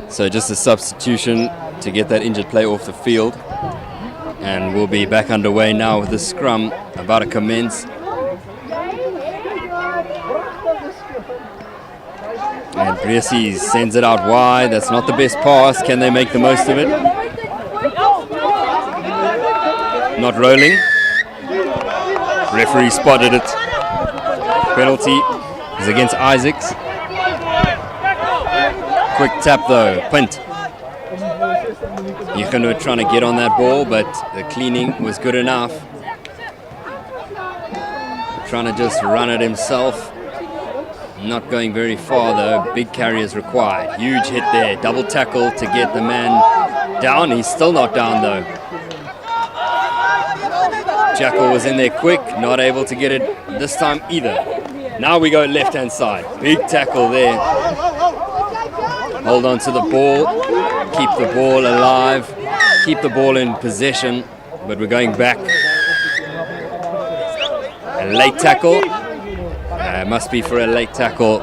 So just a substitution to get that injured player off the field. And we'll be back underway now with the scrum about to commence. And Briesi sends it out wide. That's not the best pass. Can they make the most of it? Not rolling. Referee spotted it. Penalty is against Isaacs. Quick tap though, Punt. Hugenote trying to get on that ball, but the cleaning was good enough. Trying to just run it himself. Not going very far though, big carry is required. Huge hit there, double tackle to get the man down. He's still not down though. Jackal was in there quick, not able to get it this time either. Now we go left hand side, big tackle there. Hold on to the ball, keep the ball alive, keep the ball in possession, but we're going back. A late tackle, must be for a late tackle.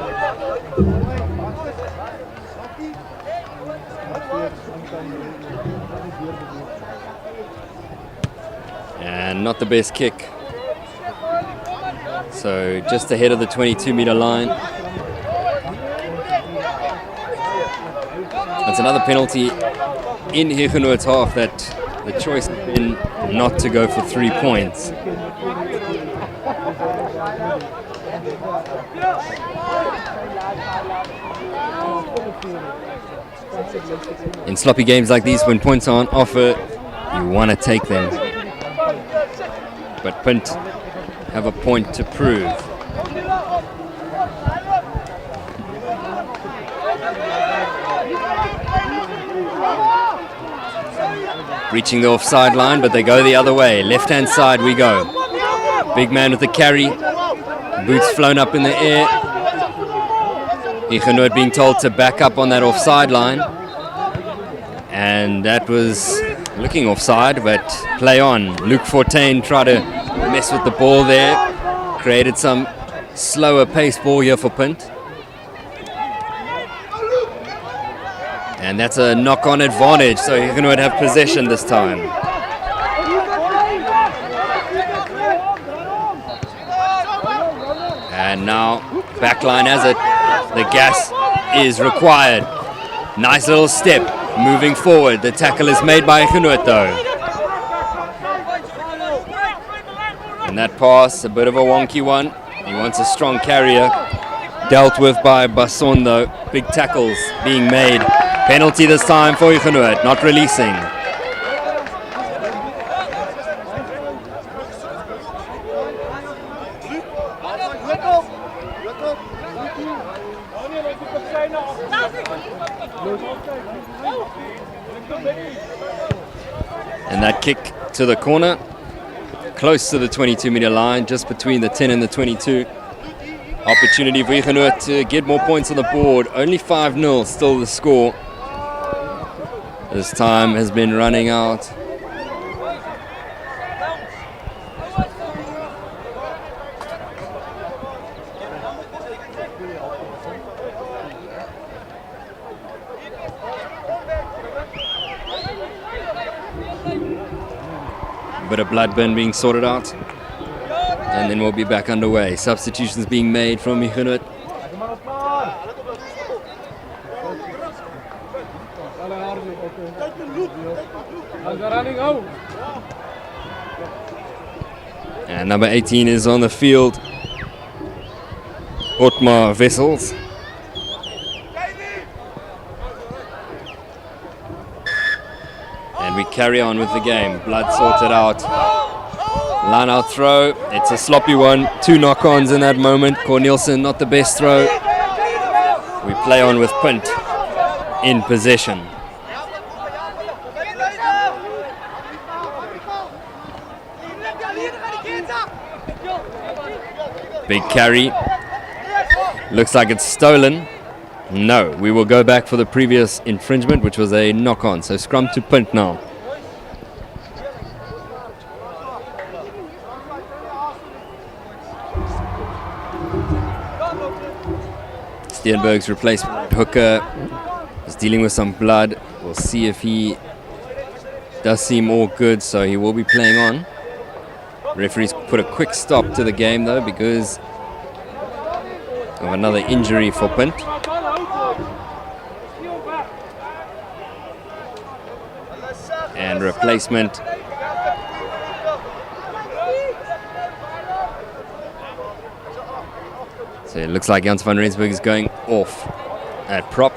And not the best kick. So just ahead of the 22-meter line. It's another penalty in Hugenote's half that the choice has been not to go for 3 points. In sloppy games like these, when points are on offer, you want to take them. But Punt have a point to prove. Reaching the offside line, but they go the other way. Left-hand side we go. Big man with the carry. Boots flown up in the air. Hugenote being told to back up on that offside line. And that was looking offside, but play on. Luke Fortain tried to mess with the ball there. Created some slower pace ball here for Punt. And that's a knock-on advantage, so Hugenote have possession this time. And now, backline has it. The gas is required. Nice little step, moving forward. The tackle is made by Hugenote though. And that pass, a bit of a wonky one. He wants a strong carrier. Dealt with by Basson though. Big tackles being made. Penalty this time for Hugenote, not releasing. And that kick to the corner, close to the 22-meter line, just between the 10 and the 22. Opportunity for Hugenote to get more points on the board. Only 5-0, still the score. This time has been running out. Bit of blood burn being sorted out, and then we'll be back underway. Substitutions being made from Hugenote. And number 18 is on the field, Otmar Wessels. And we carry on with the game. Blood sorted out. Line out throw. It's a sloppy one. 2 knock-ons in that moment. Cornelsen, not the best throw. We play on with Punt in possession. Big carry. Looks like it's stolen. No, we will go back for the previous infringement, which was a knock-on. So scrum to Punt now. Steenberg's replacement hooker is dealing with some blood. We'll see if he does seem all good, so he will be playing on. Referees put a quick stop to the game though because of another injury for Punt. And replacement. So it looks like Jans van Rensburg is going off at prop.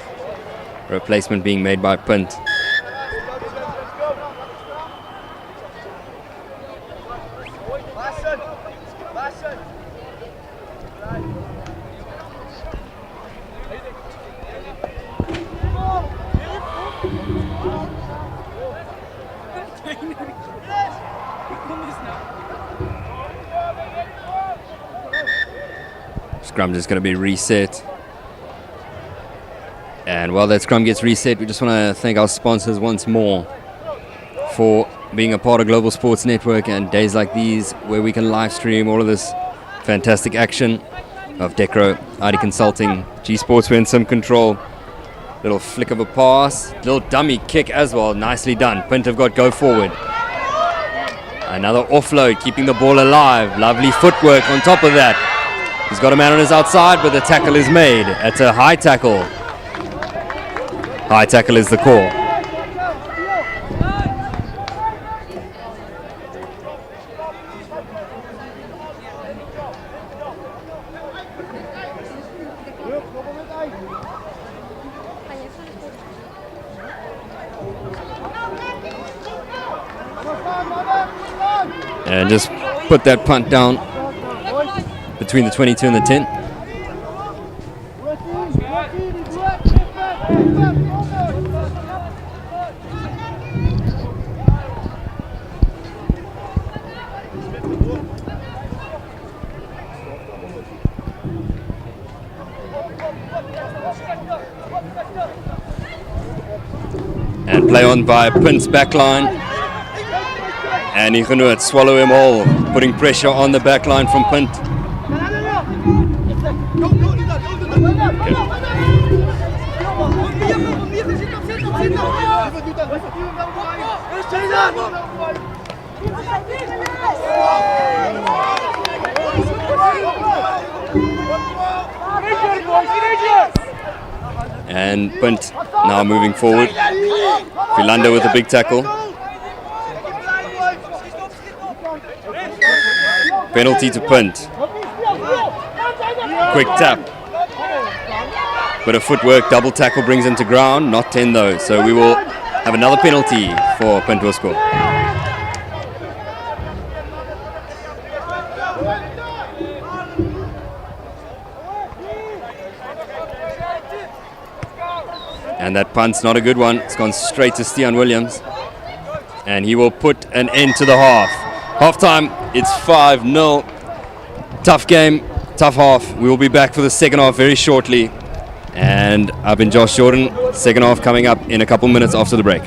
Replacement being made by Punt. Scrum just going to be reset. And while that scrum gets reset, we just want to thank our sponsors once more for being a part of Global Sports Network and days like these where we can live stream all of this fantastic action of Decro, ID Consulting, G Sportswear and Sim Control. Little flick of a pass, little dummy kick as well, nicely done. Punt have got go forward. Another offload, keeping the ball alive. Lovely footwork on top of that. He's got a man on his outside, but the tackle is made. It's a high tackle. High tackle is the call. And just put that punt down between the 22 and the 10. Play on by Punt's backline. And Hugenote swallow him all, putting pressure on the backline from Punt. And Punt now moving forward. Philander with a big tackle. Penalty to Punt. Quick tap. Bit of footwork, double tackle brings him to ground. Not 10 though, so we will have another penalty for Punt to score. And that punt's not a good one. It's gone straight to Stian Williams. And he will put an end to the half. Half-time, it's 5-0. Tough game, tough half. We will be back for the second half very shortly. And I've been Josh Jordan. Second half coming up in a couple minutes after the break.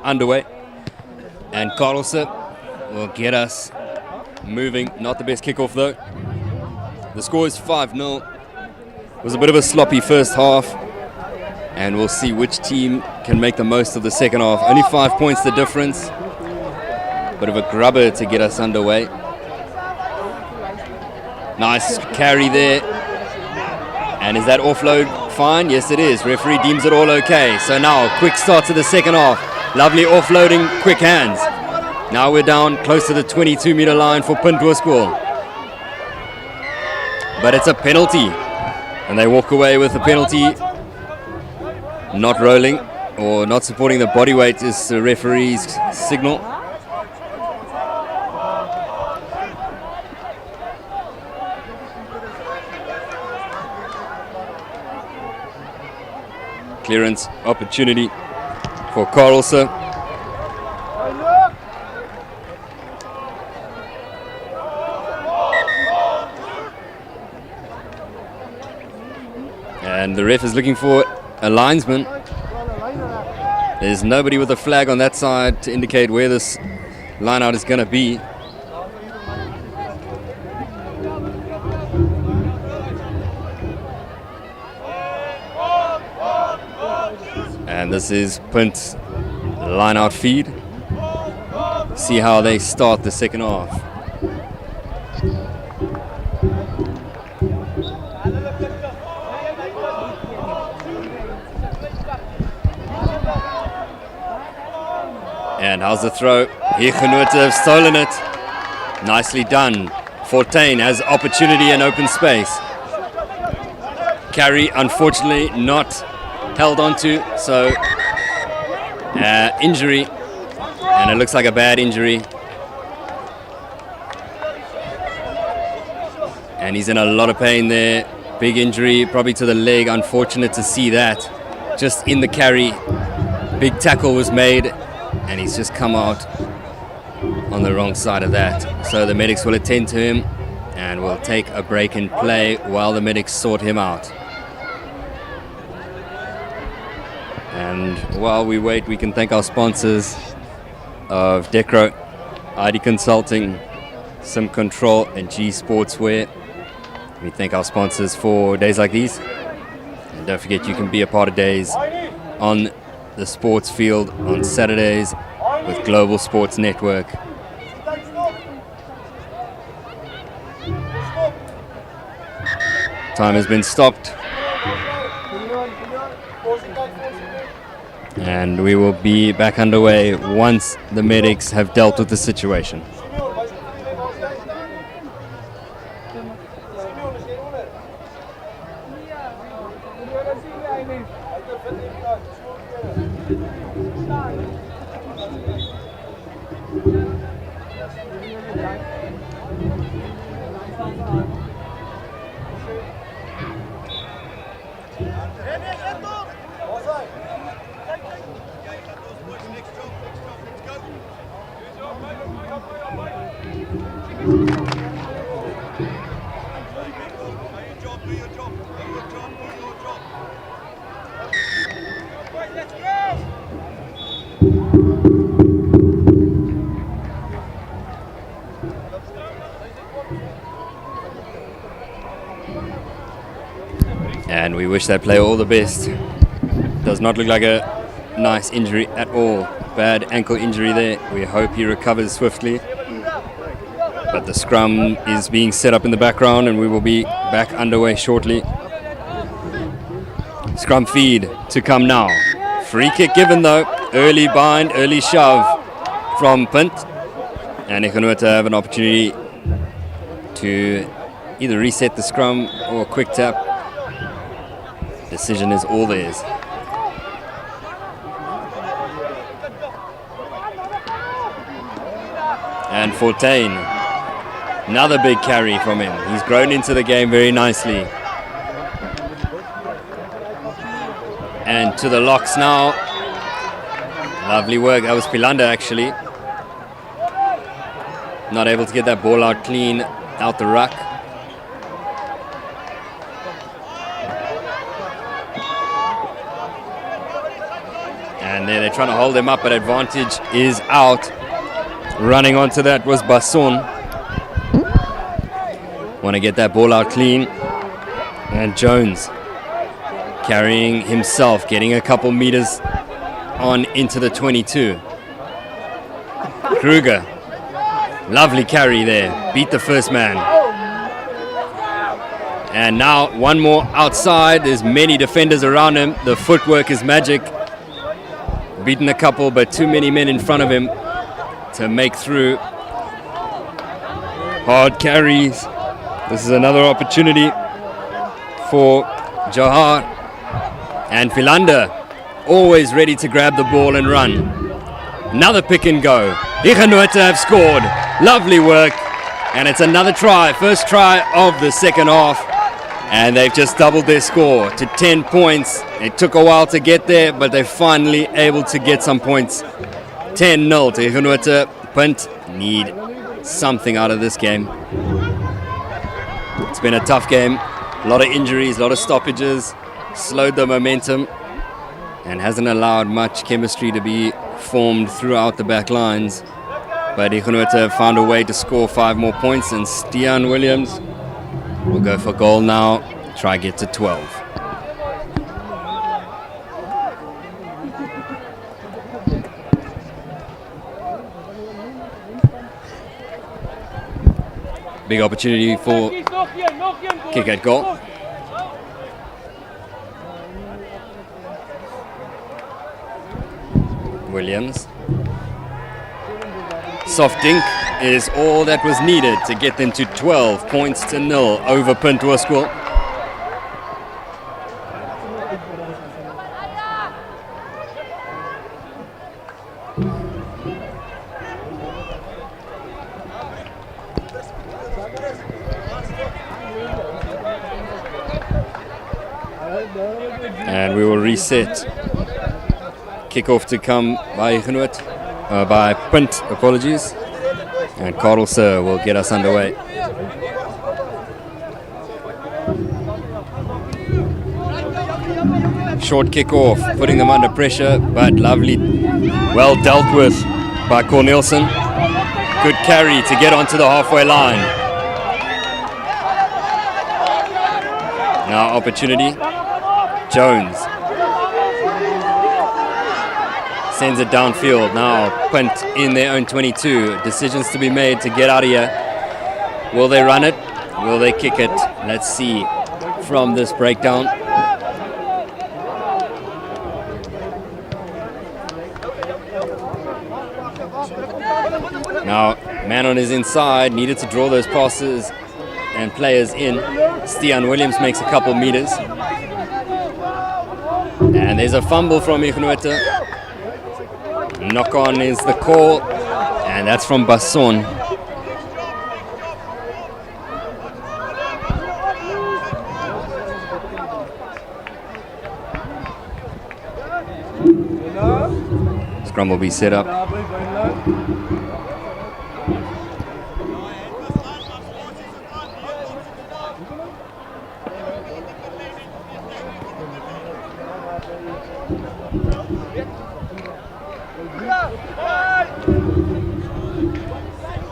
Underway, and Carlsen will get us moving. Not the best kickoff though. The score is 5-0. It was a bit of a sloppy first half, and we'll see which team can make the most of the second half. Only 5 points the difference. Bit of a grubber to get us underway. Nice carry there. And is that offload fine? Yes, it is. Referee deems it all okay. So now, quick start to the second half. Lovely offloading, quick hands. Now we're down close to the 22-meter line for Punt School. But it's a penalty. And they walk away with a penalty. Not rolling or not supporting the body weight is the referee's signal. Clearance opportunity for Carlsen. And the ref is looking for a linesman. There's nobody with a flag on that side to indicate where this line out is going to be. And this is Punt's line out feed. See how they start the second half. And how's the throw? Hugenote have stolen it. Nicely done. Fortain has opportunity and open space. Carry, unfortunately, not held onto, so injury, and it looks like a bad injury. And he's in a lot of pain there. Big injury, probably to the leg. Unfortunate to see that. Just in the carry, big tackle was made, and he's just come out on the wrong side of that. So the medics will attend to him, and we'll take a break in play while the medics sort him out. And while we wait, we can thank our sponsors of Decro, ID Consulting, Sim Control, and G Sportswear. We thank our sponsors for days like these. And don't forget, you can be a part of days on the sports field on Saturdays with Global Sports Network. Time has been stopped. And we will be back underway once the medics have dealt with the situation. wish that player all the best. Does not look like a nice injury at all. Bad ankle injury there. We hope he recovers swiftly. But the scrum is being set up in the background and we will be back underway shortly. Scrum feed to come now. Free kick given though. Early bind, early shove from Punt. And Hugenote have an opportunity to either reset the scrum or a quick tap. Decision is all theirs. And Fortain, another big carry from him. He's grown into the game very nicely. And to the locks now. Lovely work. That was Philander actually. Not able to get that ball out clean, out the ruck. And there they're trying to hold him up, but advantage is out. Running onto that was Basson. Want to get that ball out clean. And Jones carrying himself, getting a couple meters on into the 22. Kruger, lovely carry there, beat the first man. And now one more outside, there's many defenders around him, the footwork is magic. Beaten a couple, but too many men in front of him to make through. Hard carries. This is another opportunity for Johar. And Philander, always ready to grab the ball and run. Another pick and go. Hugenote have scored. Lovely work. And it's another try. First try of the second half. And they've just doubled their score to 10 points. It took a while to get there, but they're finally able to get some points. 10-0 to Hugenote. Punt need something out of this game. It's been a tough game. A lot of injuries, a lot of stoppages. Slowed the momentum and hasn't allowed much chemistry to be formed throughout the back lines. But Hugenote have found a way to score 5 more points, and Stian Williams will go for goal now, try get to 12. Big opportunity for kick at goal. Williams. Soft dink is all that was needed to get them to 12 points to 0 over Punt School. And we will reset. Kickoff to come by Hugenote, by Punt, apologies. And Carl Sir will get us underway. Short kick-off, putting them under pressure, but lovely, well dealt with by Cornelson. Good carry to get onto the halfway line. Now opportunity. Jones sends it downfield. Now Punt in their own 22. Decisions to be made to get out of here. Will they run it? Will they kick it? Let's see from this breakdown. Now man on his inside, needed to draw those passes and players in. Stian Williams makes a couple meters. And there's a fumble from Hugenote. Knock on is the call, and that's from Basson. Scrum will be set up.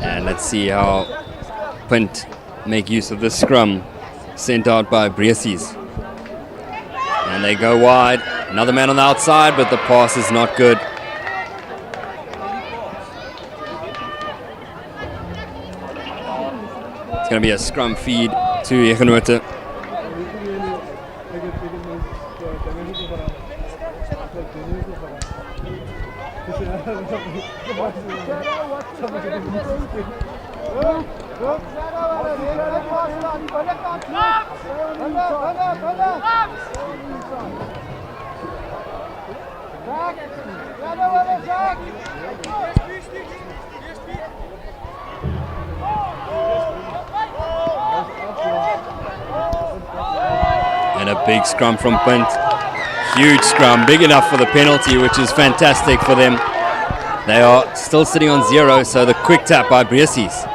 And let's see how Punt make use of the scrum sent out by Breeses. And they go wide. Another man on the outside, but the pass is not good. It's going to be a scrum feed to Hugenote. And a big scrum from Punt. Huge scrum, big enough for the penalty, which is fantastic for them. They are still sitting on 0, so the quick tap by Brieses.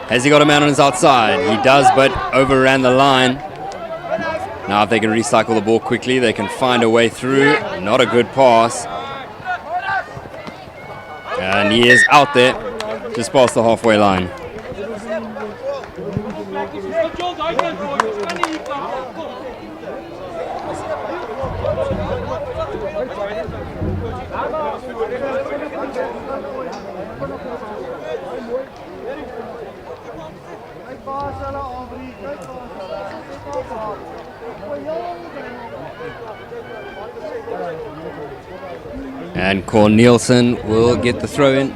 Has he got a man on his outside? He does, but overran the line. Now if they can recycle the ball quickly, they can find a way through. Not a good pass. And he is out there, just past the halfway line. And Cornelissen will get the throw in.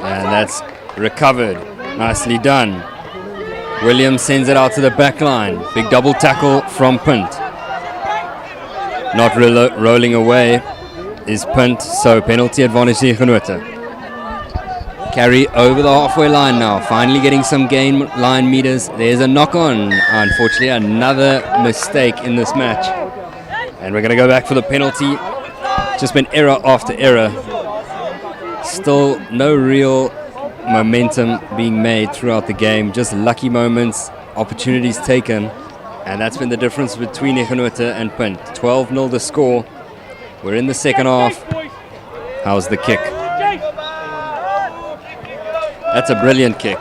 And that's recovered. Nicely done. Williams sends it out to the back line. Big double tackle from Punt. Not rolling away is Punt, so penalty advantage to Hugenote. Carry over the halfway line now, finally getting some gain line meters. There's a knock on, unfortunately, another mistake in this match. And we're going to go back for the penalty. Just been error after error. Still no real momentum being made throughout the game, just lucky moments, opportunities taken, and that's been the difference between Hugenote and Punt. 12-0 the score. We're in the second half. How's the kick? That's a brilliant kick.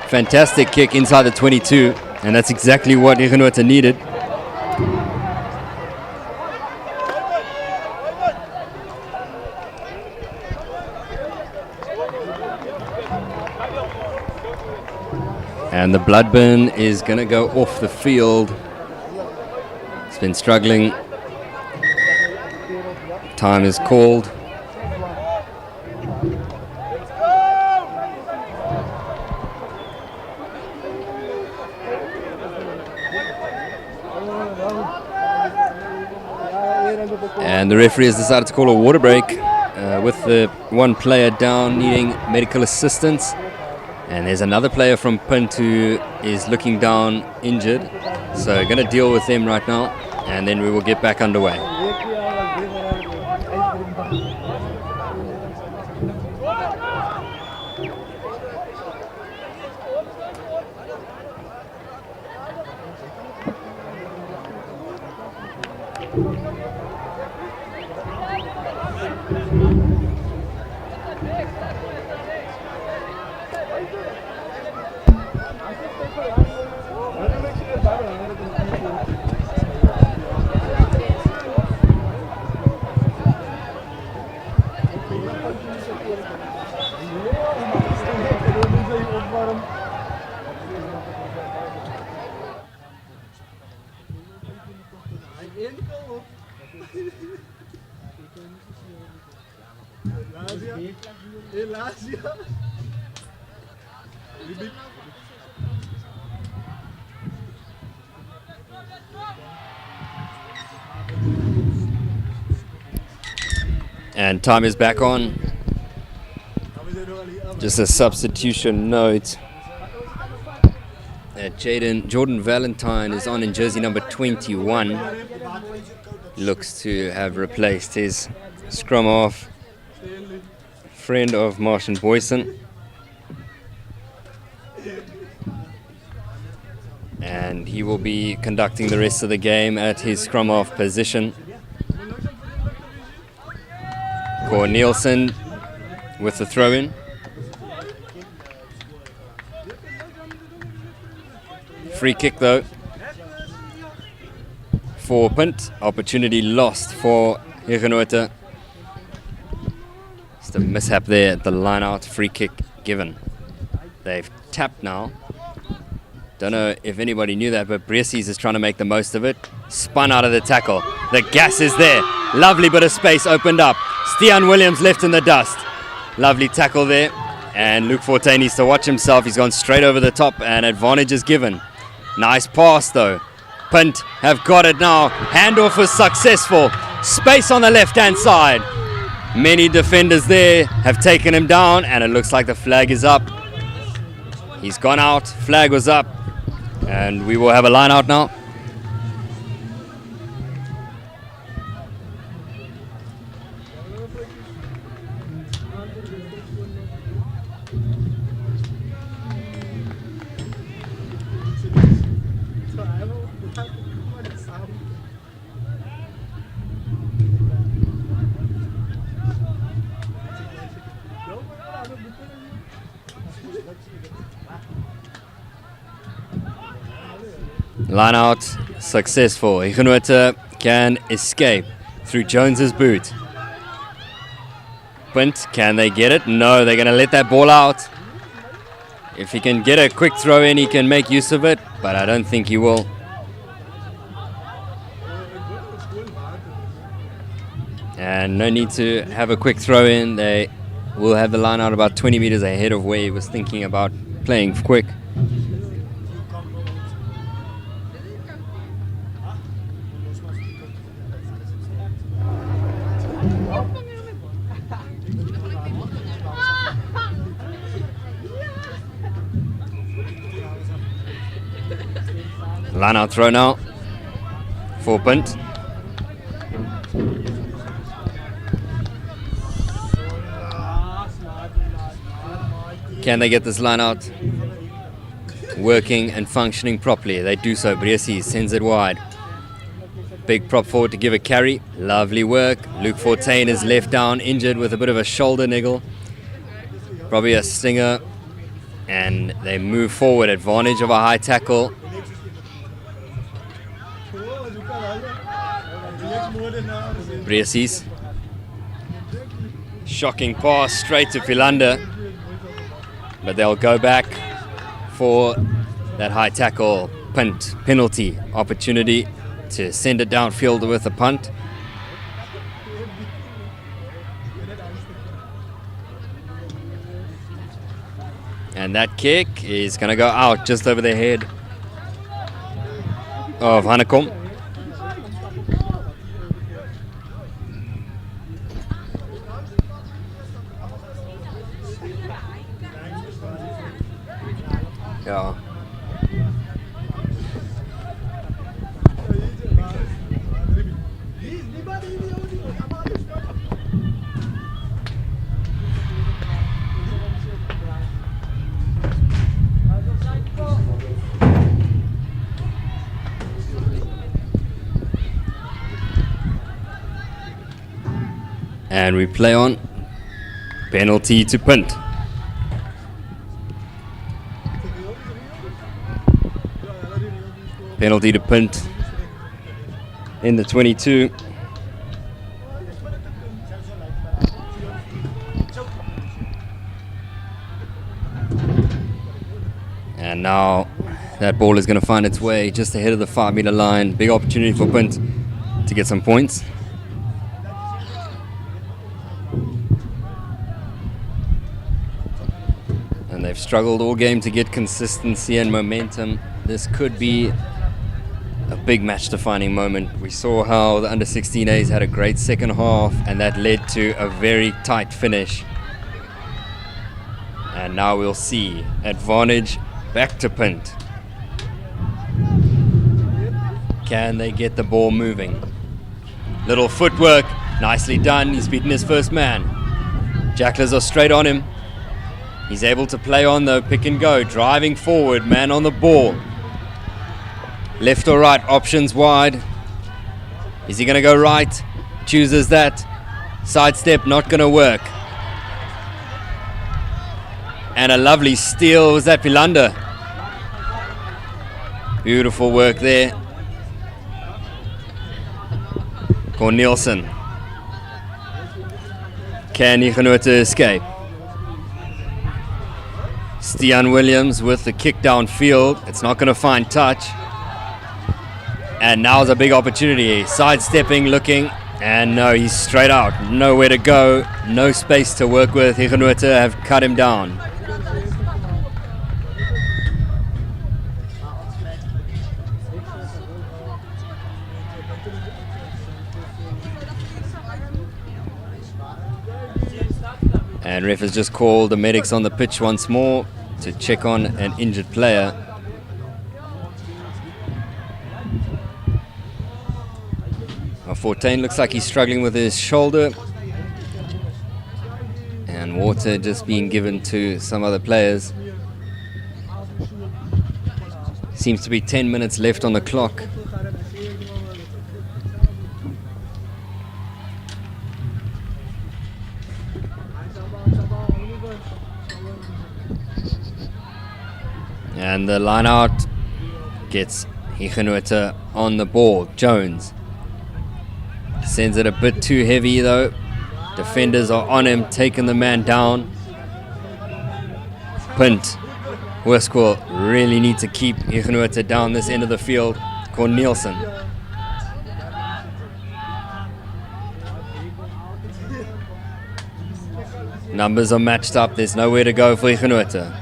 Fantastic kick inside the 22, and that's exactly what Hugenote needed. And the Bloodburn is going to go off the field. It's been struggling. Time is called. And the referee has decided to call a water break with the one player down needing medical assistance. And there's another player from Punt who is looking down injured. So going to deal with them right now, and then we will get back underway. And time is back on. Just a substitution note. Jordan Valentine is on in jersey number 21. Looks to have replaced his scrum half, friend of Martian Boyson. And he will be conducting the rest of the game at his scrum half position. Cornelissen with the throw-in. Free kick though for Punt. Opportunity lost for Hugenote. Just a mishap there at the line out. Free kick given. They've tapped now. Don't know if anybody knew that, but Breesies is trying to make the most of it. Spun out of the tackle. The gas is there. Lovely bit of space opened up. Stian Williams left in the dust. Lovely tackle there. And Luke Forte needs to watch himself. He's gone straight over the top and advantage is given. Nice pass though. Punt have got it now. Handoff was successful. Space on the left-hand side. Many defenders there have taken him down and it looks like the flag is up. He's gone out. Flag was up. And we will have a line out now. Line out successful. Hugenote can escape through Jones's boot. Punt, can they get it? No, they're going to let that ball out. If he can get a quick throw in, he can make use of it, but I don't think he will. And no need to have a quick throw in. They will have the line out about 20 meters ahead of where he was thinking about playing quick. Line out throw now for Punt. Can they get this line out working and functioning properly? They do so. Breesies sends it wide. Big prop forward to give a carry. Lovely work. Luke Fortain is left down, injured with a bit of a shoulder niggle. Probably a stinger. And they move forward. Advantage of a high tackle. Breesies. Shocking pass straight to Philander. But they'll go back for that high tackle punt penalty opportunity to send it downfield with a punt. And that kick is going to go out just over the head of Hanekom. Yeah. And we play on. Penalty to Punt. Penalty to Punt in the 22. And now that ball is going to find its way just ahead of the 5-meter line. Big opportunity for Punt to get some points. And they've struggled all game to get consistency and momentum. This could be a big match-defining moment. We saw how the under-16As had a great second half, and that led to a very tight finish. And now we'll see advantage back to Punt. Can they get the ball moving? Little footwork, nicely done. He's beaten his first man. Jacklers are straight on him. He's able to play on though, pick and go, driving forward, man on the ball. Left or right, options wide. Is he going to go right? Chooses that. Sidestep, not going to work. And a lovely steal. Was that Philander? Beautiful work there. Cornelsen. Can Hugenote escape? Stian Williams with the kick downfield. It's not going to find touch. And now's a big opportunity. Sidestepping, looking, and no, he's straight out. Nowhere to go, no space to work with. Hugenote have cut him down. And ref has just called the medics on the pitch once more to check on an injured player. Fortain looks like he's struggling with his shoulder. And water just being given to some other players. Seems to be 10 minutes left on the clock. And the line out gets Hugenote on the ball. Jones sends it a bit too heavy though. Defenders are on him, taking the man down. Punt. Westcourt really need to keep Hugenote down this end of the field. Cornelsen. Numbers are matched up. There's nowhere to go for Hugenote.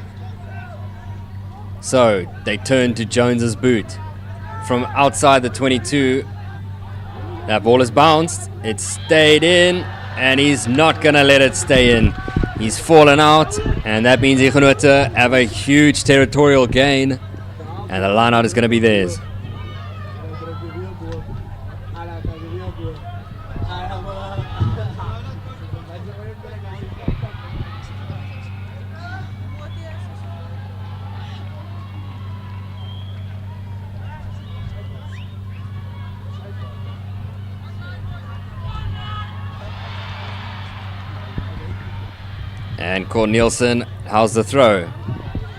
So they turn to Jones's boot from outside the 22. That ball is bounced. It stayed in, and he's not going to let it stay in. He's fallen out, and that means Hugenote have a huge territorial gain, and the line out is going to be theirs. And Cornelsen, how's the throw?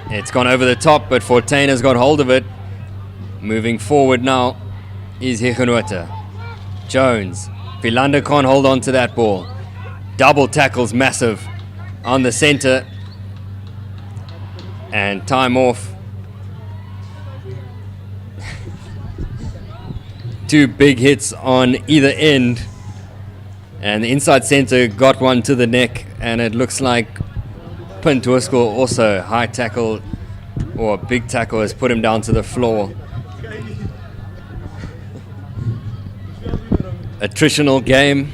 It's gone over the top, but Fortain has got hold of it. Moving forward now is Hugenote. Jones. Philander can't hold on to that ball. Double tackles massive on the center. And time off. Two big hits on either end. And the inside center got one to the neck, and it looks like Punt also high tackle or big tackle has put him down to the floor. Attritional game.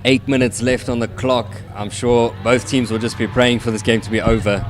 8 minutes left on the clock. I'm sure both teams will just be praying for this game to be over.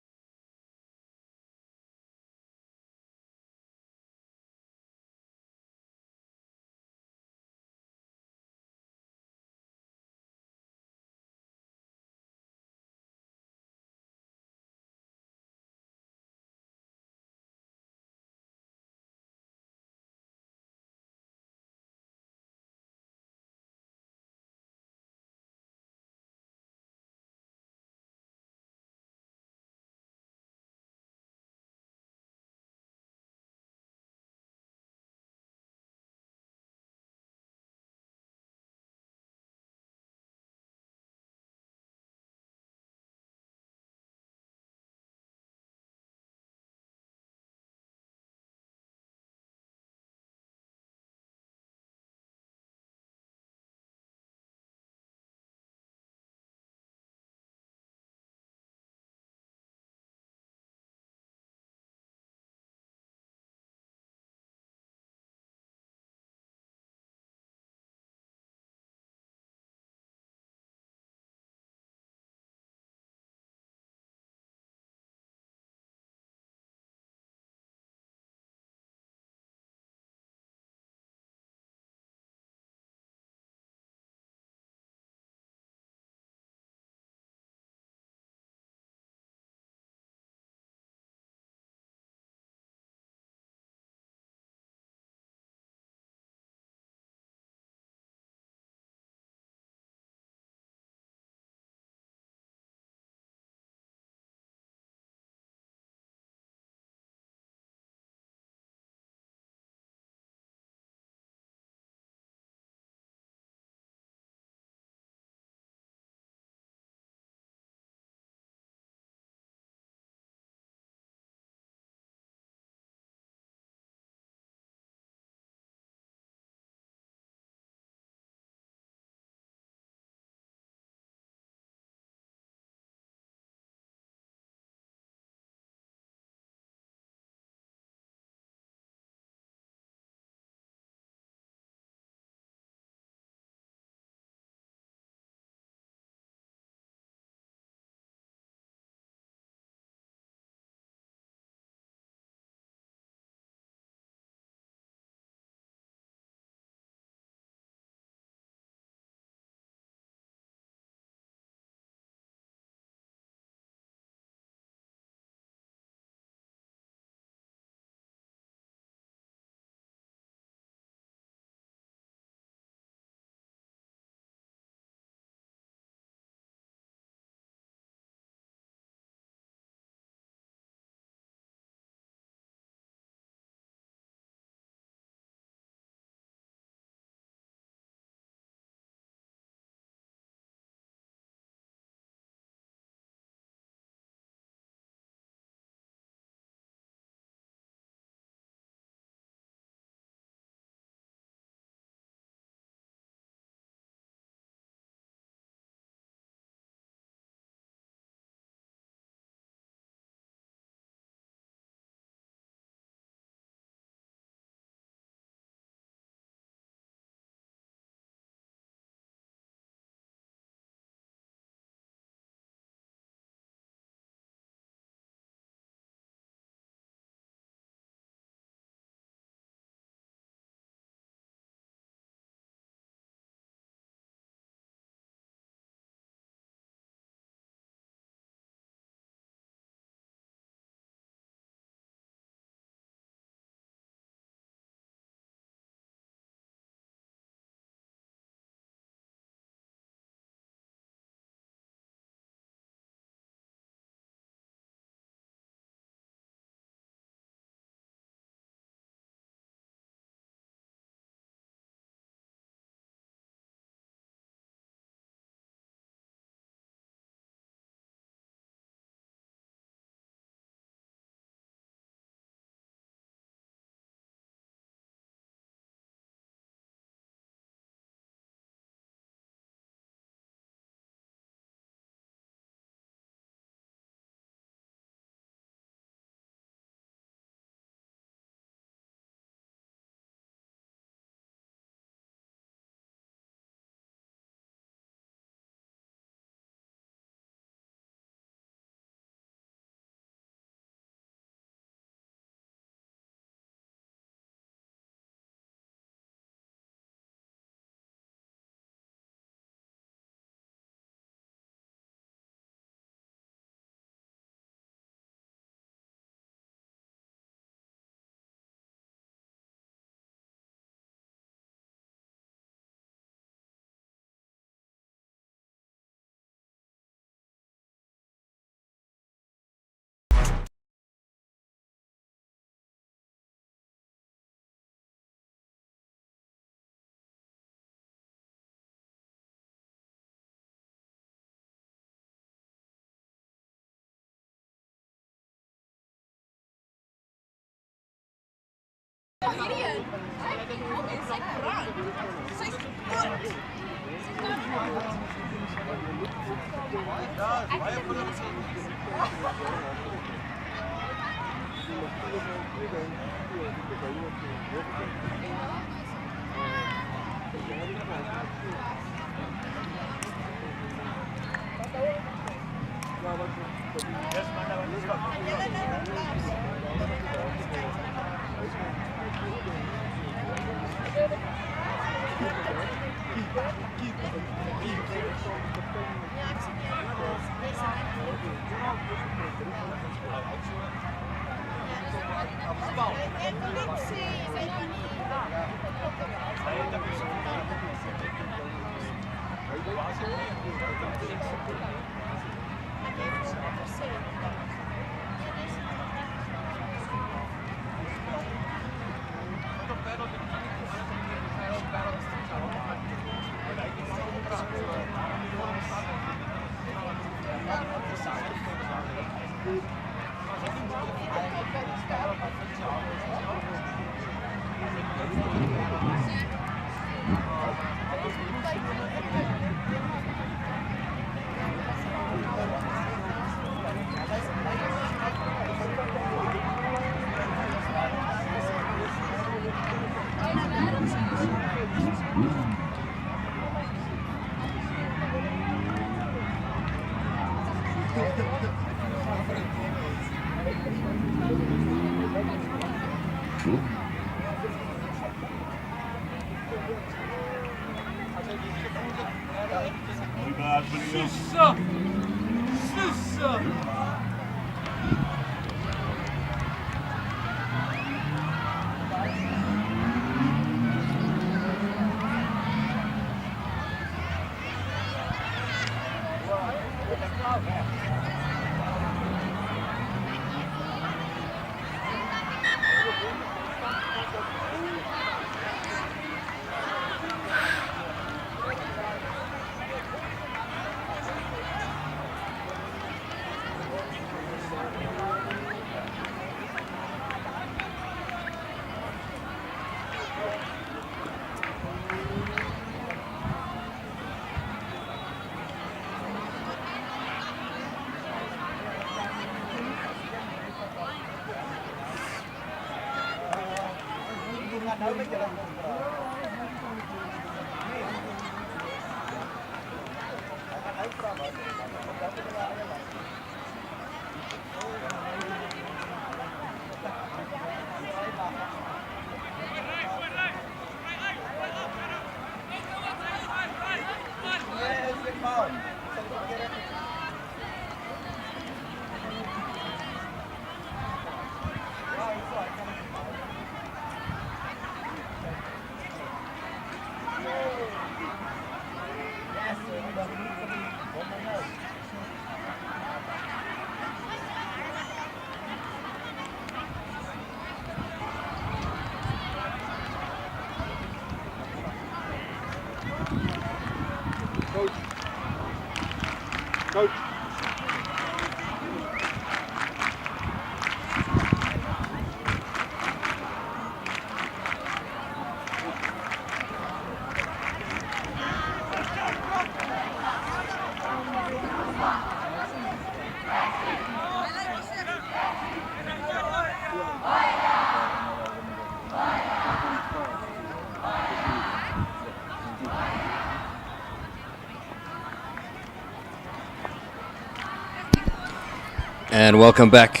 And welcome back,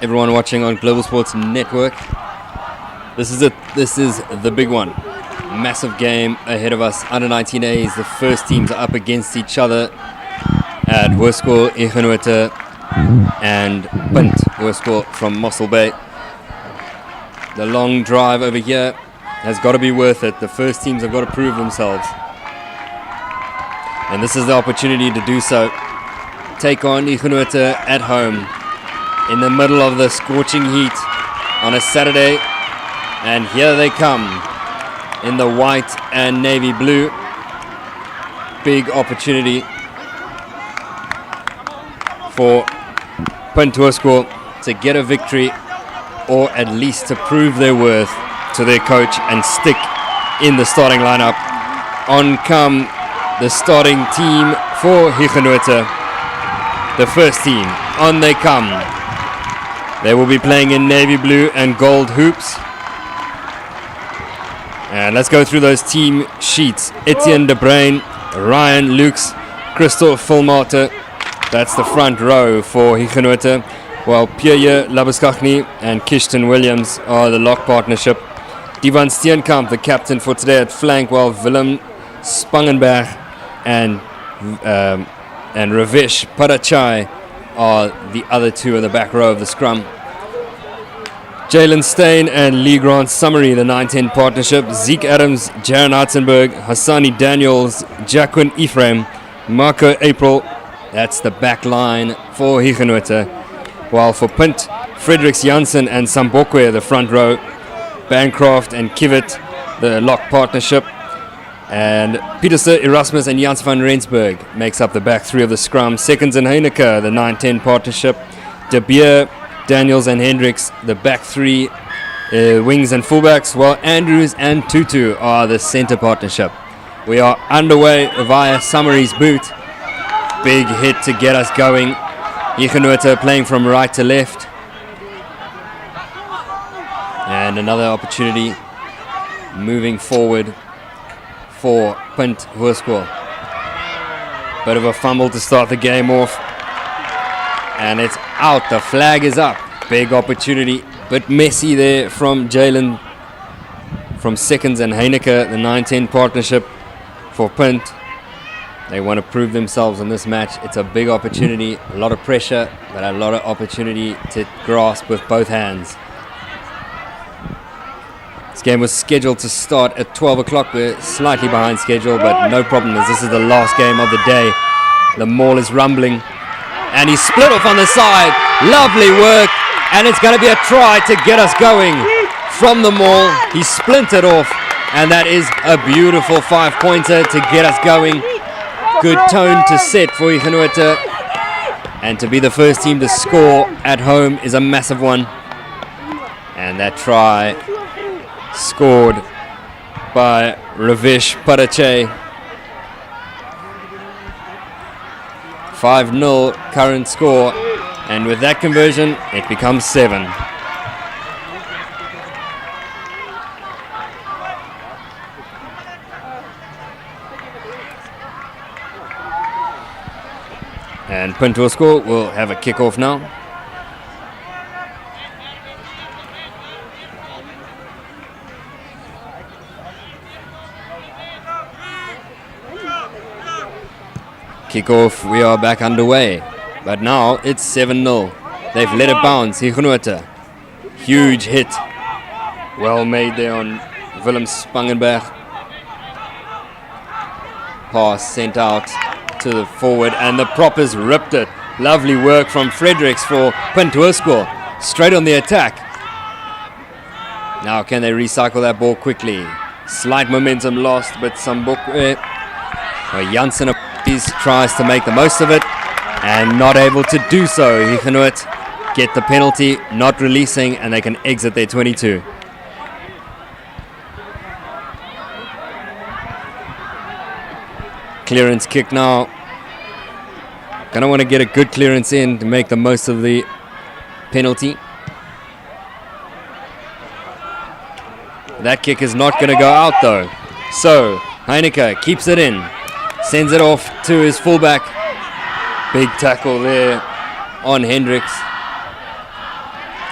everyone watching on Global Sports Network. This is it. This is the big one. Massive game ahead of us. Under 19As, the first teams are up against each other at Hoërskool Hugenote and Punt Hoërskool from Mossel Bay. The long drive over here has got to be worth it. The first teams have got to prove themselves. And this is the opportunity to do so. Take on Hugenote at home in the middle of the scorching heat on a Saturday. And here they come in the white and navy blue. Big opportunity for Punt Hoërskool to get a victory, or at least to prove their worth to their coach and stick in the starting lineup. On come the starting team for Hugenote. The first team, on they come. They will be playing in navy blue and gold hoops. And let's go through those team sheets. Etienne De Bruin, Ryan Lukes, Christophe Fulmater. That's the front row for Hugenote. While Pierre Labuskachny and Kishton Williams are the lock partnership. Divan Steenkamp, the captain for today at flank, while Willem Spangenberg and Ravish Padachai are the other two in the back row of the scrum. Jalen Stein and Lee Grant Summary, the 9-10 partnership. Zeke Adams, Jaron Hartzenberg, Hassani Daniels, Jacquin Ephraim, Marco April. That's the back line for Hugenote. While for Punt, Fredericks Janssen and Sambokwe, the front row. Bancroft and Kivit, the lock partnership. And Pieterse, Erasmus and Jans van Rensburg makes up the back three of the scrum. Seconds and Heineke, the 9-10 partnership. De Beer, Daniels and Hendricks, the back three wings and fullbacks, while Andrews and Tutu are the center partnership. We are underway via Summary's boot. Big hit to get us going. Hugenote playing from right to left. And another opportunity moving forward for Punt Hoërskool. Bit of a fumble to start the game off. And it's out, the flag is up. Big opportunity, bit messy there from Jalen from Seconds and Heineke, the 9-10 partnership for Punt. They want to prove themselves in this match. It's a big opportunity, a lot of pressure, but a lot of opportunity to grasp with both hands. This game was scheduled to start at 12 o'clock. We're slightly behind schedule, but no problem as this is the last game of the day. The maul is rumbling. And he split off on the side. Lovely work. And it's going to be a try to get us going. From the maul, he splintered off. And that is a beautiful 5-pointer to get us going. Good tone to set for Hugenote. And to be the first team to score at home is a massive one. And that try scored by Ravish Padache. 5-0 current score, and with that conversion it becomes 7. And Punt Hoërskool will have a kickoff now. Kickoff, we are back underway, but now it's 7-0. They've let it bounce. Hugenote, huge hit, well made there on Willem Spangenberg. Pass sent out to the forward, and the proppers ripped it. Lovely work from Fredericks for Punt Hoërskool. Straight on the attack. Now can they recycle that ball quickly? Slight momentum lost, but Sambokwe, Janssen tries to make the most of it and not able to do so. Hugenote get the penalty, not releasing, and they can exit their 22. Clearance kick now. Gonna want to get a good clearance in to make the most of the penalty. That kick is not going to go out though. So Heineke keeps it in. Sends it off to his fullback. Big tackle there on Hendricks.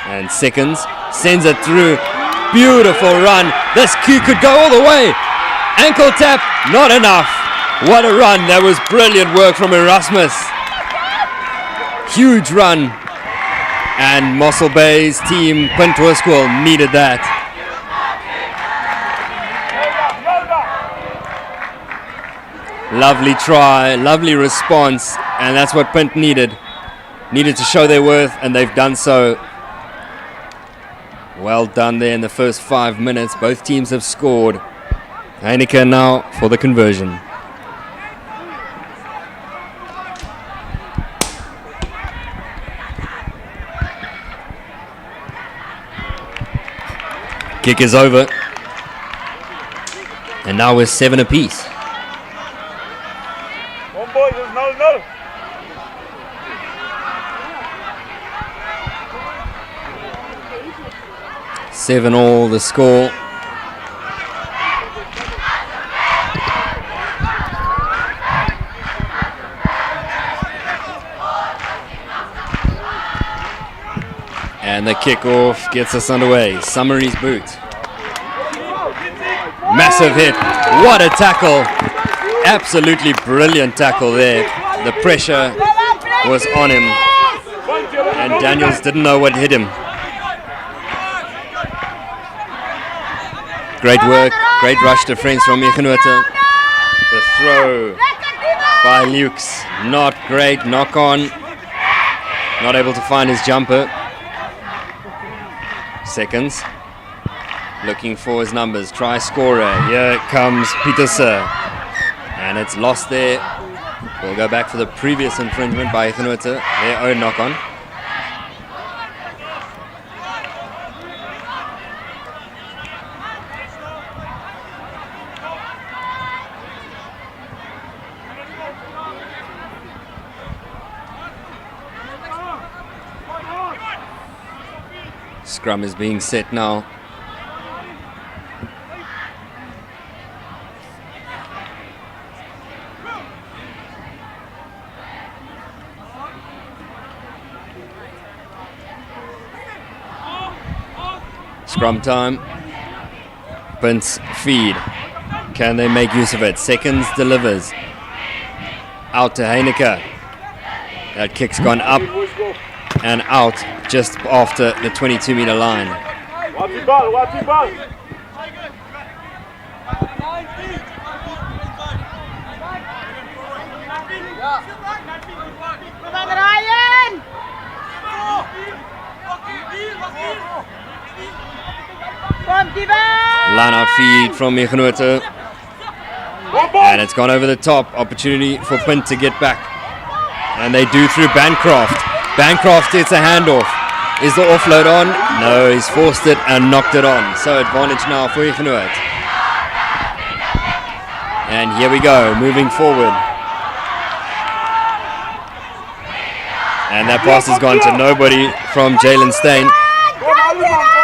And Seconds sends it through. Beautiful run. This kick could go all the way. Ankle tap, not enough. What a run. That was brilliant work from Erasmus. Huge run. And Mossel Bay's team, Punt Hoërskool, needed that. Lovely try, lovely response, and that's what Punt needed. Needed to show their worth, and they've done so. Well done there in the first 5 minutes. Both teams have scored. Heineke now for the conversion. Kick is over. And now we're 7 apiece. Kom boys, it's 0-0. Seven all the score. And the kickoff gets us underway. Summery's boot. Massive hit. What a tackle. Absolutely brilliant tackle there. The pressure was on him. And Daniels didn't know what hit him. Great work. Great rush defense from Hugenote. The throw by Lukes. Not great. Knock on. Not able to find his jumper. Seconds. Looking for his numbers. Try scorer. Here comes Peterse. And it's lost there. We'll go back for the previous infringement by Hugenote. Their own knock on. Scrum is being set now. Scrum time. Punt's feed. Can they make use of it? Seconds delivers. Out to Heineke. That kick's gone up and out just after the 22-meter line. Watch die bal, watch die bal. Line out feed from Hugenote. And it's gone over the top. Opportunity for Punt to get back. And they do through Bancroft. Bancroft gets a handoff. Is the offload on? No, he's forced it and knocked it on. So advantage now for Hugenote. And here we go, moving forward. And that pass has gone to nobody from Jalen Steyn.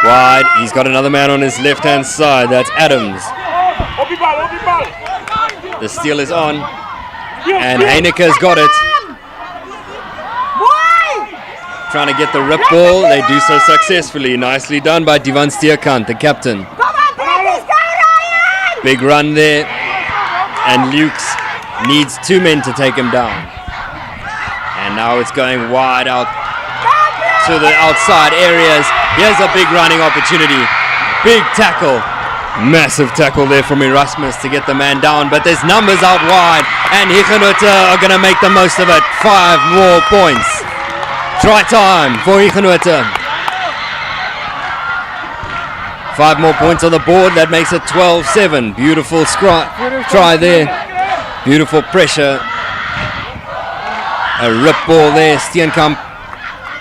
Wide, he's got another man on his left-hand side. That's Adams. The steal is on. And Heineke's got it. Trying to get the rip ball. They do so successfully. Nicely done by Divan Stierkant, the captain. Big run there. And Lukes needs 2 men to take him down. And now it's going wide out to the outside areas. Here's a big running opportunity. Big tackle. Massive tackle there from Erasmus to get the man down. But there's numbers out wide. And Hugenote are going to make the most of it. 5 more points. Try time for Hugenote. 5 more points on the board. That makes it 12-7. Beautiful try there. Beautiful pressure. A rip ball there. Steenkamp,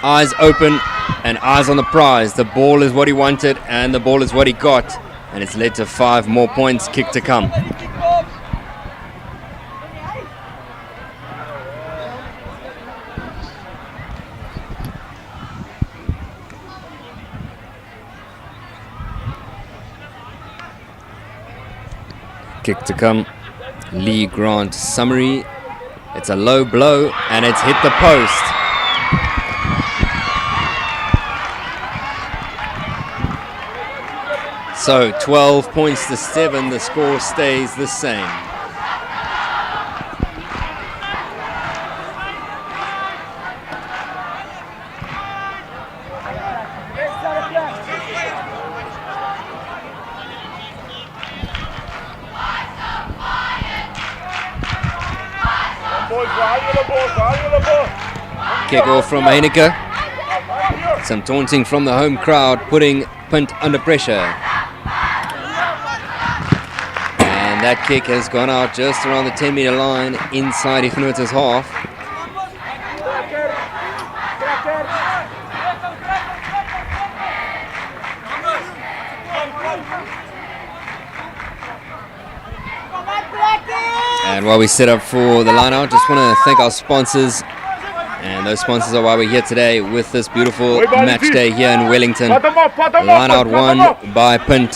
eyes open and eyes on the prize. The ball is what he wanted and the ball is what he got. And it's led to 5 more points. Kick to come. Kick to come. Lee Grant Summary. It's a low blow and it's hit the post. So 12 points to 7. The score stays the same. Kick off from Heineke. Some taunting from the home crowd, putting Punt under pressure. And that kick has gone out just around the 10-meter line inside Hugenote's half. And while we set up for the line out, just want to thank our sponsors. And those sponsors are why we're here today with this beautiful match day here in Wellington. Line out won by Punt.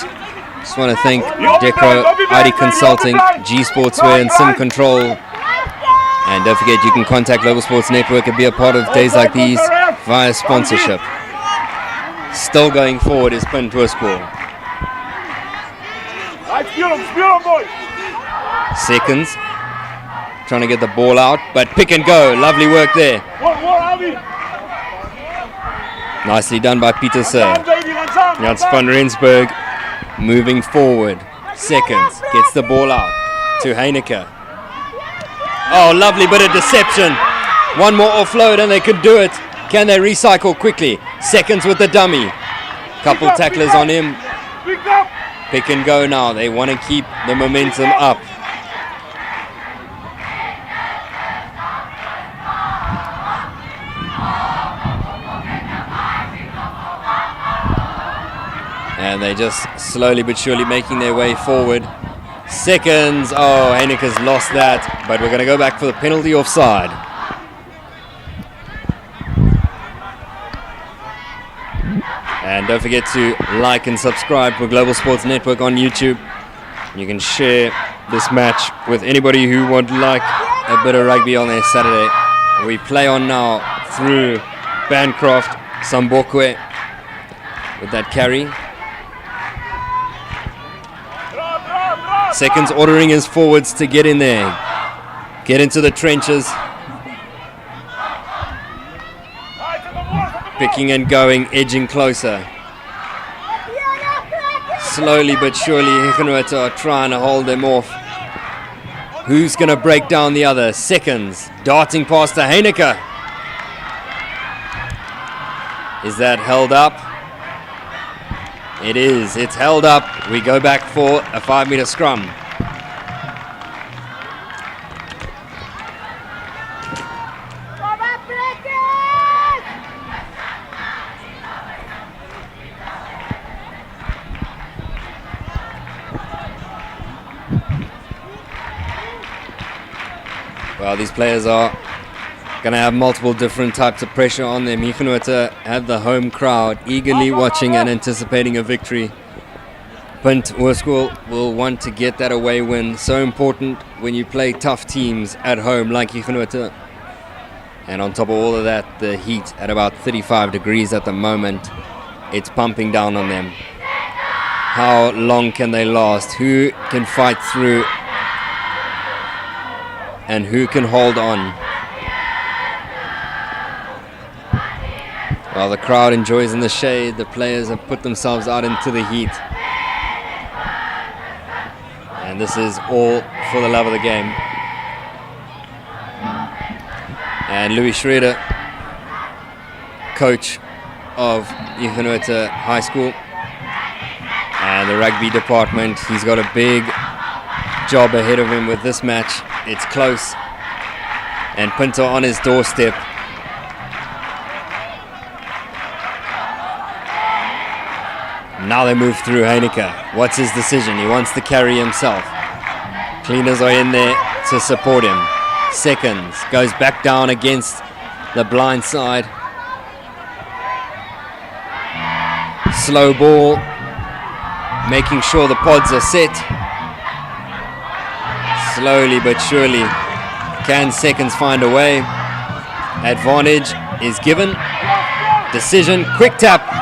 Just want to thank Decro, ID Consulting, G Sportswear and Sim Control. And don't forget you can contact Global Sports Network and be a part of days like these via sponsorship. Still going forward is Punt to a score. Seconds. Trying to get the ball out, but pick and go. Lovely work there. Nicely done by Peter Sir. Jans van Rensburg moving forward. Seconds. Gets the ball out to Heineke. Oh, lovely bit of deception. One more offload and they could do it. Can they recycle quickly? Seconds with the dummy. Couple tacklers on him. Pick and go now. They want to keep the momentum up. And they just slowly but surely making their way forward. Seconds. Oh, Heineke's lost that. But we're going to go back for the penalty offside. And don't forget to like and subscribe for Global Sports Network on YouTube. You can share this match with anybody who would like a bit of rugby on their Saturday. We play on now through Bancroft, Sambokwe with that carry. Seconds ordering his forwards to get in there. Get into the trenches. Picking and going, edging closer. Slowly but surely, Hugenote are trying to hold them off. Who's going to break down the other? Seconds, darting past to Heineke. Is that held up? It is. It's held up. We go back for a 5-meter scrum. Well, these players are going to have multiple different types of pressure on them. Hugenote have the home crowd eagerly watching and anticipating a victory. Punt School will want to get that away win. So important when you play tough teams at home like Hugenote. And on top of all of that, the heat at about 35 degrees at the moment. It's pumping down on them. How long can they last? Who can fight through? And who can hold on? While the crowd enjoys in the shade, the players have put themselves out into the heat. And this is all for the love of the game. And Louis Schroeder, coach of Hugenote High School and the rugby department, he's got a big job ahead of him with this match. It's close. And Punter on his doorstep. Now they move through Heineke. What's his decision? He wants to carry himself. Cleaners are in there to support him. Seconds. Goes back down against the blind side. Slow ball. Making sure the pods are set. Slowly but surely. Can Seconds find a way? Advantage is given. Decision. Quick tap.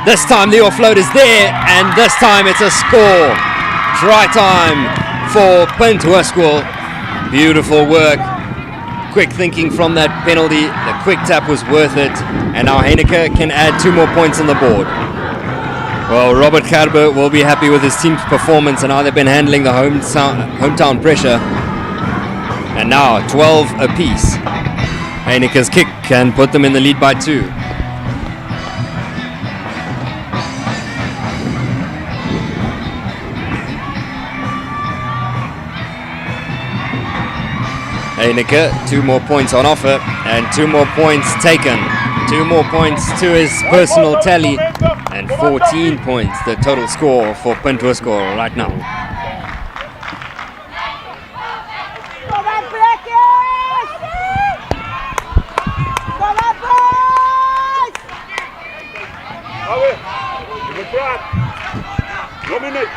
This time the offload is there, and this time it's a score. Try time for Punt School. Beautiful work. Quick thinking from that penalty. The quick tap was worth it, and now Heineke can add 2 more points on the board. Well, Robert Gerber will be happy with his team's performance and how they've been handling the hometown pressure. And now 12 apiece. Heineke's kick can put them in the lead by 2. Heineke, 2 more points on offer and 2 more points taken. 2 more points to his personal tally and 14 points, the total score for Punt School right now. minute.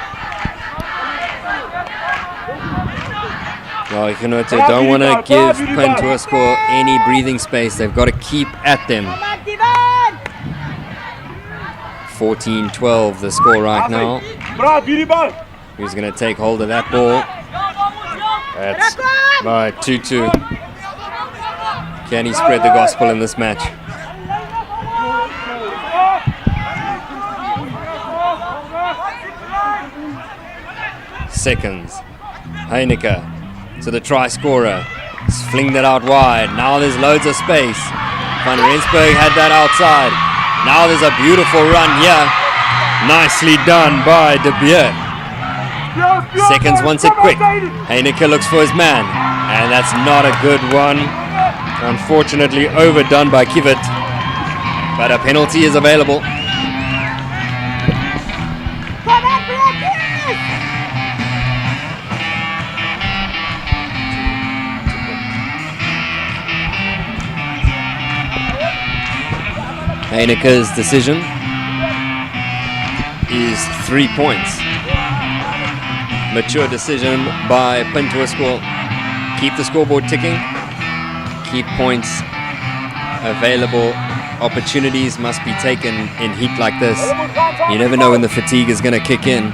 Well, Hugenote don't want to give Punt to a score any breathing space. They've got to keep at them. 14-12 the score right now. Braaf, hierdie bal. Who's going to take hold of that ball? That's by 2-2. Can he spread the gospel in this match? Seconds. Heineke to the try scorer. He's flinged it out wide. Now there's loads of space. Van Rensburg had that outside. Now there's a beautiful run here. Nicely done by De Beer. Seconds wants it quick. Heineke looks for his man. And that's not a good one. Unfortunately overdone by Kivet. But a penalty is available. Heineke's decision is 3 points. Mature decision by Punt to a score. Keep the scoreboard ticking. Keep points available. Opportunities must be taken in heat like this. You never know when the fatigue is going to kick in.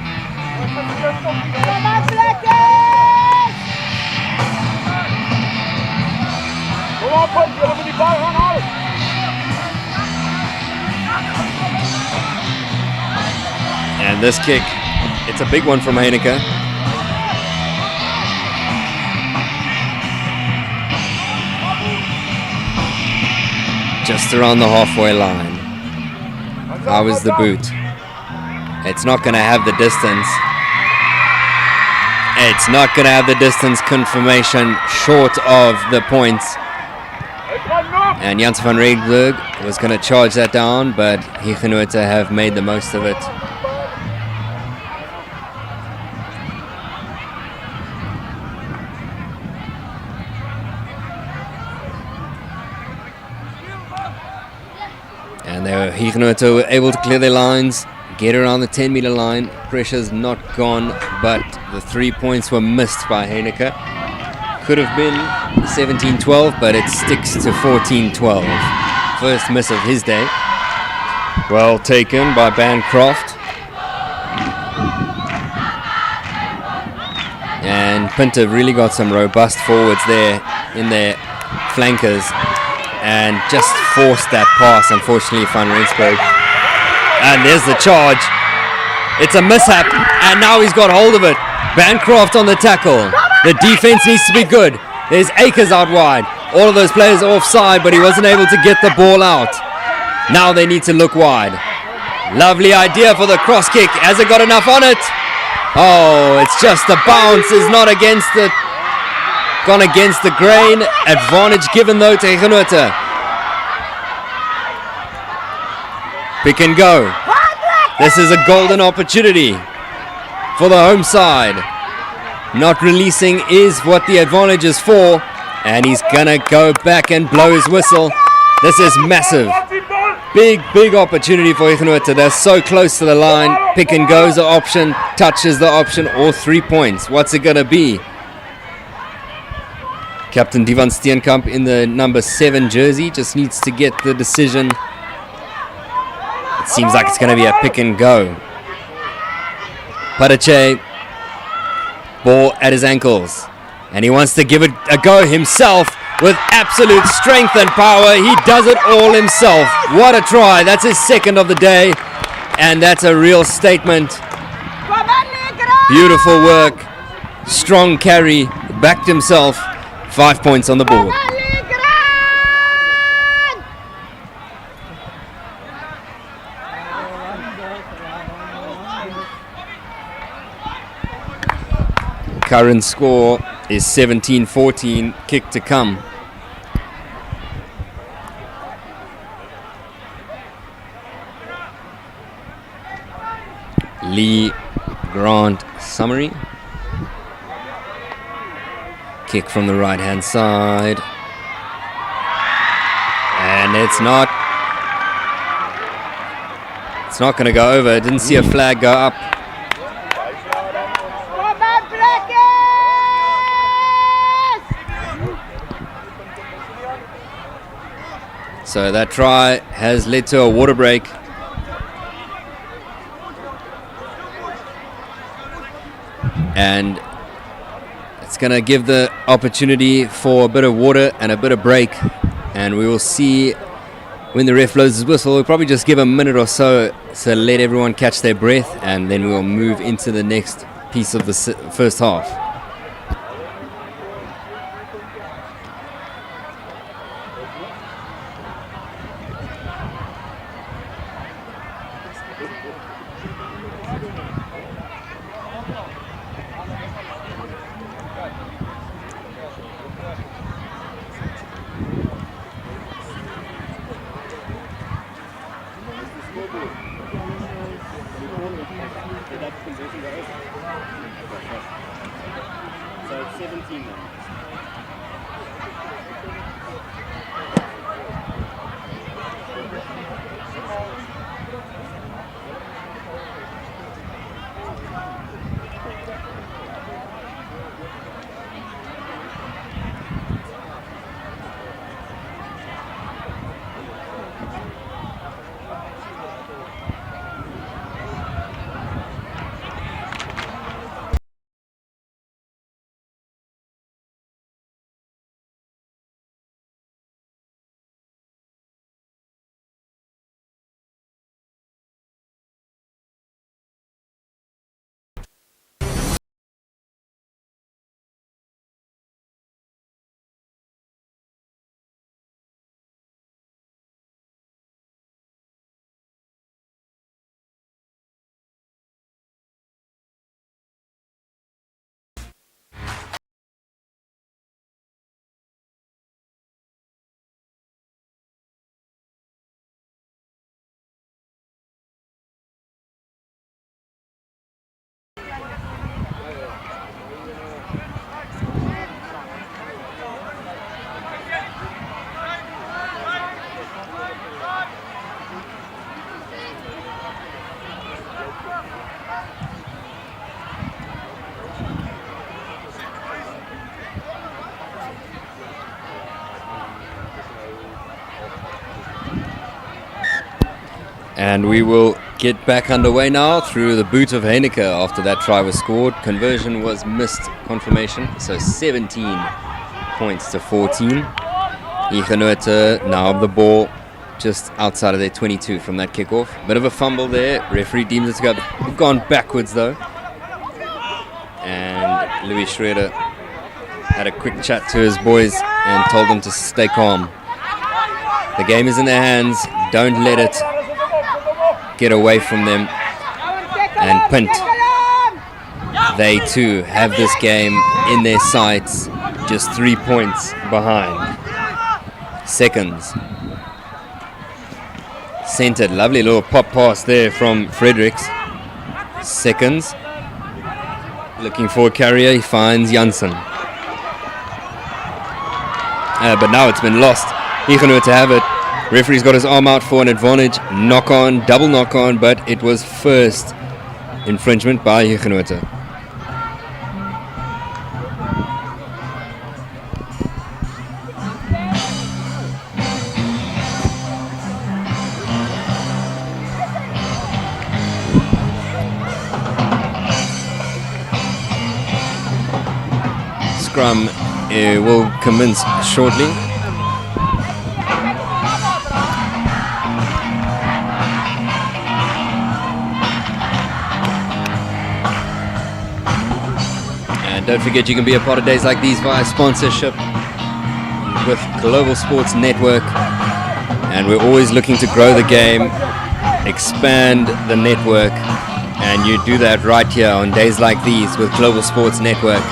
And this kick, it's a big one from Heineke. Just around the halfway line. How is the boot? It's not going to have the distance. It's not going to have the distance confirmation short of the points. And Janssen van Rensburg was going to charge that down, but Hugenote have made the most of it. And Hugenote were able to clear their lines, get around the 10-meter line. Pressure's not gone, but the 3 points were missed by Heineke. Could have been 17-12, but it sticks to 14-12. First miss of his day. Well taken by Bancroft. And Punter really got some robust forwards there in their flankers and just forced that pass, unfortunately, Van Rensburg. And there's the charge. It's a mishap, and now he's got hold of it. Bancroft on the tackle. The defense needs to be good. There's Akers out wide. All of those players are offside, but he wasn't able to get the ball out. Now they need to look wide. Lovely idea for the cross kick. Has it got enough on it? Oh, it's just the bounce is not against the... Gone against the grain. Advantage given though to Hugenote. Pick and go. This is a golden opportunity for the home side. Not releasing is what the advantage is for. And he's gonna go back and blow his whistle. This is massive. Big opportunity for Hugenote. They're so close to the line. Pick and go is the option. Touch is the option. Or 3 points. What's it gonna be? Captain Divan Steenkamp in the number 7 jersey just needs to get the decision. It seems like it's going to be a pick and go. Patache, ball at his ankles. And he wants to give it a go himself with absolute strength and power. He does it all himself. What a try. That's his second of the day. And that's a real statement. Beautiful work. Strong carry. Backed himself. 5 points on the board. Current score is 17-14. Kick to come. Lee, Grant, Summary. Kick from the right hand side. And it's not going to go over. Didn't see a flag go up. So that try has led to a water break. And it's going to give the opportunity for a bit of water and a bit of break. And we will see when the ref blows his whistle. We'll probably just give a minute or so to let everyone catch their breath, and then we'll move into the next piece of the first half. So it's 17 now. And we will get back underway now through the boot of Heineke after that try was scored. Conversion was missed, confirmation, so 17 points to 14. Hugenote now the ball just outside of their 22 from that kickoff. Bit of a fumble there, referee deems it to have gone backwards though. And Louis Schroeder had a quick chat to his boys and told them to stay calm. The game is in their hands, don't let it get away from them. And Punt, they too have this game in their sights, just 3 points behind. Seconds. Centered, lovely little pop pass there from Fredericks. Seconds. Looking for a carrier, he finds Janssen. But now it's been lost. Hugenote to have it. Referee's got his arm out for an advantage. Knock on, double knock on, but it was first infringement by Hugenote. Scrum will commence shortly. Don't forget you can be a part of days like these via sponsorship with Global Sports Network, and we're always looking to grow the game, expand the network, and you do that right here on days like these with Global Sports Network.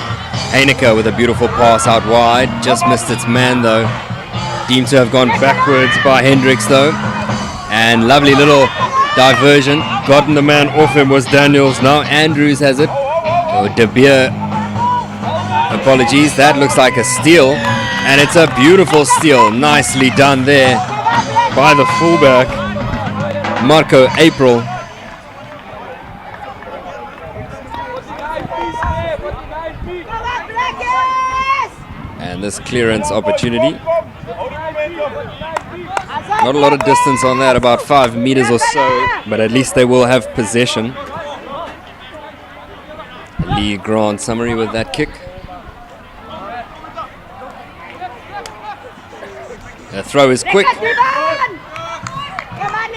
Heineke with a beautiful pass out wide, just missed its man though, deemed to have gone backwards by Hendricks though, and lovely little diversion, gotten the man off him was Daniels. Now Andrews has it, De Beer. Apologies, that looks like a steal, and it's a beautiful steal. Nicely done there by the fullback, Marco April. And this clearance opportunity. Not a lot of distance on that, about 5 meters or so, but at least they will have possession. Lee Grant summary with that kick. The throw is quick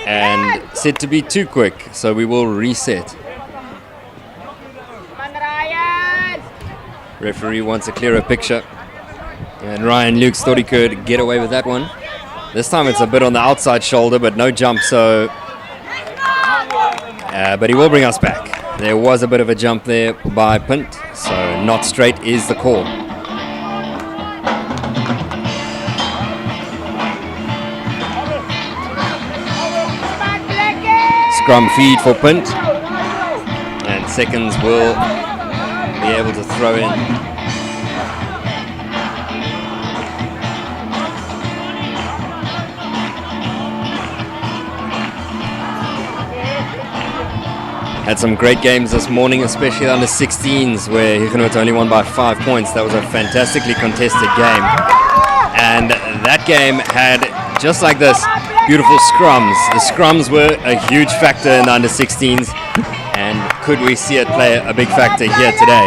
and said to be too quick, so we will reset. Referee wants a clearer picture, and Ryan Lukes thought he could get away with that one. This time it's a bit on the outside shoulder, but no jump, so but he will bring us back. There was a bit of a jump there by Punt, so not straight is the call. Scrum feed for Punt, and seconds will be able to throw in. Had some great games this morning, especially under 16s, where Hugenote only won by 5 points. That was a fantastically contested game. And that game had, just like this, beautiful scrums. The scrums were a huge factor in the under 16s. And could we see it play a big factor here today?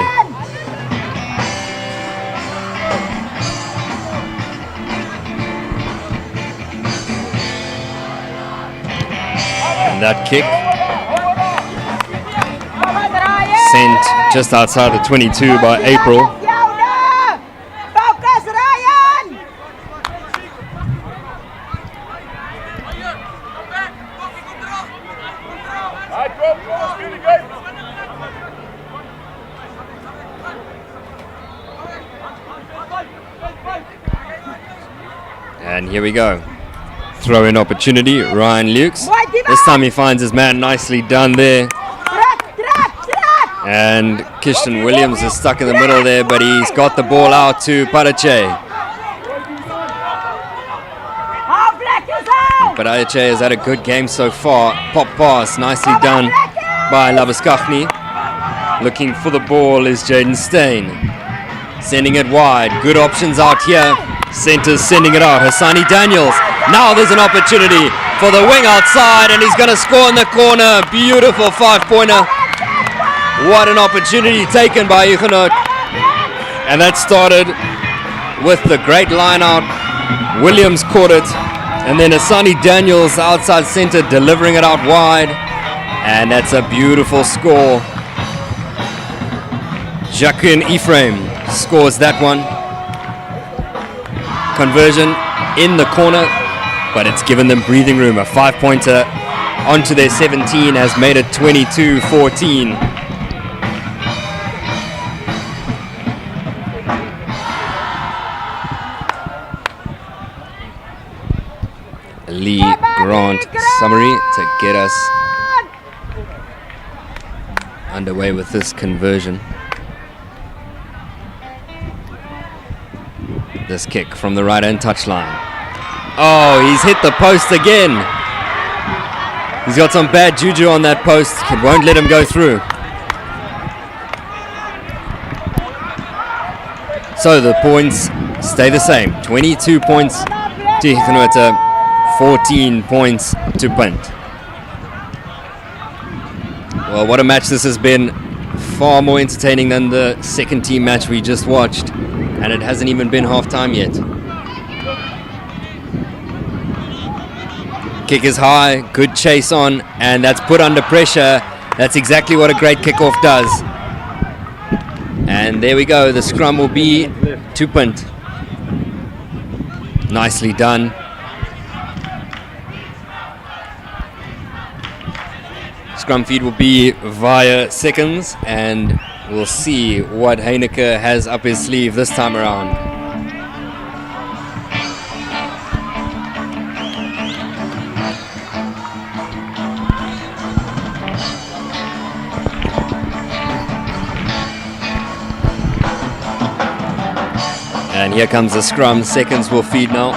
And that kick sent just outside the 22 by April. And here we go. Throw in opportunity, Ryan Lukes. This time he finds his man, nicely done there. And Christian Williams is stuck in the middle there, but he's got the ball out to Parache. Parache has had a good game so far. Pop pass, nicely done by Labuskachny. Looking for the ball is Jaden Stain. Sending it wide. Good options out here. Centers sending it out. Hassani Daniels. Now there's an opportunity for the wing outside, and he's going to score in the corner. Beautiful 5-pointer. What an opportunity taken by Hugenote. And that started with the great line out. Williams caught it. And then Hassani Daniels outside center delivering it out wide. And that's a beautiful score. Jacquin Ephraim scores that one. Conversion in the corner, but it's given them breathing room. A 5-pointer onto their 17 has made it 22-14. Lee Grant summary to get us underway with this conversion. This kick from the right-hand touchline. Oh, he's hit the post again. He's got some bad juju on that post. It won't let him go through. So the points stay the same. 22 points to Hugenote, 14 points to Punt. Well, what a match this has been. Far more entertaining than the second team match we just watched. And it hasn't even been half time yet. Kick is high, good chase on, and that's put under pressure. That's exactly what a great kickoff does. And there we go, the scrum will be to Punt. Nicely done. Scrum feed will be via seconds, and we'll see what Heineke has up his sleeve this time around. And here comes the scrum. Seconds will feed now.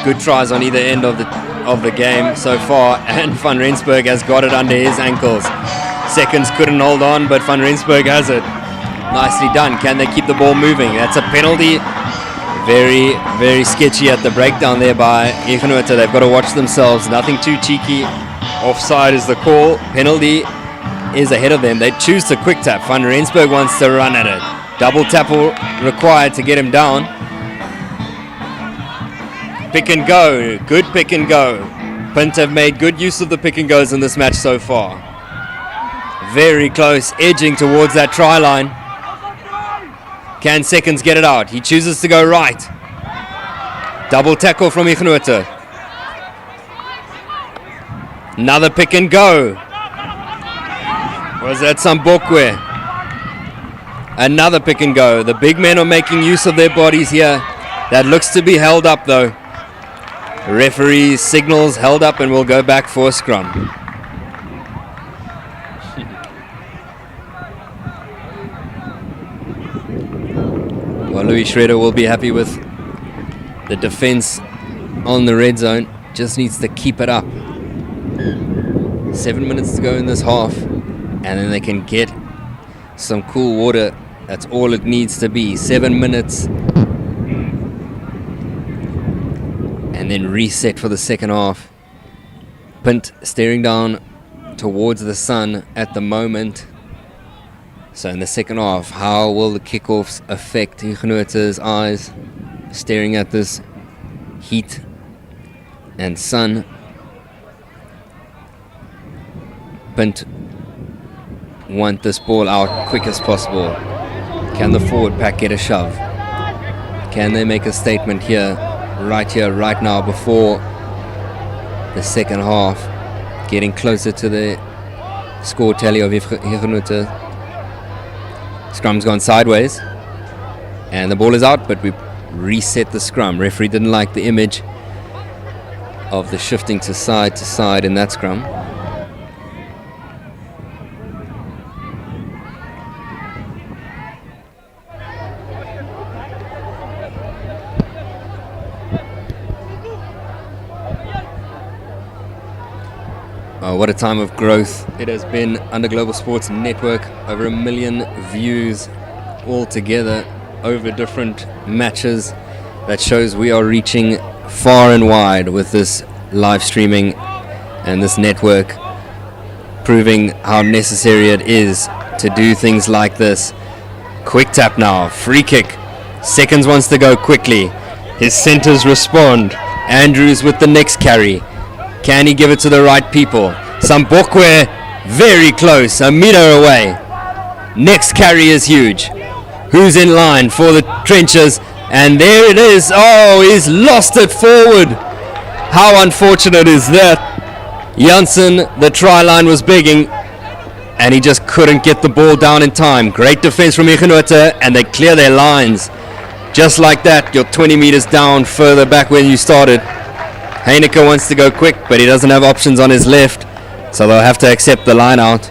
Good tries on either end of the game so far, and Van Rensburg has got it under his ankles. Seconds couldn't hold on, but Van Rensburg has it. Nicely done. Can they keep the ball moving? That's a penalty. Very, very sketchy at the breakdown there by Hugenote. They've got to watch themselves. Nothing too cheeky. Offside is the call. Penalty is ahead of them. They choose to quick tap. Van Rensburg wants to run at it. Double tackle required to get him down. Pick and go. Good pick and go. Punt have made good use of the pick and goes in this match so far. Very close, edging towards that try line. Can Seconds get it out? He chooses to go right. Double tackle from Hugenote. Another pick and go. Was that Sambokwe? Another pick and go. The big men are making use of their bodies here. That looks to be held up though. The referee signals held up and will go back for a scrum. Well, Louis Schroeder will be happy with the defense on the red zone. Just needs to keep it up. 7 minutes to go in this half, and then they can get some cool water. That's all it needs to be. 7 minutes, and then reset for the second half. Punt staring down towards the sun at the moment. So in the second half, how will the kickoffs affect Hugenote's eyes, staring at this heat and sun? Punt want this ball out quick as possible. Can the forward pack get a shove? Can they make a statement here, right now, before the second half, getting closer to the score tally of Hugenote? Scrum's gone sideways, and the ball is out, but we reset the scrum. Referee didn't like the image of the shifting to side in that scrum. What a time of growth it has been under Global Sports Network. Over 1 million views altogether over different matches. That shows we are reaching far and wide with this live streaming and this network, proving how necessary it is to do things like this. Quick tap now, free kick. Seconds wants to go quickly. His centers respond. Andrews with the next carry. Can he give it to the right people? Sambokwe very close, a meter away. Next carry is huge. Who's in line for the trenches? And there it is. Oh, he's lost it forward. How unfortunate is that? Janssen, the try line was begging, and he just couldn't get the ball down in time. Great defense from Hugenote, and they clear their lines. Just like that, you're 20 meters down further back when you started. Heineke wants to go quick, but he doesn't have options on his left, so they'll have to accept the line out.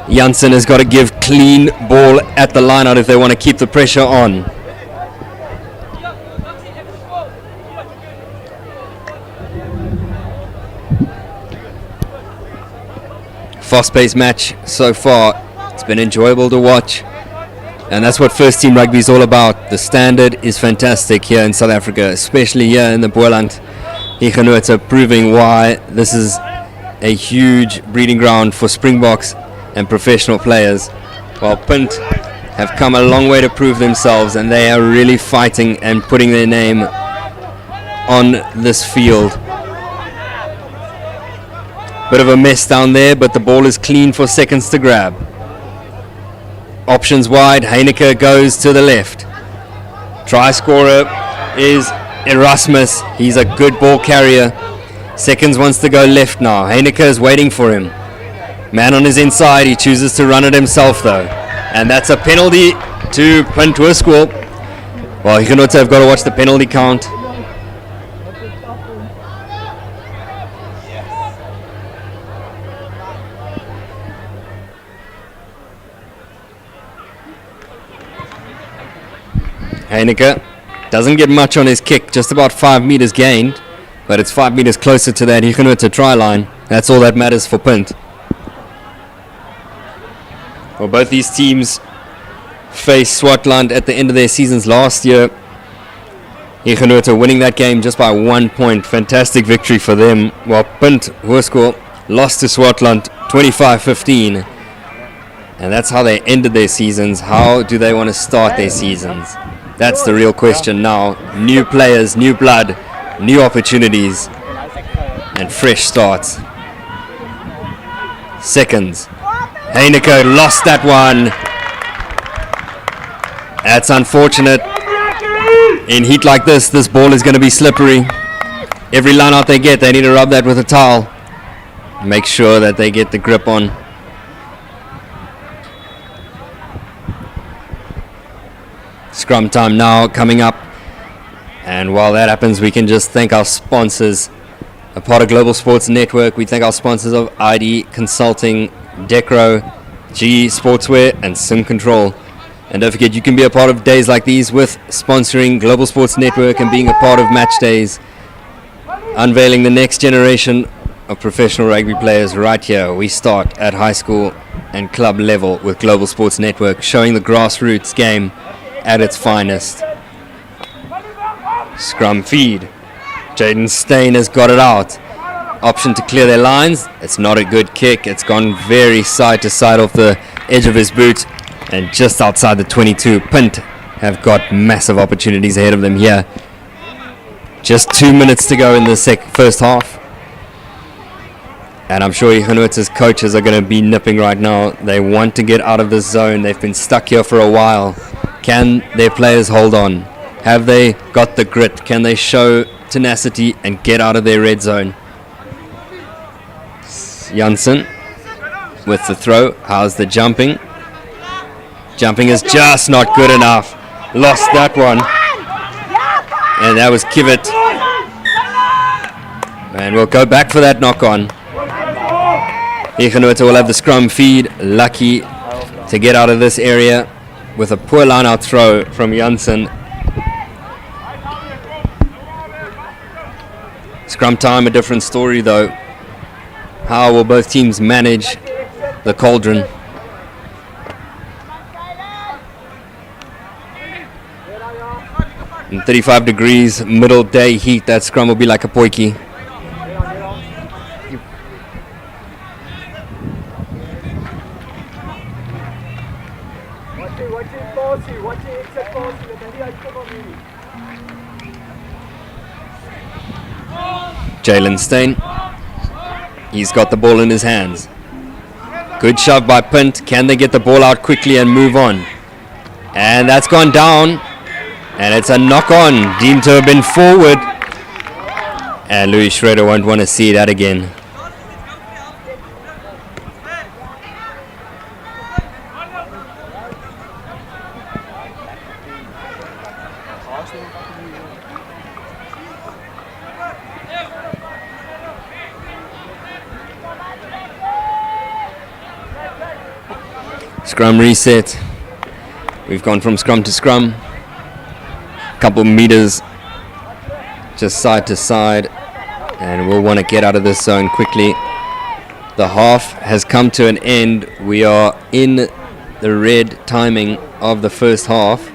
Janssen has got to give clean ball at the line out if they want to keep the pressure on. Fast-paced match so far. It's been enjoyable to watch. And that's what first team rugby is all about. The standard is fantastic here in South Africa, especially here in the Boland. Hugenote proving why this is a huge breeding ground for Springboks and professional players. While Punt have come a long way to prove themselves, and they are really fighting and putting their name on this field. Bit of a mess down there, but the ball is clean for Seconds to grab. Options wide, Heineke goes to the left. Try scorer is Erasmus. He's a good ball carrier. Seconds wants to go left now. Heineke is waiting for him. Man on his inside, he chooses to run it himself though. And that's a penalty to Punt Weschool. Well, Hugenote have got to watch the penalty count. Heineke doesn't get much on his kick, just about 5 meters gained, but it's 5 meters closer to that Hugenote try line. That's all that matters for Punt. Well, both these teams faced Swartland at the end of their seasons last year. Hugenote winning that game just by 1 point. Fantastic victory for them. While Punt Hoërskool lost to Swartland 25-15. And that's how they ended their seasons. How do they want to start their seasons? That's the real question now. New players, new blood, new opportunities, and fresh starts. Seconds. Heineke lost that one. That's unfortunate. In heat like this ball is going to be slippery. Every line out they get, they need to rub that with a towel. Make sure that they get the grip on. Scrum time now coming up. And while that happens, we can just thank our sponsors. A part of Global Sports Network, we thank our sponsors of ID Consulting, Decro, G Sportswear, and Sim Control. And don't forget, you can be a part of days like these with sponsoring Global Sports Network and being a part of match days. Unveiling the next generation of professional rugby players right here. We start at high school and club level with Global Sports Network, showing the grassroots game at its finest. Scrum feed. Jaden Steyn has got it out. Option to clear their lines. It's not a good kick. It's gone very side to side off the edge of his boot. And just outside the 22, Punt have got massive opportunities ahead of them here. Just 2 minutes to go in the first half. And I'm sure Hugenote's coaches are going to be nipping right now. They want to get out of this zone. They've been stuck here for a while. Can their players hold on? Have they got the grit? Can they show tenacity and get out of their red zone? Janssen with the throw. How's the jumping? Jumping is just not good enough. Lost that one. And that was Kivett. And we'll go back for that knock on. Hugenote will have the scrum feed. Lucky to get out of this area with a poor line out throw from Janssen. Scrum time, a different story though. How will both teams manage the cauldron? In 35 degrees, middle day heat, that scrum will be like a poikie. Jalen Steyn, he's got the ball in his hands. Good shove by Punt. Can they get the ball out quickly and move on? And that's gone down. And it's a knock-on, deemed to have been forward. And Louis Schroeder won't want to see that again. Scrum reset. We've gone from scrum to scrum. Couple meters just side to side, and we'll want to get out of this zone quickly. The half has come to an end. We are in the red timing of the first half.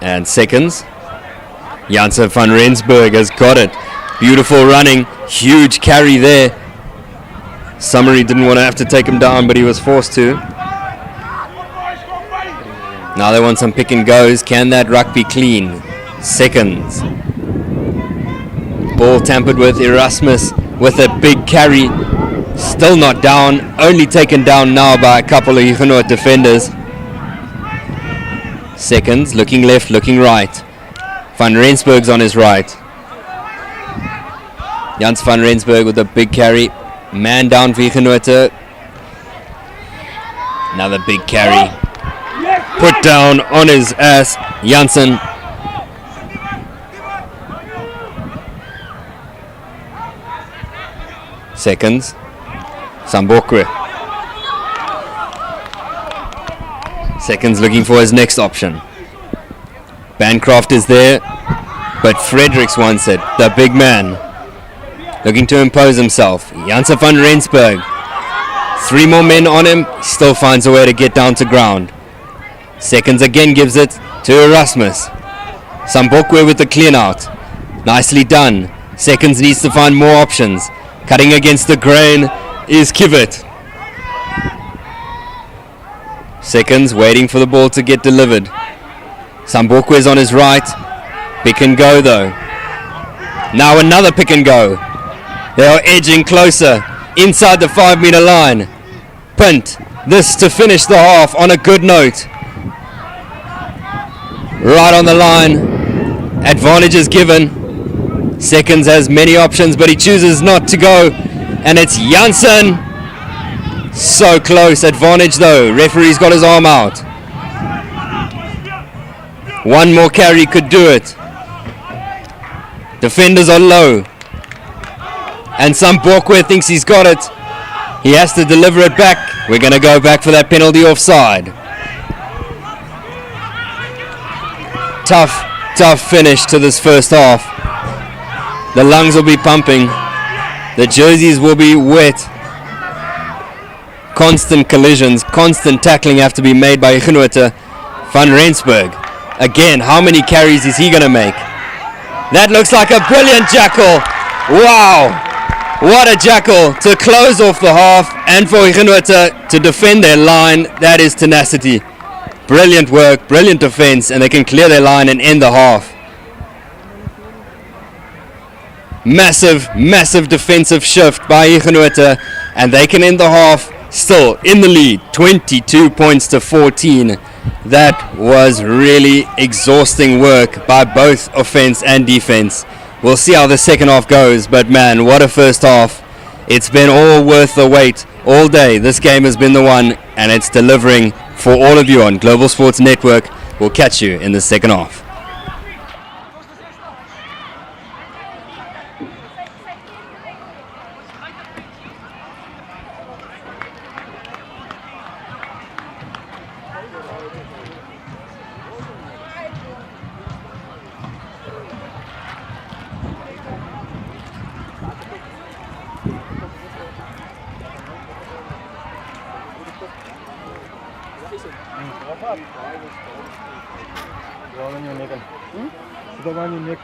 And seconds. Janssen van Rensburg has got it. Beautiful running. Huge carry there. Summary didn't want to have to take him down, but he was forced to. Now they want some pick and goes. Can that ruck be clean? Seconds. Ball tampered with. Erasmus with a big carry. Still not down. Only taken down now by a couple of Hugenote defenders. Seconds, looking left, looking right. Van Rensburg's on his right. Jans van Rensburg with a big carry. Man down for Hugenote. Another big carry. Put down on his ass, Janssen. Seconds. Sambokwe. Seconds looking for his next option. Bancroft is there, but Fredericks wants it, the big man. Looking to impose himself. Janse van Rensburg. 3 more men on him, still finds a way to get down to ground. Seconds again gives it to Erasmus. Sambokwe with the clean out. Nicely done. Seconds needs to find more options. Cutting against the grain is Kivett. Seconds waiting for the ball to get delivered. Sambokwe is on his right. Pick and go though. Now another pick and go. They are edging closer inside the 5-meter line. Punt. This to finish the half on a good note. Right on the line. Advantage is given. Seconds has many options, but he chooses not to go. And it's Janssen. So close. Advantage though. Referee's got his arm out. One more carry could do it. Defenders are low. And Sambokwe thinks he's got it. He has to deliver it back. We're going to go back for that penalty offside. Tough finish to this first half. The lungs will be pumping. The jerseys will be wet. Constant collisions, constant tackling have to be made by Hugenote van Rensburg. Again, how many carries is he going to make? That looks like a brilliant jackal. Wow. What a jackal to close off the half, and for Hugenote to defend their line. That is tenacity. Brilliant work, brilliant defense, and they can clear their line and end the half. Massive defensive shift by Hugenote, and they can end the half still in the lead, 22 points to 14. That was really exhausting work by both offense and defense. We'll see how the second half goes, but man, what a first half. It's been all worth the wait all day. This game has been the one, and it's delivering for all of you on Global Sports Network. We'll catch you in the second half. Sit on your neck.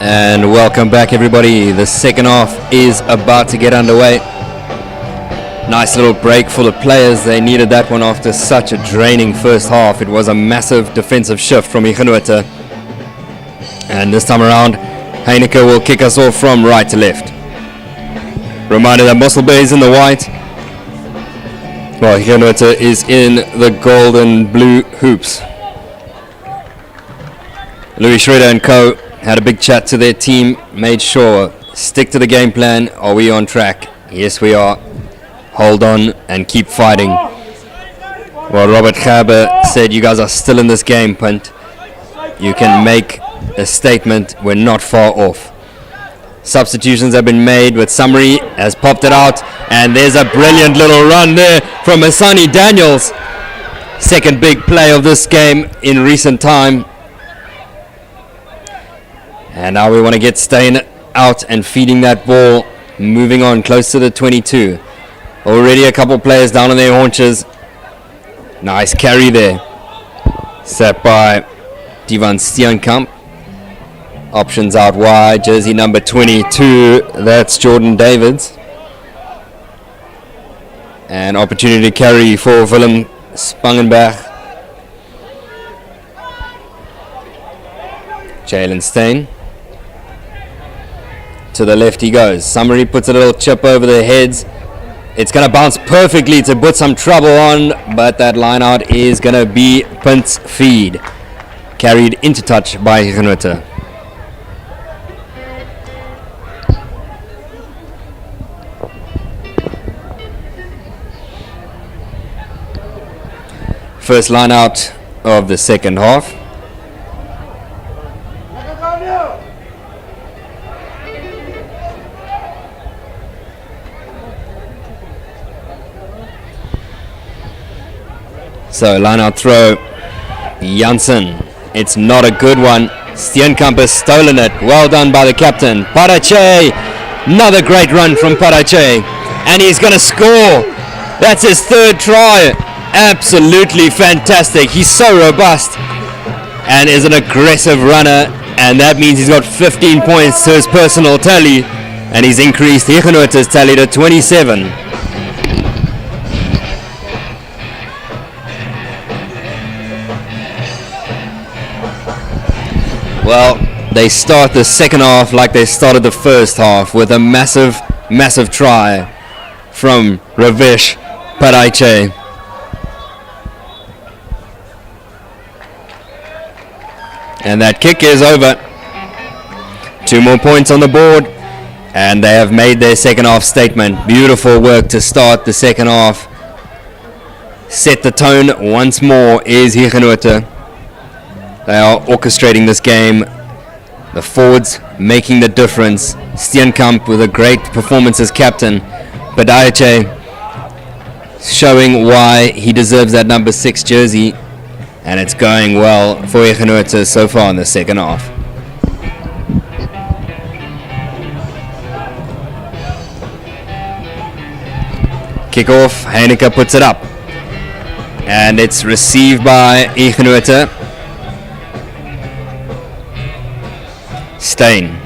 And welcome back, everybody. The second half is about to get underway. Nice little break full of players. They needed that one after such a draining first half. It was a massive defensive shift from Hugenote. And this time around, Heineke will kick us off from right to left. Reminder that Mossel Bay is in the white, while Hugenote is in the gold and blue hoops. Louis Schroeder and co had a big chat to their team, made sure, stick to the game plan. Are we on track? Yes, we are. Hold on and keep fighting. Well, Robert Gaber said, you guys are still in this game, Punt. You can make a statement. We're not far off. Substitutions have been made, with Summary has popped it out, and there's a brilliant little run there from Asani Daniels. Second big play of this game in recent time. And now we want to get Steyn out and feeding that ball, moving on close to the 22. Already a couple players down on their haunches. Nice carry there. Set by Divan Steenkamp. Options out wide, jersey number 22, that's Jordan Davids. An opportunity to carry for Willem Spangenberg. Jalen Steyn. To the left he goes. Summary puts a little chip over their heads. It's going to bounce perfectly to put some trouble on, but that line out is going to be Punt's feed. Carried into touch by Hugenote. First line out of the second half. So line out throw, Janssen. It's not a good one. Steenkamp has stolen it. Well done by the captain. Parache. Another great run from Parache. And he's going to score. That's his third try. Absolutely fantastic. He's so robust and is an aggressive runner. And that means he's got 15 points to his personal tally. And he's increased Hugenote's tally to 27. Well, they start the second half like they started the first half, with a massive, massive try from Ravish Paraiche. And that kick is over. 2 more points on the board, and they have made their second half statement. Beautiful work to start the second half. Set the tone once more is Hugenote. They are orchestrating this game. The forwards making the difference. Steenkamp with a great performance as captain. Badayache showing why he deserves that number 6 jersey. And it's going well for Hugenote so far in the second half. Kick-off, Heineke puts it up. And it's received by Hugenote. Steyn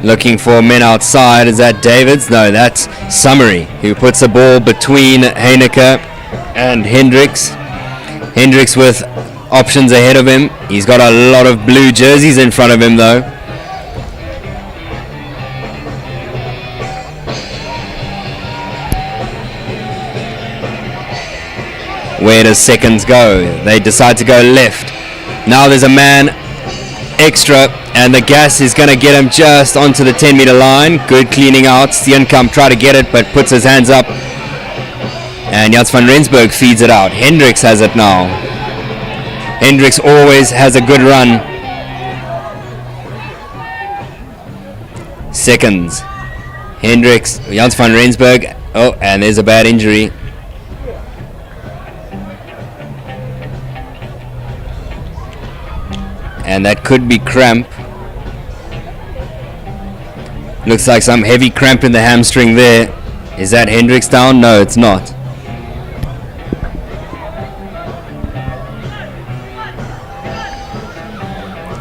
looking for men outside. Is that Davids? No, that's Summary, who puts the ball between Heineke and Hendricks. Hendricks with options ahead of him. He's got a lot of blue jerseys in front of him though. Where does seconds go? They decide to go left. Now there's a man extra, and the gas is going to get him just onto the 10-meter line. Good cleaning out. Steenkamp try to get it, but puts his hands up. And Jans van Rensburg feeds it out. Hendricks has it now. Hendricks always has a good run. Seconds. Hendricks, Jans van Rensburg. Oh, and there's a bad injury. And that could be cramp. Looks like some heavy cramp in the hamstring there. Is that Hendricks down? No, it's not.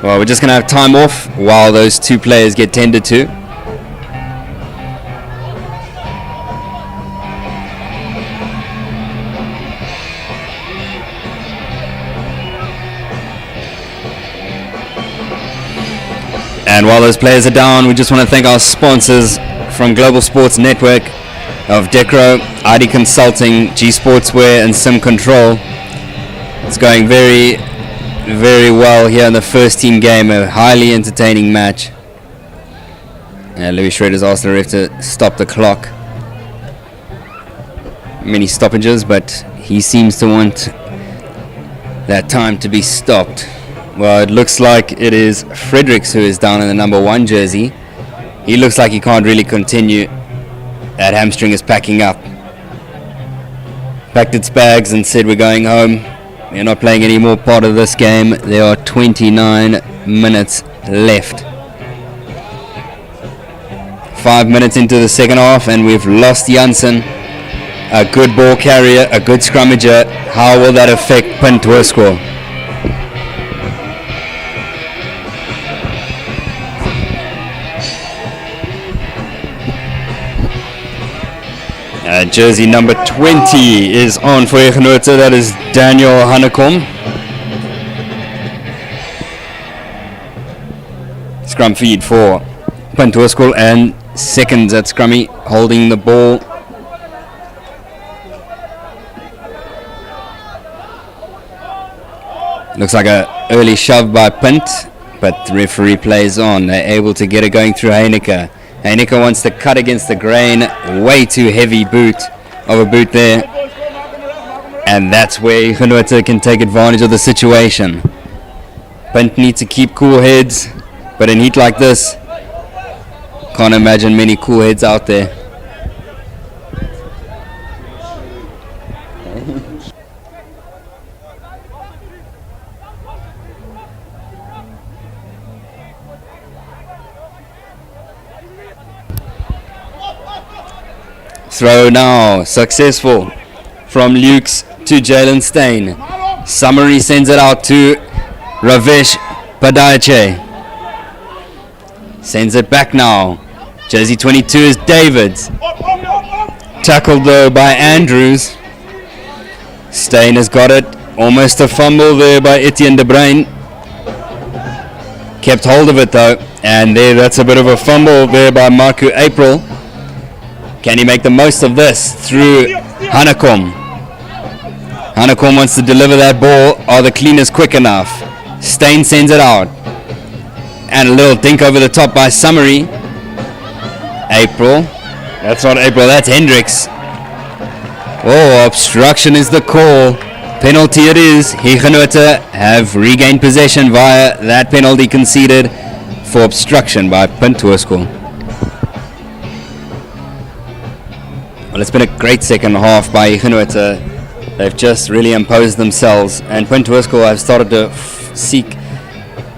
Well, we're just going to have time off while those two players get tended to. And while those players are down, we just want to thank our sponsors from Global Sports Network of Decro, ID Consulting, G Sportswear and Sim Control. It's going very, very well here in the first team game, a highly entertaining match. And Louis Schroeder's asked the ref to stop the clock. Many stoppages, but he seems to want that time to be stopped. Well, it looks like it is Fredericks who is down in the number 1 jersey. He looks like he can't really continue. That hamstring is packing up. Packed its bags and said, we're going home. We're not playing any more part of this game. There are 29 minutes left. 5 minutes into the second half and we've lost Janssen. A good ball carrier, a good scrummager. How will that affect Punt to a score? Jersey number 20 is on for Hugenote. That is Daniel Hanekom. Scrum feed for Punt to a score and seconds at scrummy, holding the ball. Looks like an early shove by Punt, but the referee plays on. They're able to get it going through Heineke. Heineke wants to cut against the grain. Way too heavy boot there. And that's where Hugenote can take advantage of the situation. Punt needs to keep cool heads, but in heat like this, can't imagine many cool heads out there. Throw now, successful from Lukes to Jalen Stein. Summary sends it out to Ravesh Padache. Sends it back now. Jersey 22 is Davids. Tackled though by Andrews. Stein has got it. Almost a fumble there by Etienne De Bruin. Kept hold of it though. And there, that's a bit of a fumble there by Marku April. Can he make the most of this through Hanekom? Hanekom wants to deliver that ball. Are the cleaners quick enough? Stein sends it out. And a little dink over the top by Summary. April. That's not April, that's Hendricks. Oh, obstruction is the call. Penalty it is. Hugenote have regained possession via that penalty conceded for obstruction by Punt to a score. Well, it's been a great second half by Hugenote. They've just really imposed themselves, and Punt to a score have started to seek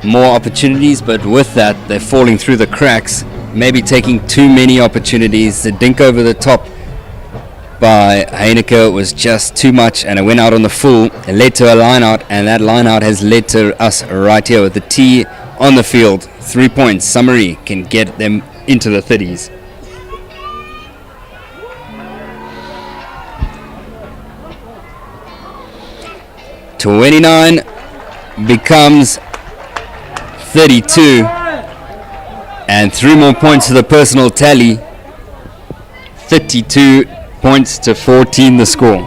more opportunities, but with that they're falling through the cracks, maybe taking too many opportunities. The dink over the top by Heineke was just too much, and it went out on the full. It led to a line out, and that line out has led to us right here with the T on the field. 3 points. Summary can get them into the 30s. $29 becomes 32, and 3 more points to the personal tally. 32 points to 14 the score.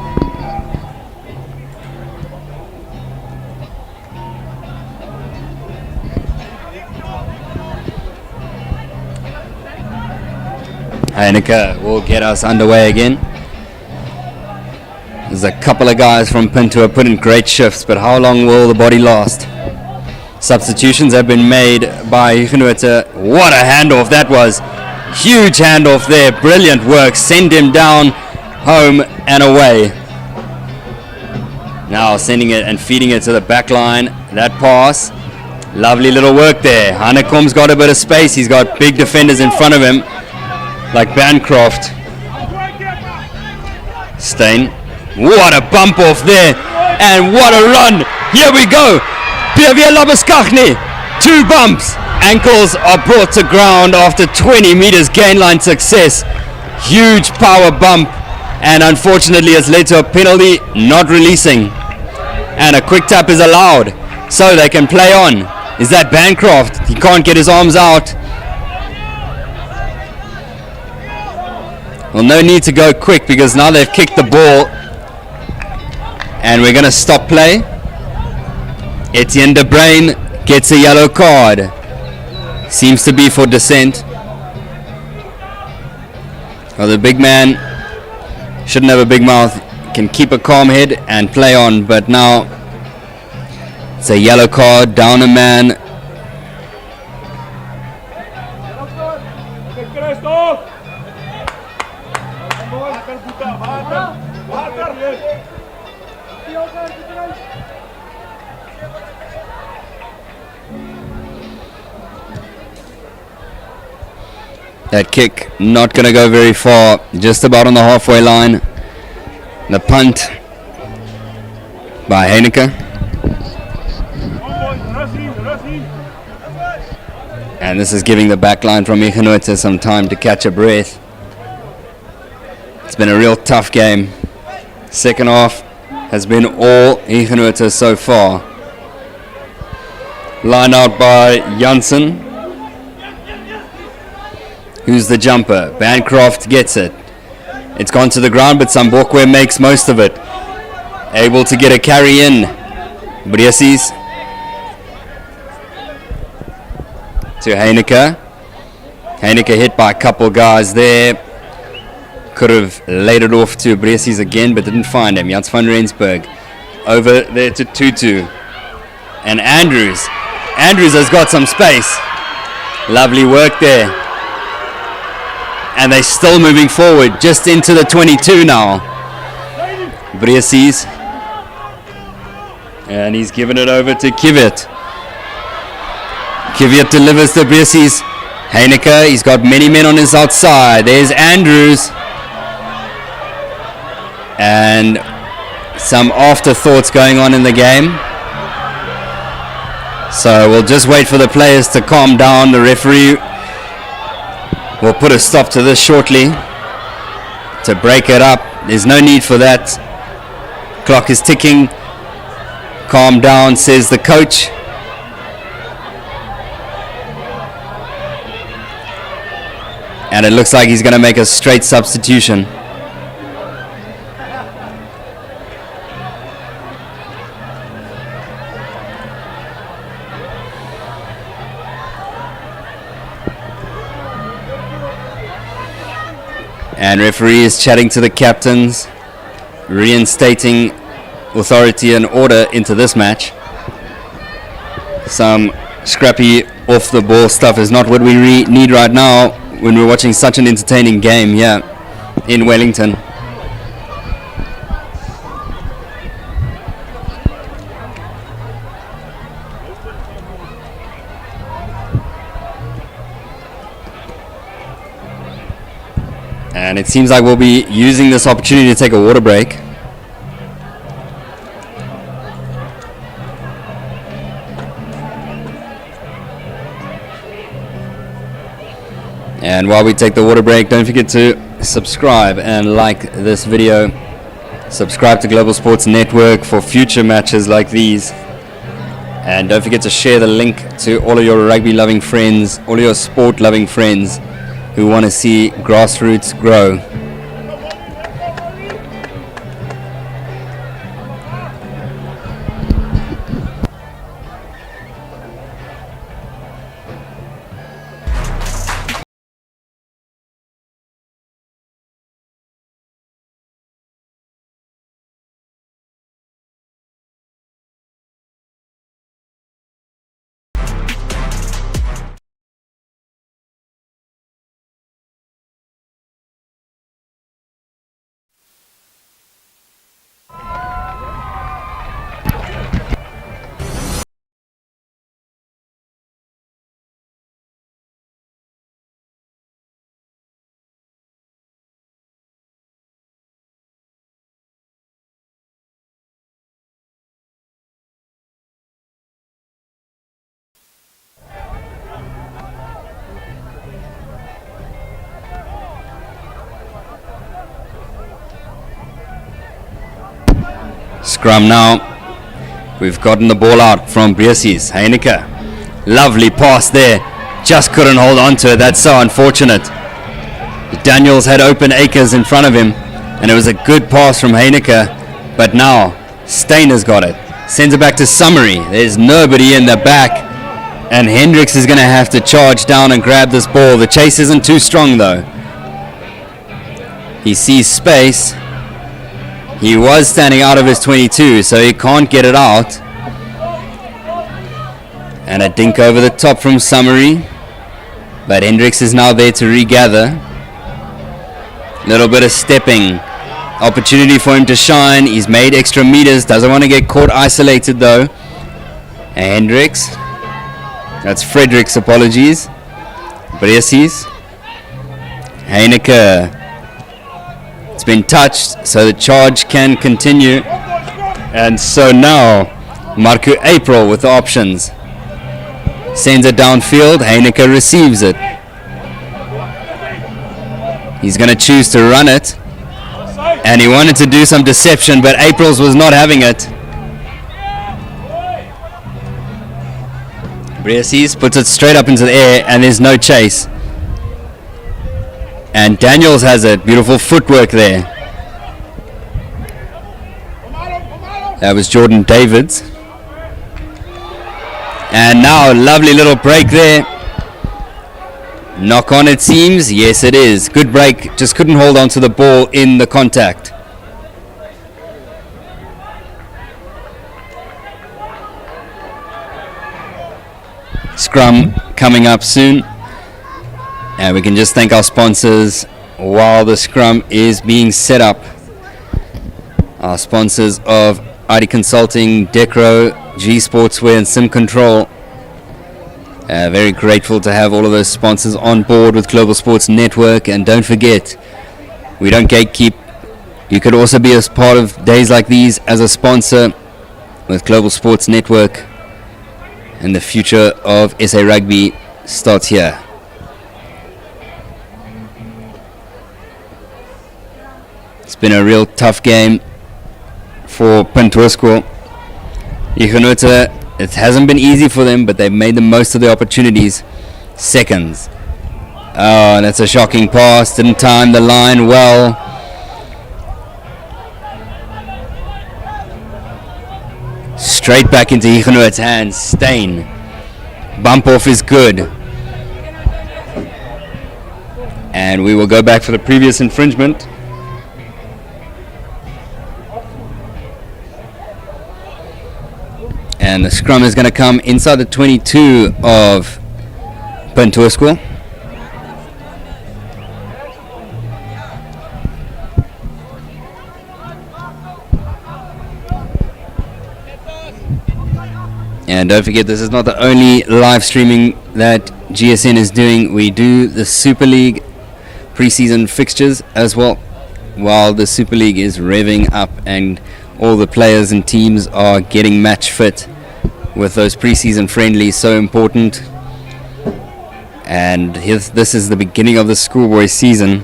Heineke will get us underway again. There's a couple of guys from Punt who have put in great shifts, but how long will the body last? Substitutions have been made by Hugenote. What a handoff that was. Huge handoff there. Brilliant work. Send him down, home and away. Now sending it and feeding it to the back line. That pass. Lovely little work there. Hanekom's got a bit of space. He's got big defenders in front of him, like Bancroft. Stein. What a bump off there, and what a run. Here we go. Pierre Labuskachny 2 bumps. Ankles are brought to ground after 20 meters gain line success. Huge power bump, and unfortunately it's led to a penalty, not releasing. And a quick tap is allowed, so they can play on. Is that Bancroft? He can't get his arms out. Well, no need to go quick because now they've kicked the ball. And we're going to stop play. Etienne De Bruin gets a yellow card. Seems to be for dissent. Well, the big man shouldn't have a big mouth. Can keep a calm head and play on. But now it's a yellow card, down a man. That kick not going to go very far, just about on the halfway line. The punt by Heineke. And this is giving the back line from Hugenote some time to catch a breath. It's been a real tough game. Second half has been all Hugenote so far. Line out by Janssen. Who's the jumper? Bancroft gets it. It's gone to the ground, but Sambokwe makes most of it. Able to get a carry in. Brieses to Heineke. Heineke hit by a couple guys there. Could have laid it off to Brieses again, but didn't find him. Jans van Rensburg over there to Tutu. And Andrews. Andrews has got some space. Lovely work there. And they're still moving forward, just into the 22 now. Brieses. And he's given it over to Kvyat. Kvyat delivers to Brieses. Heineke, he's got many men on his outside. There's Andrews. And some afterthoughts going on in the game. So we'll just wait for the players to calm down. The referee will put a stop to this shortly to break it up. There's no need for that. Clock is ticking. Calm down, says the coach. And it looks like he's going to make a straight substitution. And referee is chatting to the captains, reinstating authority and order into this match. Some scrappy off the ball stuff is not what we need right now when we're watching such an entertaining game here in Wellington. And it seems like we'll be using this opportunity to take a water break. And while we take the water break, don't forget to subscribe and like this video. Subscribe to Global Sports Network for future matches like these. And don't forget to share the link to all of your rugby loving friends, all of your sport loving friends who want to see grassroots grow. Scrum now. We've gotten the ball out from Breesies. Heineke. Lovely pass there. Just couldn't hold on to it. That's so unfortunate. Daniels had open acres in front of him, and it was a good pass from Heineke. But now, Steiner's got it. Sends it back to Summary. There's nobody in the back, and Hendricks is going to have to charge down and grab this ball. The chase isn't too strong, though. He sees space. He was standing out of his 22, so he can't get it out. And a dink over the top from Summary. But Hendricks is now there to regather. Little bit of stepping. Opportunity for him to shine. He's made extra meters. Doesn't want to get caught isolated though. And Hendricks. That's Frederick's apologies. Breesies. Heineke. It's been touched, so the charge can continue. And so now, Marco April with the options. Sends it downfield. Heineke receives it. He's going to choose to run it. And he wanted to do some deception, but Aprils was not having it. Breesies puts it straight up into the air, and there's no chase. And Daniels has it. Beautiful footwork there. That was Jordan Davids. And now a lovely little break there. Knock on it seems. Yes it is. Good break. Just couldn't hold on to the ball in the contact. Scrum coming up soon. And we can just thank our sponsors while the scrum is being set up. Our sponsors of ID Consulting, Decro, G Sportswear and Sim Control. Very grateful to have all of those sponsors on board with Global Sports Network. And don't forget, we don't gatekeep. You could also be a part of days like these as a sponsor with Global Sports Network. And the future of SA Rugby starts here. It's been a real tough game for Punt. Hugenote, it hasn't been easy for them, but they've made the most of the opportunities. Seconds. Oh, that's a shocking pass. Didn't time the line well. Straight back into Hugenote's hands. Steyn. Bump off is good. And we will go back for the previous infringement. And the scrum is going to come inside the 22 of Punt. And don't forget, this is not the only live streaming that GSN is doing. We do the Super League preseason fixtures as well, while the Super League is revving up and all the players and teams are getting match fit with those preseason friendlies, so important. And this is the beginning of the schoolboy season.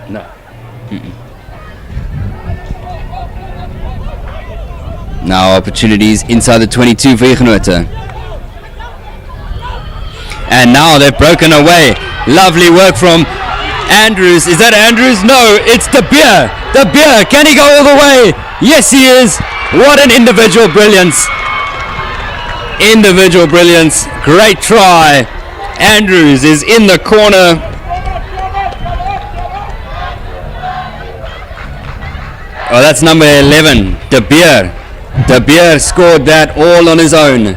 No. Now opportunities inside the 22 for Hugenote. And now they've broken away. Lovely work from Andrews. Is that Andrews? No, it's De Beer. De Beer, can he go all the way? Yes, he is. What an individual brilliance. Individual brilliance. Great try. Andrews is in the corner. Oh, that's number 11, De Beer. De Beer scored that all on his own.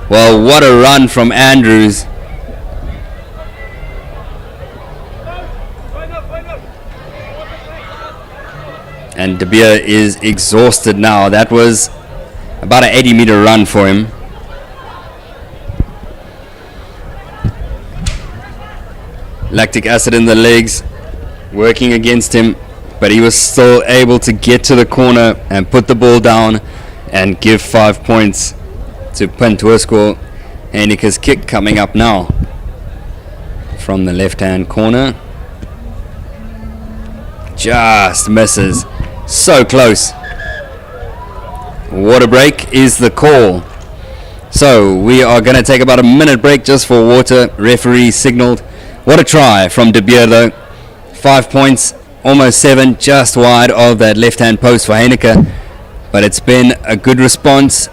Well, what a run from Andrews. And De Beer is exhausted now. That was about an 80-meter run for him. Lactic acid in the legs, working against him, but he was still able to get to the corner and put the ball down and give 5 points to Punt score. Heineke's kick coming up now from the left-hand corner. Just misses. So close. Water break is the call. So we are going to take about a minute break just for water. Referee signaled. What a try from De Beer though. 5 points, almost 7, just wide of that left-hand post for Heineke. But it's been a good response.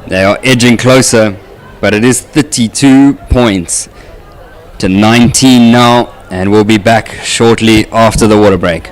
They are edging closer, but it is 32 points to 19 now, and we'll be back shortly after the water break.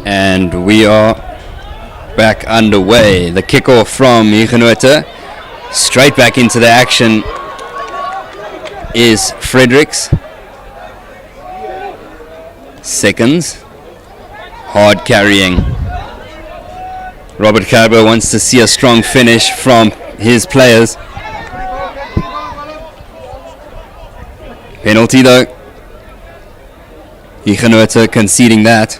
And we are back underway. The kickoff from Hugenote. Straight back into the action is Fredericks. Seconds. Hard carrying. Robert Kerber wants to see a strong finish from his players. Penalty though. Hugenote conceding that.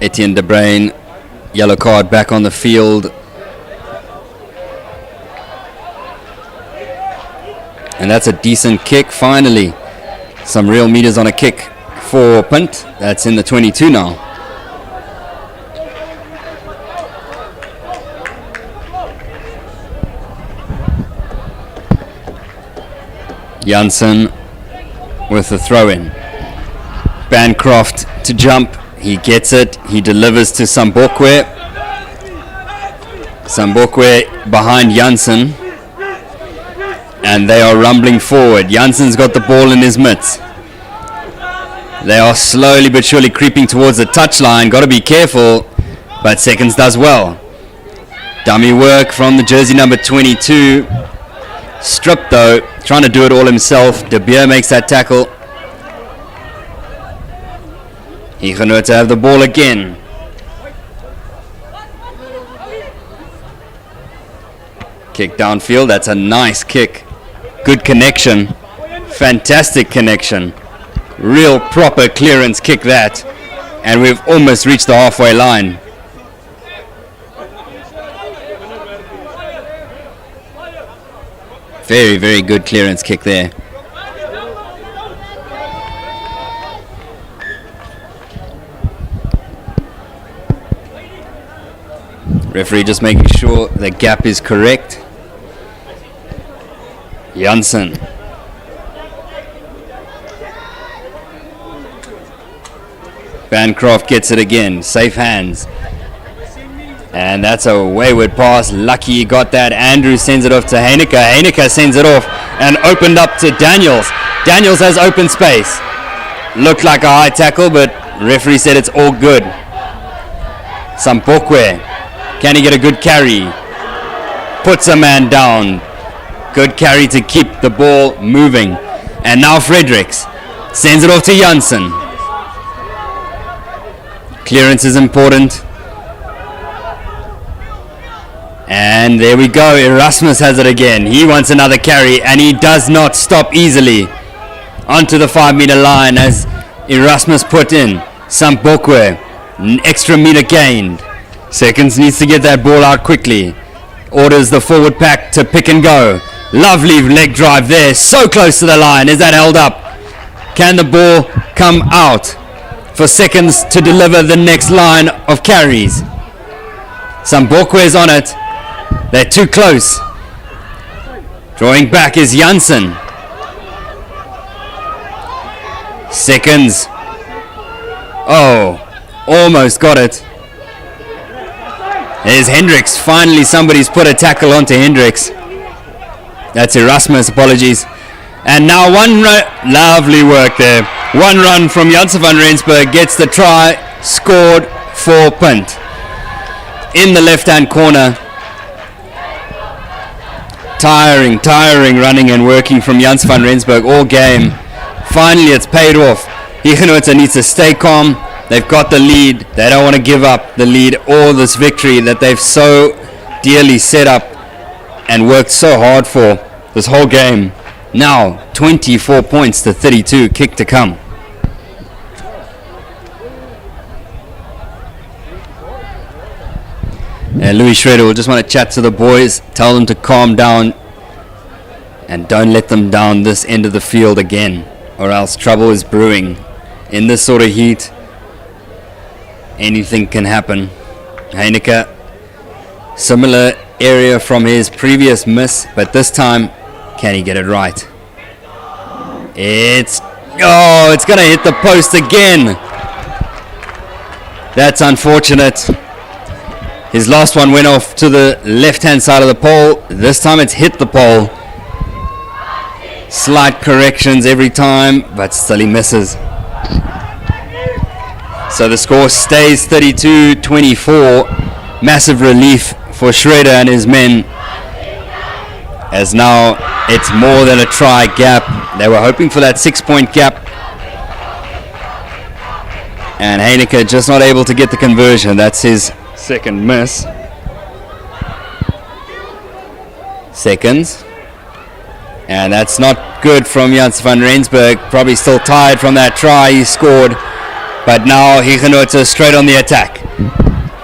Etienne De Bruin, yellow card, back on the field. And that's a decent kick, finally. Some real meters on a kick for Punt. That's in the 22 now. Janssen with the throw-in. Bancroft to jump. He gets it. He delivers to Sambokwe. Sambokwe behind Janssen. And they are rumbling forward. Janssen's got the ball in his mitts. They are slowly but surely creeping towards the touchline. Got to be careful. but Seconds does well. Dummy work from the jersey number 22. Stripped though, trying to do it all himself. De Beer makes that tackle. Hugenote have the ball again. Kick downfield, that's a nice kick. Good connection. Fantastic connection. Real proper clearance kick that. And we've almost reached the halfway line. Very, very good clearance kick there. Referee just making sure the gap is correct. Janssen. Bancroft gets it again. Safe hands. And that's a wayward pass. Lucky he got that. Andrew sends it off to Heineke. Heineke sends it off and opened up to Daniels. Daniels has open space. Looked like a high tackle, but referee said it's all good. Sampokwe. Can he get a good carry? Puts a man down. Good carry to keep the ball moving. And now Fredericks sends it off to Janssen. Clearance is important. And there we go. Erasmus has it again. He wants another carry and he does not stop easily. Onto the 5 meter line as Erasmus put in. Sampokwe. An extra meter gained. Seconds needs to get that ball out quickly. Orders the forward pack to pick and go. Lovely leg drive there. So close to the line. Is that held up? Can the ball come out for Seconds to deliver the next line of carries? Sampokwe is on it. They're too close. Drawing back is Janssen. Seconds. Oh, almost got it. There's Hendricks. Finally somebody's put a tackle onto Hendricks. That's Erasmus, apologies. And now one run. Lovely work there. One run from Janssen van Rensburg gets the try. Scored for Punt. In the left-hand corner. Tiring running and working from Janssen van Rensburg all game. Finally it's paid off. Hugenote needs to stay calm. They've got the lead. They don't want to give up the lead or this victory that they've so dearly set up and worked so hard for this whole game. Now 24 points to 32. Kick to come. Louis Schroeder will just want to chat to the boys, tell them to calm down and don't let them down this end of the field again, or else trouble is brewing. In this sort of heat, anything can happen. Heineke, similar area from his previous miss, but this time, can he get it right? It's going to hit the post again. That's unfortunate. His last one went off to the left-hand side of the pole. This time it's hit the pole. Slight corrections every time, but still he misses. So the score stays 32-24. Massive relief for Schroeder and his men, as now it's more than a try gap. They were hoping for that 6-point gap. And Heineke just not able to get the conversion. That's his second miss. Seconds. And that's not good from Janssen van Rensburg. Probably still tired from that try he scored. But now Hugenote straight on the attack.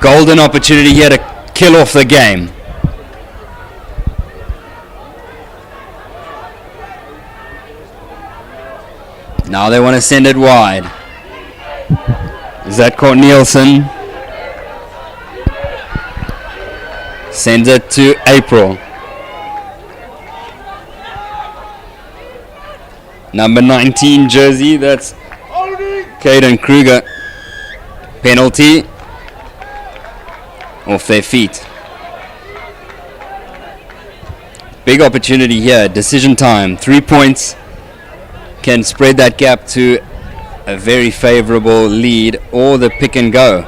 Golden opportunity here to kill off the game. Now they want to send it wide. Is that Cornelissen? Sends it to April. Number 19 jersey, that's Caden Kruger. Penalty. Off their feet. Big opportunity here, decision time. 3 points. Can spread that gap to a very favorable lead or the pick and go.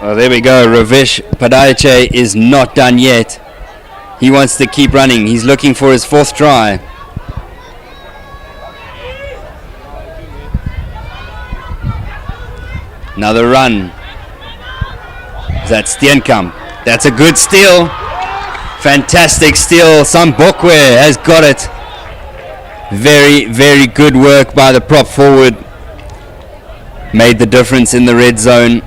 Well, there we go. Ravish Padayache is not done yet. He wants to keep running. He's looking for his 4th try. Another run. Is that Steenkamp? That's a good steal. Fantastic steal. Sambokwe has got it. Very, very good work by the prop forward. Made the difference in the red zone.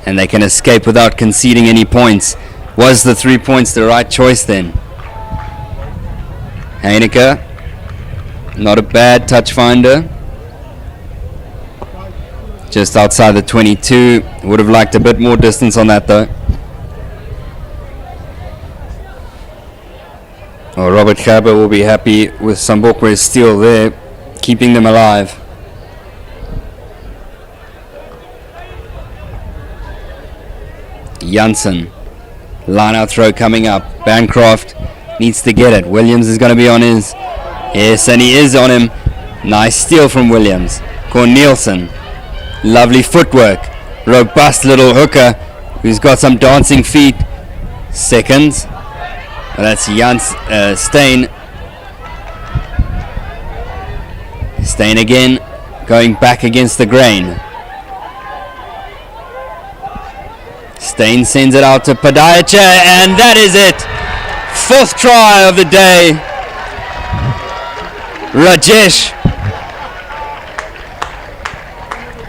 And they can escape without conceding any points. Was the 3 points the right choice then? Heineke. Not a bad touch finder. Just outside the 22. Would have liked a bit more distance on that though. Oh, Robert Gerber will be happy with Sambokwe's steal there, keeping them alive. Janssen, line out throw coming up. Bancroft needs to get it. Williams is going to be on his. Yes, and he is on him. Nice steal from Williams. Cornelsen, lovely footwork. Robust little hooker who's got some dancing feet. Seconds. Well, that's Steyn. Steyn again, going back against the grain. Steyn sends it out to Padayache, and that is it. 4th try of the day.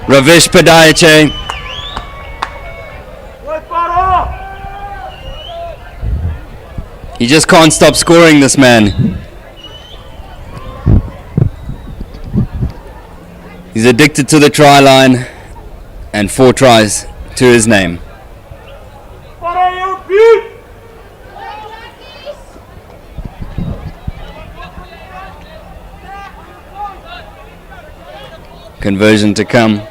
Ravish Padayache. He just can't stop scoring, this man. He's addicted to the try line, and 4 tries to his name. Conversion to come.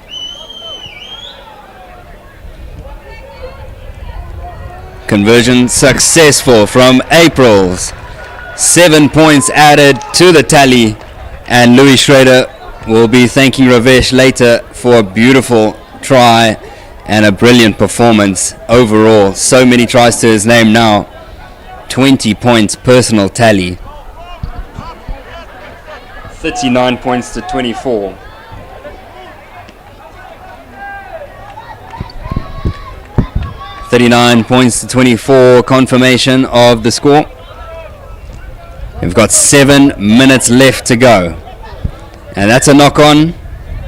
Conversion successful from Aprils. 7 points added to the tally, and Louis Schrader will be thanking Ravesh later for a beautiful try and a brilliant performance overall. So many tries to his name now. 20 points personal tally. 39 points to 24. $39 points to 24, confirmation of the score. We've got 7 minutes left to go. And that's a knock on,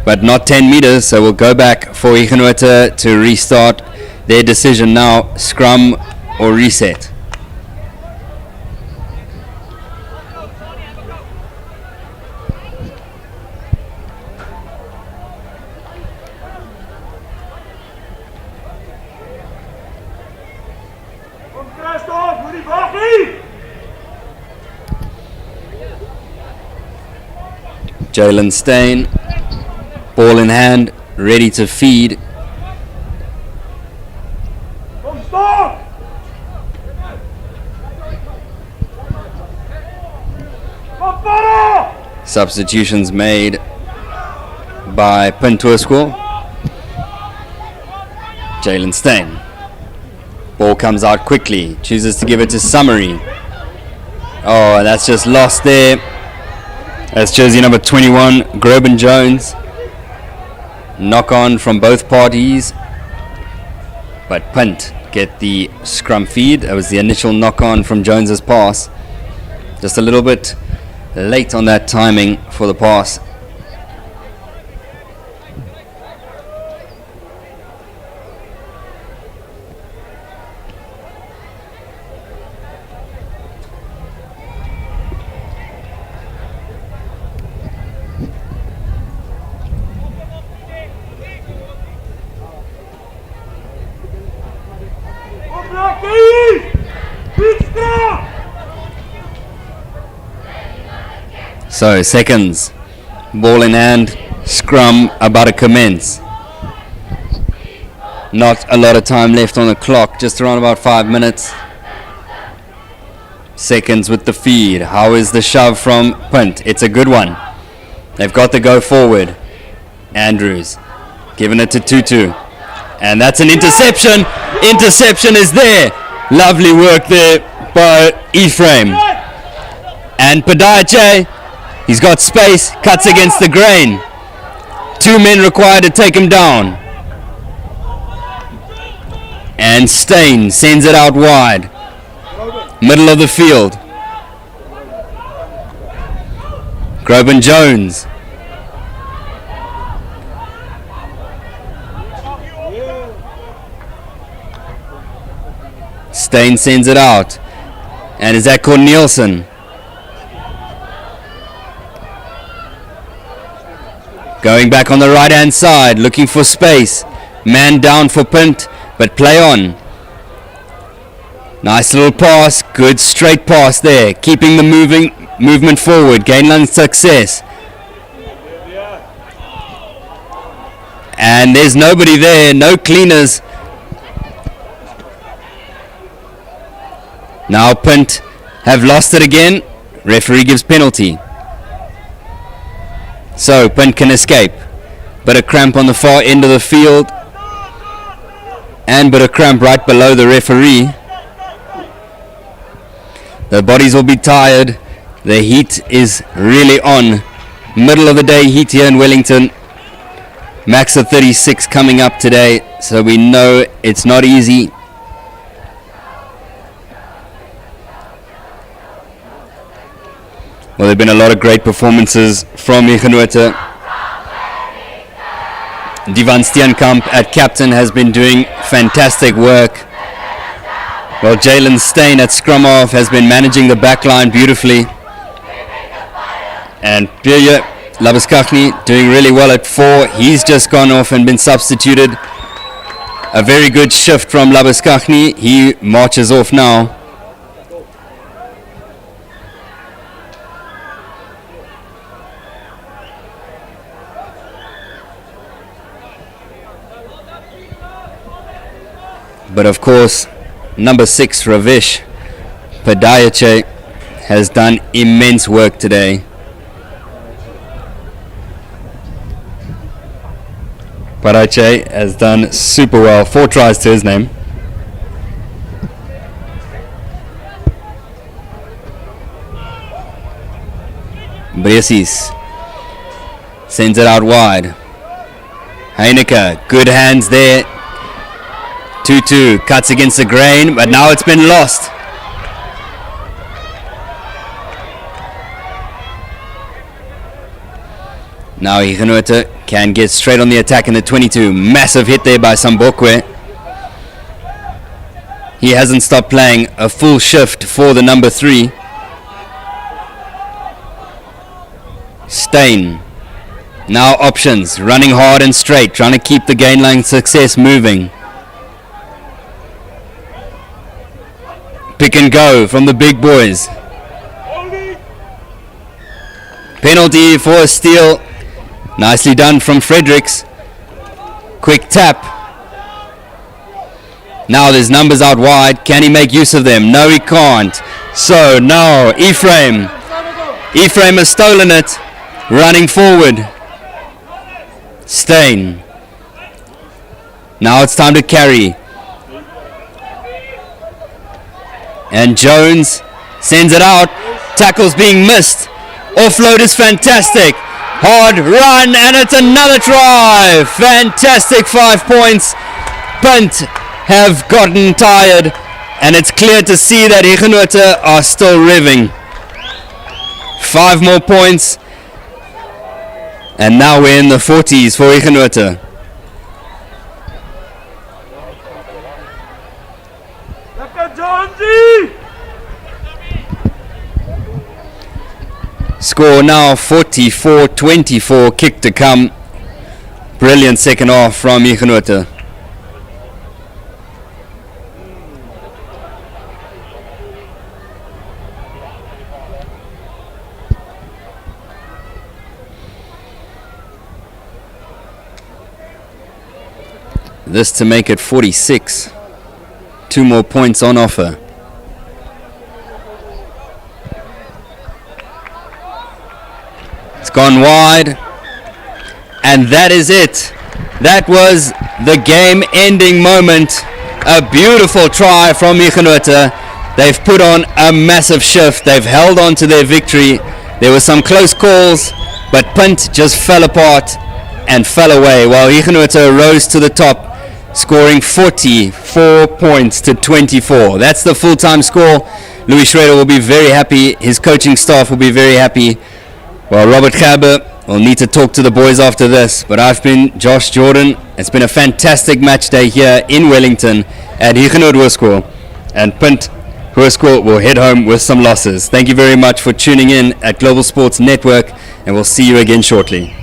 but not 10 meters, so we'll go back for Hugenote to restart their decision now, scrum or reset. Jalen Steyn, ball in hand, ready to feed. Substitutions made by Punt. Jalen Steyn. Ball comes out quickly, chooses to give it to Summary. Oh, that's just lost there. That's jersey number 21, Groban Jones. Knock on from both parties. But Punt get the scrum feed. That was the initial knock on from Jones's pass. Just a little bit late on that timing for the pass. So seconds, ball in hand, scrum about to commence. Not a lot of time left on the clock, just around about 5 minutes. Seconds with the feed. How is the shove from Punt? It's a good one. They've got the go forward. Andrews giving it to Tutu. And that's an interception. Interception is there. Lovely work there by Ephraim. And Padiache, he's got space, cuts against the grain. 2 men required to take him down. And Steyn sends it out wide. Middle of the field. Groban Jones. Steyn sends it out. And is that Cornelison? Going back on the right hand side, looking for space. Man down for Punt, but play on. Nice little pass, good straight pass there. Keeping the movement forward, gainline success. And there's nobody there, no cleaners. Now Punt have lost it again. Referee gives penalty. So Punt can escape. Bit of cramp on the far end of the field. And bit of cramp right below the referee. The bodies will be tired. The heat is really on. Middle of the day heat here in Wellington. Max of 36 coming up today. So we know it's not easy. Well, there have been a lot of great performances from Hugenote. Divan Steenkamp at captain has been doing fantastic work. Well, Jalen Steyn at scrum half has been managing the back line beautifully. And Pierre Labuskachny doing really well at 4. He's just gone off and been substituted. A very good shift from Labuskachny. He marches off now. But of course, number 6, Ravish Padiache, has done immense work today. Padiache has done super well. 4 tries to his name. Bresis sends it out wide. Heineke, good hands there. 2-2, cuts against the grain, but now it's been lost. Now Hugenote can get straight on the attack in the 22. Massive hit there by Sambokwe. He hasn't stopped playing. A full shift for the number 3. Steyn. Now options, running hard and straight, trying to keep the gain line success moving. Pick and go from the big boys. Penalty for a steal. Nicely done from Fredericks. Quick tap. Now there's numbers out wide. Can he make use of them? No, he can't. So now Ephraim. Ephraim has stolen it. Running forward. Steyn. Now it's time to carry. And Jones sends it out. Tackle's being missed. Offload is fantastic. Hard run, and it's another try. Fantastic 5 points. Punt have gotten tired, and it's clear to see that Hugenote are still revving. 5 more points, and now we're in the 40s for Hugenote. Score now 44-24, kick to come. Brilliant second half from Hugenote. This to make it 46. 2 more points on offer. It's gone wide, and that is it. That was the game-ending moment. A beautiful try from Hugenote. They've put on a massive shift. They've held on to their victory. There were some close calls, but Punt just fell apart and fell away, while Hugenote rose to the top, scoring 44 points to 24. That's the full-time score. Louis Schrader will be very happy. His coaching staff will be very happy. Well, Robert Gerber will need to talk to the boys after this. But I've been Josh Jordan. It's been a fantastic match day here in Wellington at Hugenote High, and Punt High will head home with some losses. Thank you very much for tuning in at Global Sports Network, and we'll see you again shortly.